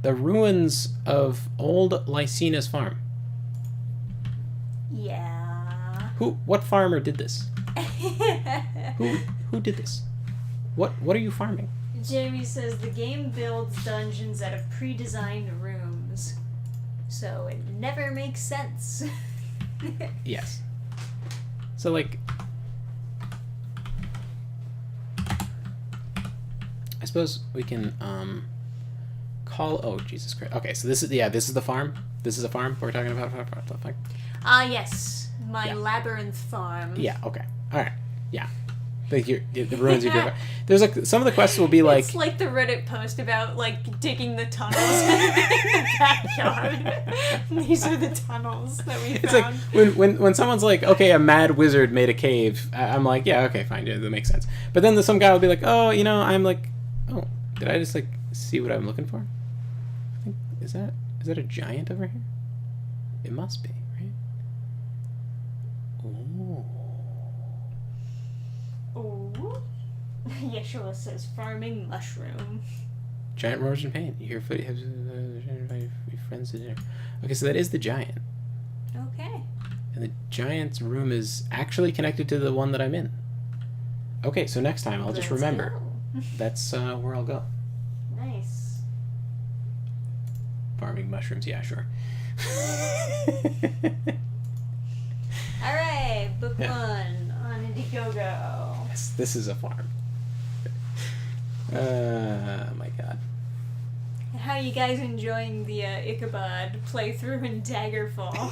The ruins of old Lycena's farm. Yeah. What farmer did this? Who did this? What are you farming? Jamie says the game builds dungeons out of pre-designed rooms, so it never makes sense. Yes. So like, I suppose we can call. Oh Jesus Christ! Okay, so this is the farm. This is a farm we're talking about. Yes, my labyrinth farm. Yeah. Okay. All right. Yeah. Like the ruins of your. There's like some of the quests will be like. It's like the Reddit post about like digging the tunnels in the backyard. These are the tunnels that we found. It's like when someone's like, okay, a mad wizard made a cave. I'm like, yeah, okay, fine, yeah, that makes sense. But then some guy will be like, oh, I'm like, oh, did I just like see what I'm looking for? I think is that a giant over here? It must be, right? Oh. Ooh. Yeshua says farming mushroom. Giant roars in pain. You hear footy have your friends to dinner. Okay, so that is the giant. Okay. And the giant's room is actually connected to the one that I'm in. Okay, so next time I'll just remember. Go. That's where I'll go. Nice. Farming mushrooms, yeah, sure. Alright, book 1 on Indiegogo. Yes, this is a farm. My God. How are you guys enjoying the Ichabod playthrough in Daggerfall?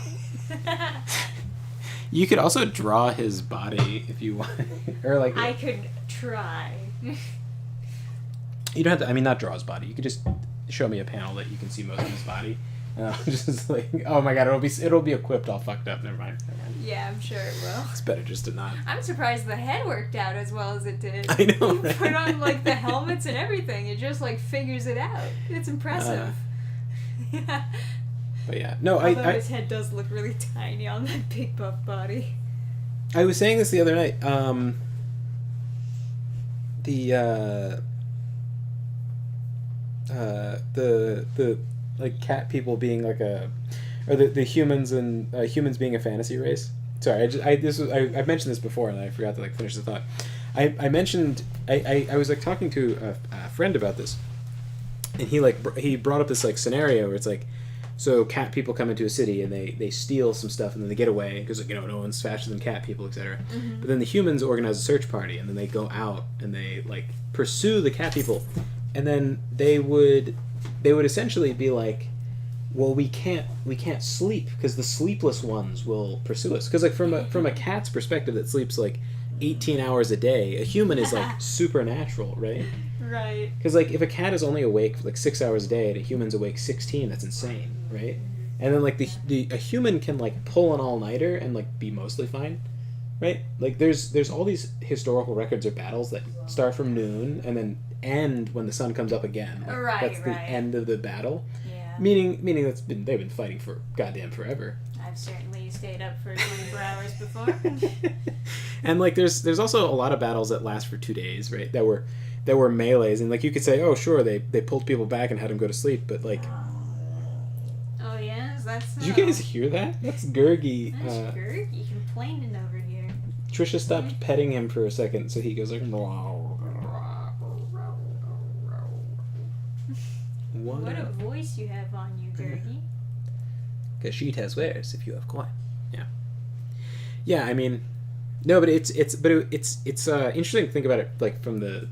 You could also draw his body if you want, or like. I could try. You don't have to. I mean, not draw his body. You could just show me a panel that you can see most of his body. Just like, oh my God, it'll be equipped all fucked up. Never mind. Yeah, I'm sure it will. It's better just to not. I'm surprised the head worked out as well as it did. I know. You right? put on like the helmets and everything. It just like figures it out. It's impressive. But yeah, no, Although his head does look really tiny on that big buff body. I was saying this the other night. The like cat people being like or the humans and humans being a fantasy race. Sorry, I mentioned this before and I forgot to like finish the thought. I mentioned I was like talking to a friend about this, and he brought up this like scenario where it's like, so cat people come into a city and they steal some stuff and then they get away because like, no one's faster than cat people, etc. Mm-hmm. But then the humans organize a search party and then they go out and they like pursue the cat people, and then they would they would essentially be like, well, we can't sleep because the sleepless ones will pursue us. Because like from a cat's perspective that sleeps like 18 hours a day, a human is like supernatural, right? Right. Because like if a cat is only awake for like 6 hours a day and a human's awake 16, that's insane, right? And then like a human can like pull an all-nighter and like be mostly fine, right? Like there's all these historical records of battles that start from noon and then end when the sun comes up again. Like, Right, that's the right. end of the battle. Yeah. Meaning they've been fighting for goddamn forever. I've certainly stayed up for 24 hours before. And like there's also a lot of battles that last for 2 days, right? That were melees, and like you could say, oh sure, they pulled people back and had them go to sleep, but like, Oh yeah, is that so? did you guys hear that? That's Gurgi. That's Gurgi complaining over here. Trisha stopped petting him for a second, so he goes like, What a voice you have on you, Gurgi. Because she has wares if you have coin. Yeah. I mean, no, but it's interesting to think about it like from the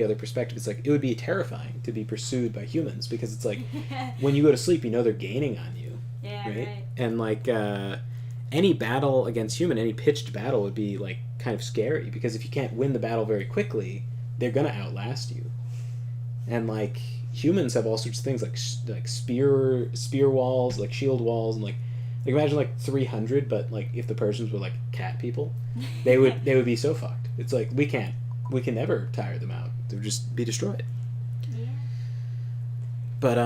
other perspective. It's like it would be terrifying to be pursued by humans because it's like when you go to sleep, you know they're gaining on you, Yeah, right? right. And like any battle against human, any pitched battle would be like kind of scary because if you can't win the battle very quickly, they're gonna outlast you. And like humans have all sorts of things like spear walls, like shield walls, and like imagine like 300, but like if the Persians were like cat people, they would be so fucked. It's like we can never tire them out. They would just be destroyed. Yeah. But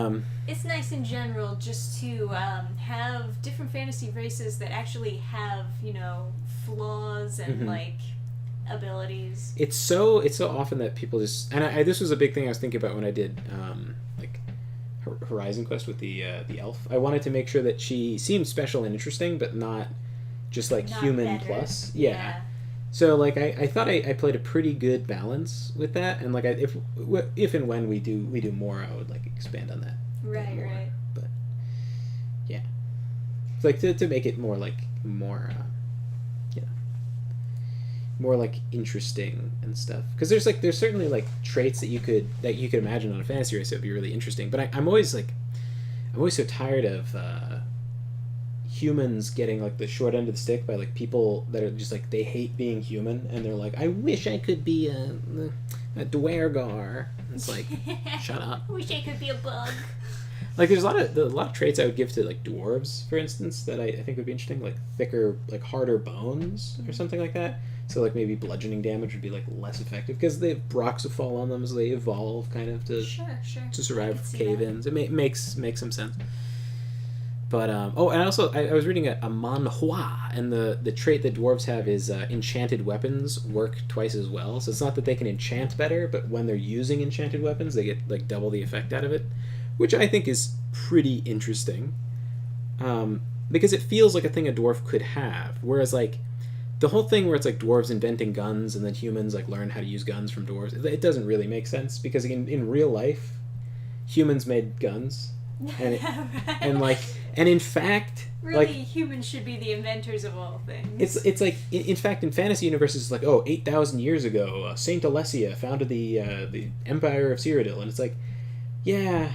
It's nice in general just to have different fantasy races that actually have, flaws and Mhm. like abilities. it's so often that people just, and I this was a big thing I was thinking about when I did like Horizon Quest with the elf. I wanted to make sure that she seemed special and interesting, but not just like Not human better. plus. Yeah. So like I thought I played a pretty good balance with that, and like if and when we do more, I would like expand on that. Right, more. right. But yeah, it's like to make it more more like interesting and stuff. Because there's certainly like traits that you could imagine on a fantasy race that would be really interesting. But I'm always so tired of humans getting like the short end of the stick by like people that are just like they hate being human and they're like I wish I could be a Dwergar. It's like shut up. I wish I could be a bug. Like there's a lot of traits I would give to like dwarves, for instance, that I think would be interesting, like thicker, like harder bones or something like that. So like maybe bludgeoning damage would be like less effective because they have rocks that fall on them as they evolve, kind of to Sure. to I survive could see cave-ins. It makes some sense. But and also I was reading a manhua, and the trait that dwarves have is enchanted weapons work twice as well. So it's not that they can enchant better, but when they're using enchanted weapons, they get like double the effect out of it, which I think is pretty interesting. Because it feels like a thing a dwarf could have, whereas like the whole thing where it's like dwarves inventing guns and then humans like learn how to use guns from dwarves, it doesn't really make sense because in real life, humans made guns, and Right. and in fact, Really, like humans should be the inventors of all things. it's like in fact in fantasy universes it's like 8,000 years ago Saint Alessia founded the Empire of Cyrodiil, and it's like yeah,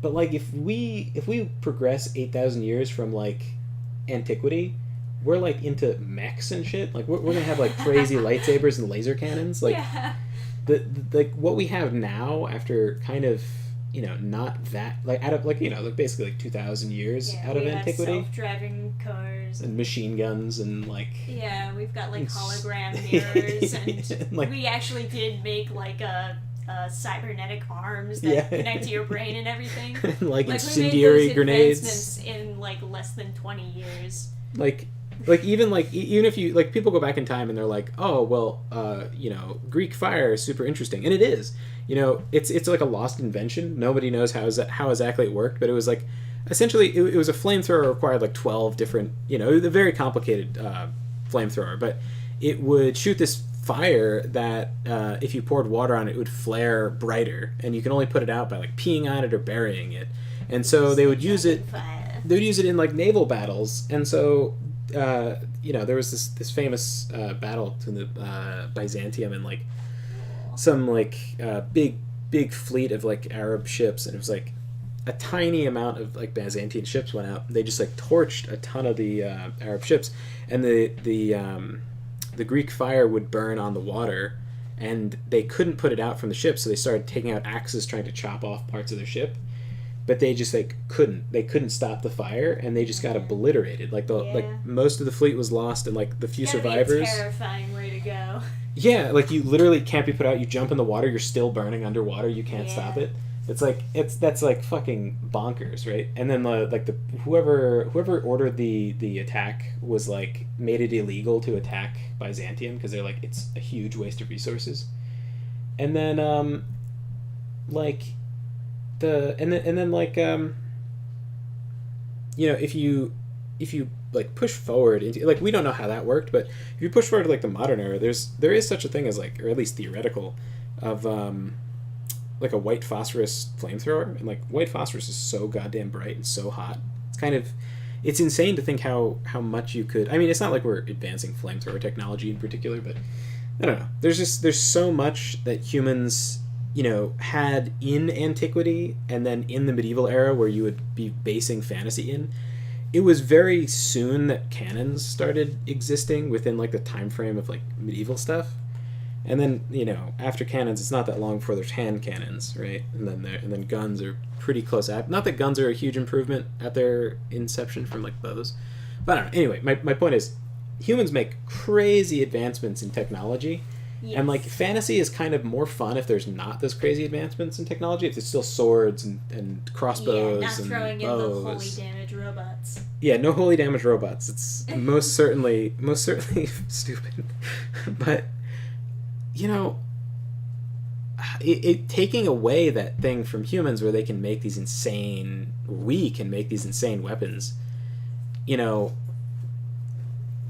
but like if we progress 8,000 years from like antiquity, we're like into mechs and shit. Like we're gonna have like crazy lightsabers and laser cannons. Like yeah. the like what we have now after kind of not that like out of like like basically like 2,000 years Yeah, out of we have antiquity, self-driving cars. and machine guns and like Yeah, we've got like and hologram mirrors, and and, like we actually did make like a cybernetic arms that connect to your brain and everything. like Like we incendiary made those grenades. advancements in like less than 20 years. Like even if you like people go back in time and they're like, oh well, Greek fire is super interesting, and it is. It's like a lost invention. Nobody knows how exactly it worked, but it was like essentially it was a flamethrower required like 12 different, a very complicated flamethrower, but it would shoot this fire that if you poured water on it, it would flare brighter, and you can only put it out by like peeing on it or burying it. And so they would use it. Fire. They would use it in like naval battles, and so there was this famous battle between the Byzantium and like some like big big fleet of like Arab ships, and it was like a tiny amount of like Byzantine ships went out. They just like torched a ton of the Arab ships, and the Greek fire would burn on the water, and they couldn't put it out from the ship, so they started taking out axes trying to chop off parts of their ship, but they just like couldn't stop the fire, and they just got obliterated. Like most of the fleet was lost, and like the few survivors. Be a terrifying way to go. Yeah, like you literally can't be put out. You jump in the water, you're still burning underwater. You can't stop it. That's like fucking bonkers, right? And then whoever ordered the attack was like made it illegal to attack Byzantium because they're like it's a huge waste of resources. And then if you like push forward into like we don't know how that worked, but if you push forward to like the modern era, there is such a thing as like, or at least theoretical, of like a white phosphorus flamethrower, and like white phosphorus is so goddamn bright and so hot. It's insane to think how much you could. I mean, it's not like we're advancing flamethrower technology in particular, but I don't know. There's so much that humans had in antiquity and then in the medieval era where you would be basing fantasy in. It was very soon that canons started existing within like the time frame of like medieval stuff. And then, after cannons, it's not that long before there's hand cannons, right? And then guns are pretty close at. Not that guns are a huge improvement at their inception from like bows. But I don't know. Anyway, my point is, humans make crazy advancements in technology. Yes. And like fantasy is kind of more fun if there's not those crazy advancements in technology. If there's still swords and crossbows, not and throwing bows. In the holy damage robots. Yeah, no holy damage robots. It's most certainly stupid. But it taking away that thing from humans where we can make these insane weapons,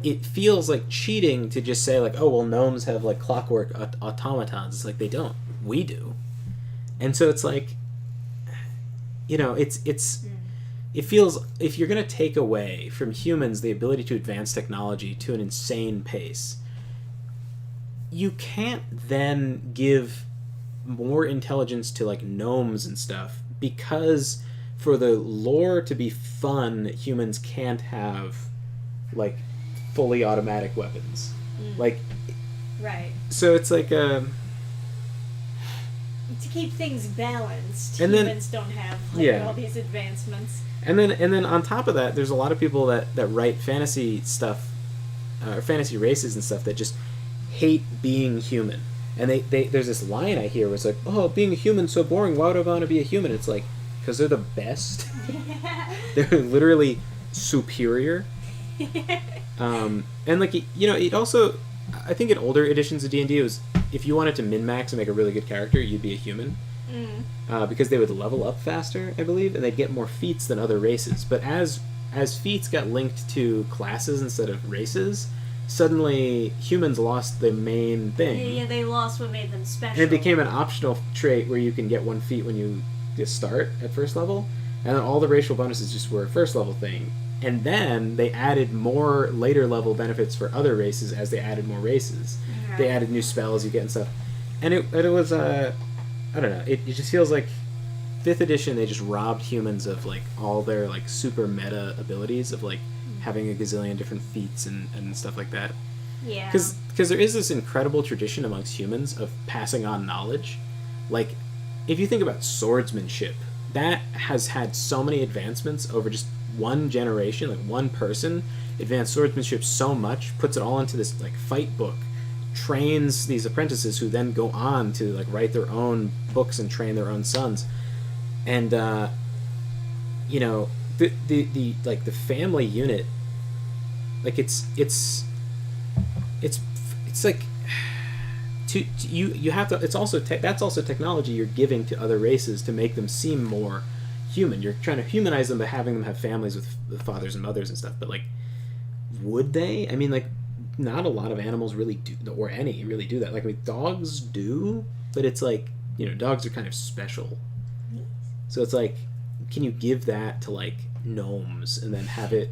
it feels like cheating to just say like, oh well, gnomes have like clockwork automatons. It's like they don't, we do. And so it's like, it feels, if you're going to take away from humans the ability to advance technology to an insane pace, you can't then give more intelligence to like gnomes and stuff, because for the lore to be fun, humans can't have like fully automatic weapons. Like, right. So it's like to keep things balanced, and humans don't have like all these advancements. And then on top of that, there's a lot of people that write fantasy stuff, or fantasy races and stuff, that just hate being human. And they there's this line I hear where it's like, oh, being a human's so boring, why would I want to be a human? It's like, because they're the best. They're literally superior. And like, it also, I think in older editions of D&D, it was, if you wanted to min-max and make a really good character, you'd be a human. Because they would level up faster, I believe, and they'd get more feats than other races. But as feats got linked to classes instead of races, suddenly humans lost the main thing. Yeah, they lost what made them special. And it became an optional trait where you can get one feat when you just start at first level, and then all the racial bonuses just were a first level thing. And then they added more later level benefits for other races as they added more races. Right. They added new spells you get and stuff. And it was I don't know, it just feels like 5th edition they just robbed humans of like all their like super meta abilities of like having a gazillion different feats and stuff like that. Yeah. Because there is this incredible tradition amongst humans of passing on knowledge. Like, if you think about swordsmanship, that has had so many advancements over just one generation. Like, one person advanced swordsmanship so much, puts it all into this like fight book, trains these apprentices who then go on to like write their own books and train their own sons. And the like the family unit, like it's like you have to, it's also that's also technology you're giving to other races to make them seem more human. You're trying to humanize them by having them have families with fathers and mothers and stuff. But like, would they? I mean, like, not a lot of animals really do, or any really do that. Like, I mean, dogs do, but it's like, dogs are kind of special. So it's like, can you give that to like gnomes and then have it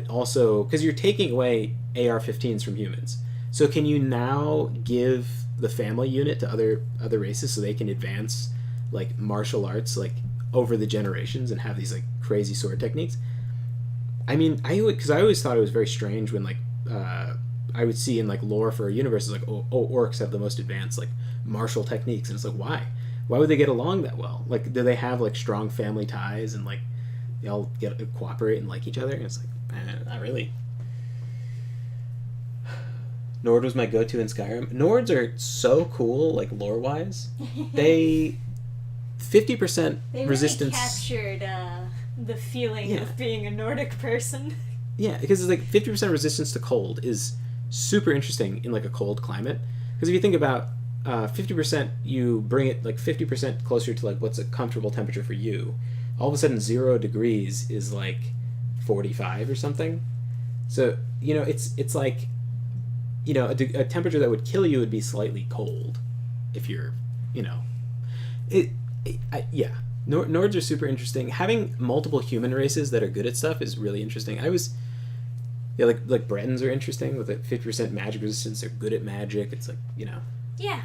also, because you're taking away AR-15s from humans. So can you now give the family unit to other races so they can advance like martial arts like over the generations and have these like crazy sword techniques. I mean, because I always thought it was very strange when like I would see in like lore for universes like orcs have the most advanced like martial techniques, and it's like why would they get along that well? Like, do they have like strong family ties and like they all cooperate and like each other? And it's like, not really. Nord was my go-to in Skyrim. Nords are so cool, like lore-wise. They 50% They resistance. really captured the feeling Yeah. of being a Nordic person. Yeah, because it's like 50% resistance to cold is super interesting in like a cold climate. Because if you think about 50%, you bring it like 50% closer to like what's a comfortable temperature for you. All of a sudden, 0 degrees is like 45 or something. So it's like a temperature that would kill you would be slightly cold if you're yeah. Nords are super interesting. Having multiple human races that are good at stuff is really interesting. Like Bretons are interesting with a 50% magic resistance. They're good at magic. It's like Yeah. Yeah.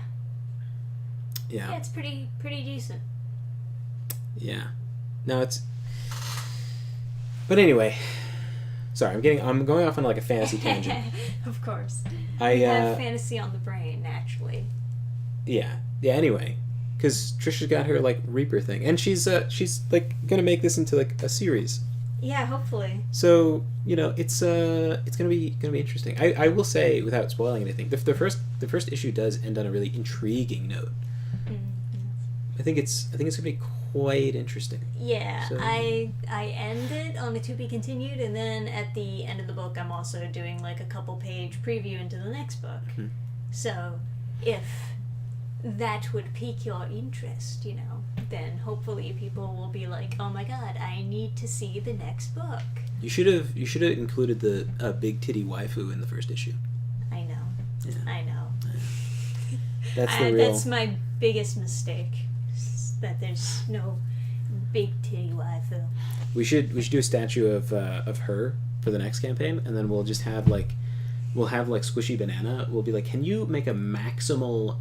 Yeah, it's pretty decent. Yeah. No, it's. But anyway, sorry, I'm going off on like a fantasy tangent. Of course. I We have fantasy on the brain, naturally. Yeah. Anyway, because Trisha's got her like Reaper thing, and she's like gonna make this into like a series. Yeah, hopefully. So it's gonna be interesting. I will say without spoiling anything, the first issue does end on a really intriguing note. Mm-hmm. I think it's gonna be quite interesting. Yeah, So- I end it on a to be continued, and then at the end of the book, I'm also doing like a couple page preview into the next book. Mhm. So, if that would pique your interest, then hopefully people will be like, "Oh my god, I need to see the next book." You should have included the big titty waifu in the first issue. I know, Yeah. I know. That's the real. That's my biggest mistake. That there's no big titty waifu. We should do a statue of her for the next campaign, and then we'll just have like Squishy Banana. We'll be like, can you make a maximal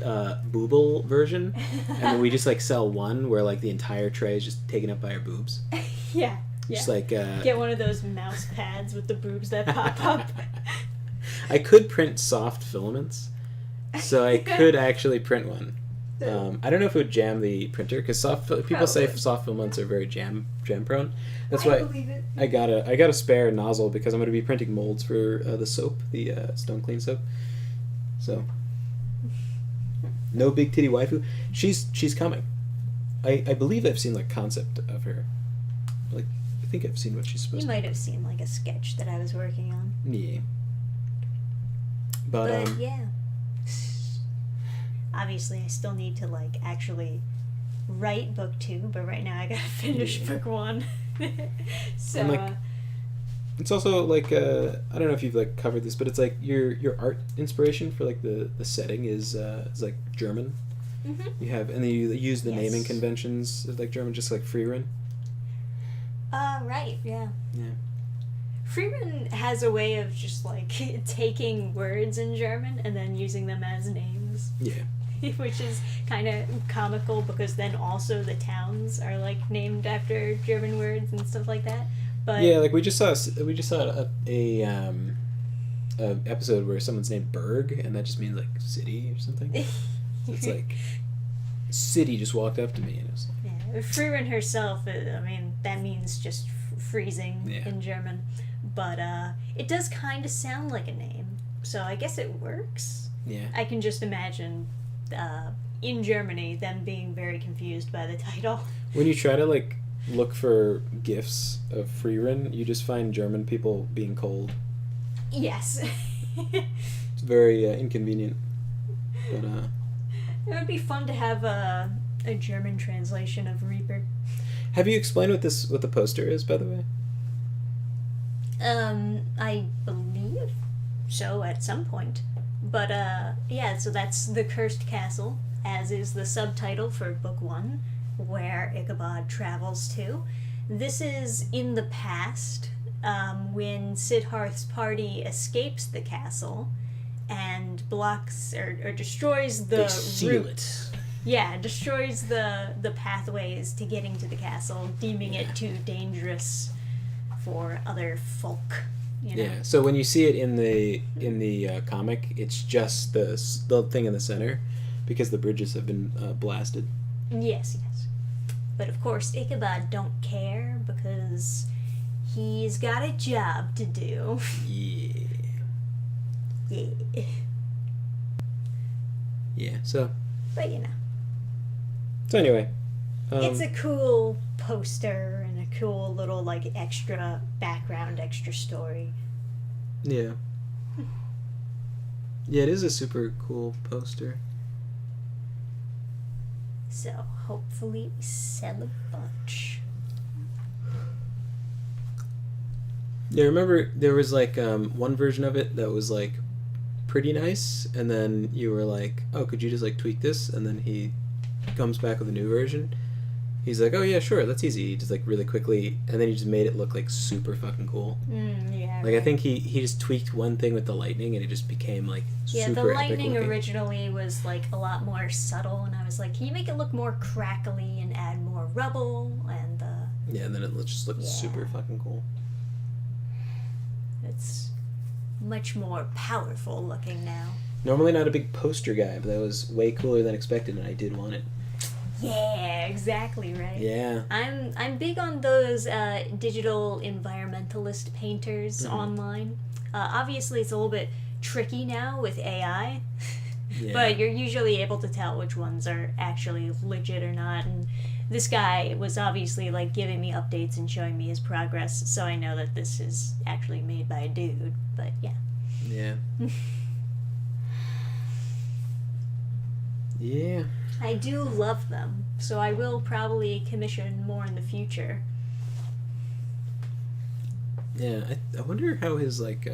booble version? And then we just like sell one where like the entire tray is just taken up by her boobs. Yeah. Just like Get one of those mouse pads with the boobs that pop up. I could print soft filaments, so I could actually print one. I don't know if it would jam the printer because people say Probably. soft filaments are very jam prone. That's I why believe it. I got a spare nozzle because I'm going to be printing molds for the soap, the Stone Clean soap. So no big titty waifu. She's coming. I believe I've seen like concept of her. Like I think I've seen what she's supposed You to. might have seen like a sketch that I was working on. Yeah. But yeah. Obviously, I still need to like actually write book 2, but right now I gotta finish Yeah. book 1. So And, like, it's also like I don't know if you've like covered this, but it's like your art inspiration for like the setting is like German. mhm. You have and then you use the naming Yes. conventions of like German, just like Freerun. Right, yeah. Yeah. Freeman has a way of just like taking words in German and then using them as names. Yeah. Which is kind of comical because then also the towns are like named after German words and stuff like that. But Yeah, like we just saw a episode where someone's named Berg, and that just means like city or something. So it's like city just walked up to me and it was like, yeah, Freeman herself, I mean, that means just freezing Yeah. in German. But it does kind of sound like a name, so I guess it works. yeah. I can just imagine in Germany them being very confused by the title. When you try to like look for gifs of Freerun, you just find German people being cold. Yes. It's very inconvenient. But It would be fun to have a German translation of Reaper. have you explained what the poster is, by the way? I believe so at some point. But, yeah, so that's The Cursed Castle, as is the subtitle for Book 1, where Ichabod travels to. This is in the past, when Sidharth's party escapes the castle, and blocks or destroys the They seal route. it. Yeah, destroys the pathways to getting to the castle, deeming it too dangerous for other folk. You know? Yeah. So when you see it in the comic, it's just the thing in the center, because the bridges have been blasted. Yes, yes. But of course, Ichabod don't care because he's got a job to do. Yeah. Yeah. Yeah. So But anyway, it's a cool poster and a cool little like extra background, extra story. yeah. Yeah, it is a super cool poster. So hopefully we sell a bunch. Yeah, I remember there was like one version of it that was like pretty nice, and then you were like, "Oh, could you just like tweak this?" And then he comes back with a new version. He's like, "Oh yeah, sure, that's easy." He just like really quickly, and then he just made it look like super fucking cool. Yeah. Like I think he just tweaked one thing with the lightning, and it just became like Yeah, super the epic lightning looking. originally was like a lot more subtle, and I was like, can you make it look more crackly and add more rubble? And Yeah, and then it just looked Yeah. super fucking cool. it's much more powerful looking now. Normally not a big poster guy, but that was way cooler than expected, and I did want it. Yeah, exactly right. Yeah. I'm big on those digital environmentalist painters online. Obviously, it's a little bit tricky now with AI, Yeah. but you're usually able to tell which ones are actually legit or not. And this guy was obviously like giving me updates and showing me his progress, so I know that this is actually made by a dude. But yeah. Yeah. Yeah. I do love them, so I will probably commission more in the future. Yeah, I wonder how his like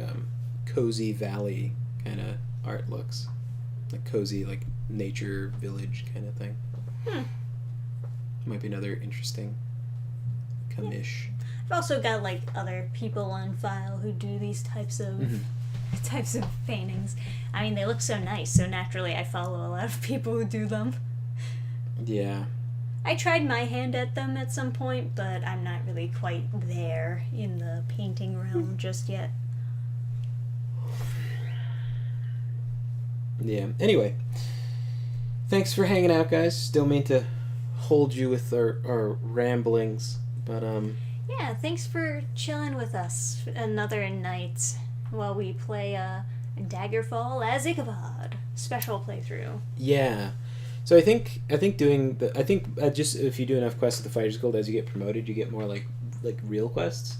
cozy valley kind of art looks, like cozy like nature village kind of thing. Might be another interesting commish. I've also got like other people on file who do these types of types of paintings. I mean, they look so nice, so naturally I follow a lot of people who do them. Yeah. I tried my hand at them at some point, but I'm not really quite there in the painting realm just yet. Yeah. Anyway, thanks for hanging out, guys. Still mean to hold you with our ramblings, but Yeah, thanks for chilling with us another night while we play Daggerfall as Ichabod special playthrough. yeah. So I think doing just if you do enough quests at the Fighters Guild, as you get promoted, you get more like real quests,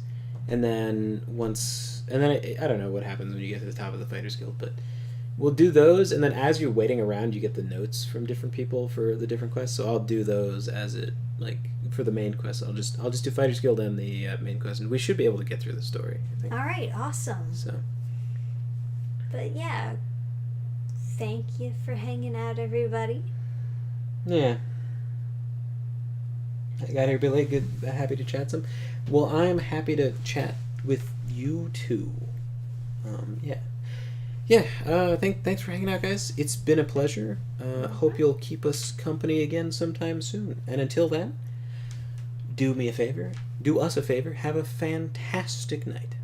and then I don't know what happens when you get to the top of the Fighters Guild, but we'll do those, and then as you're waiting around, you get the notes from different people for the different quests. So I'll do those as it like for the main quest. I'll just do Fighters Guild and the main quest, and we should be able to get through the story, I think. All right, awesome. So But yeah, thank you for hanging out, everybody. yeah. I got here, Billy. Good, happy to chat some. Well, I'm happy to chat with you too. Yeah. Thanks for hanging out, guys. It's been a pleasure. Hope you'll keep us company again sometime soon. And until then, do us a favor. Have a fantastic night.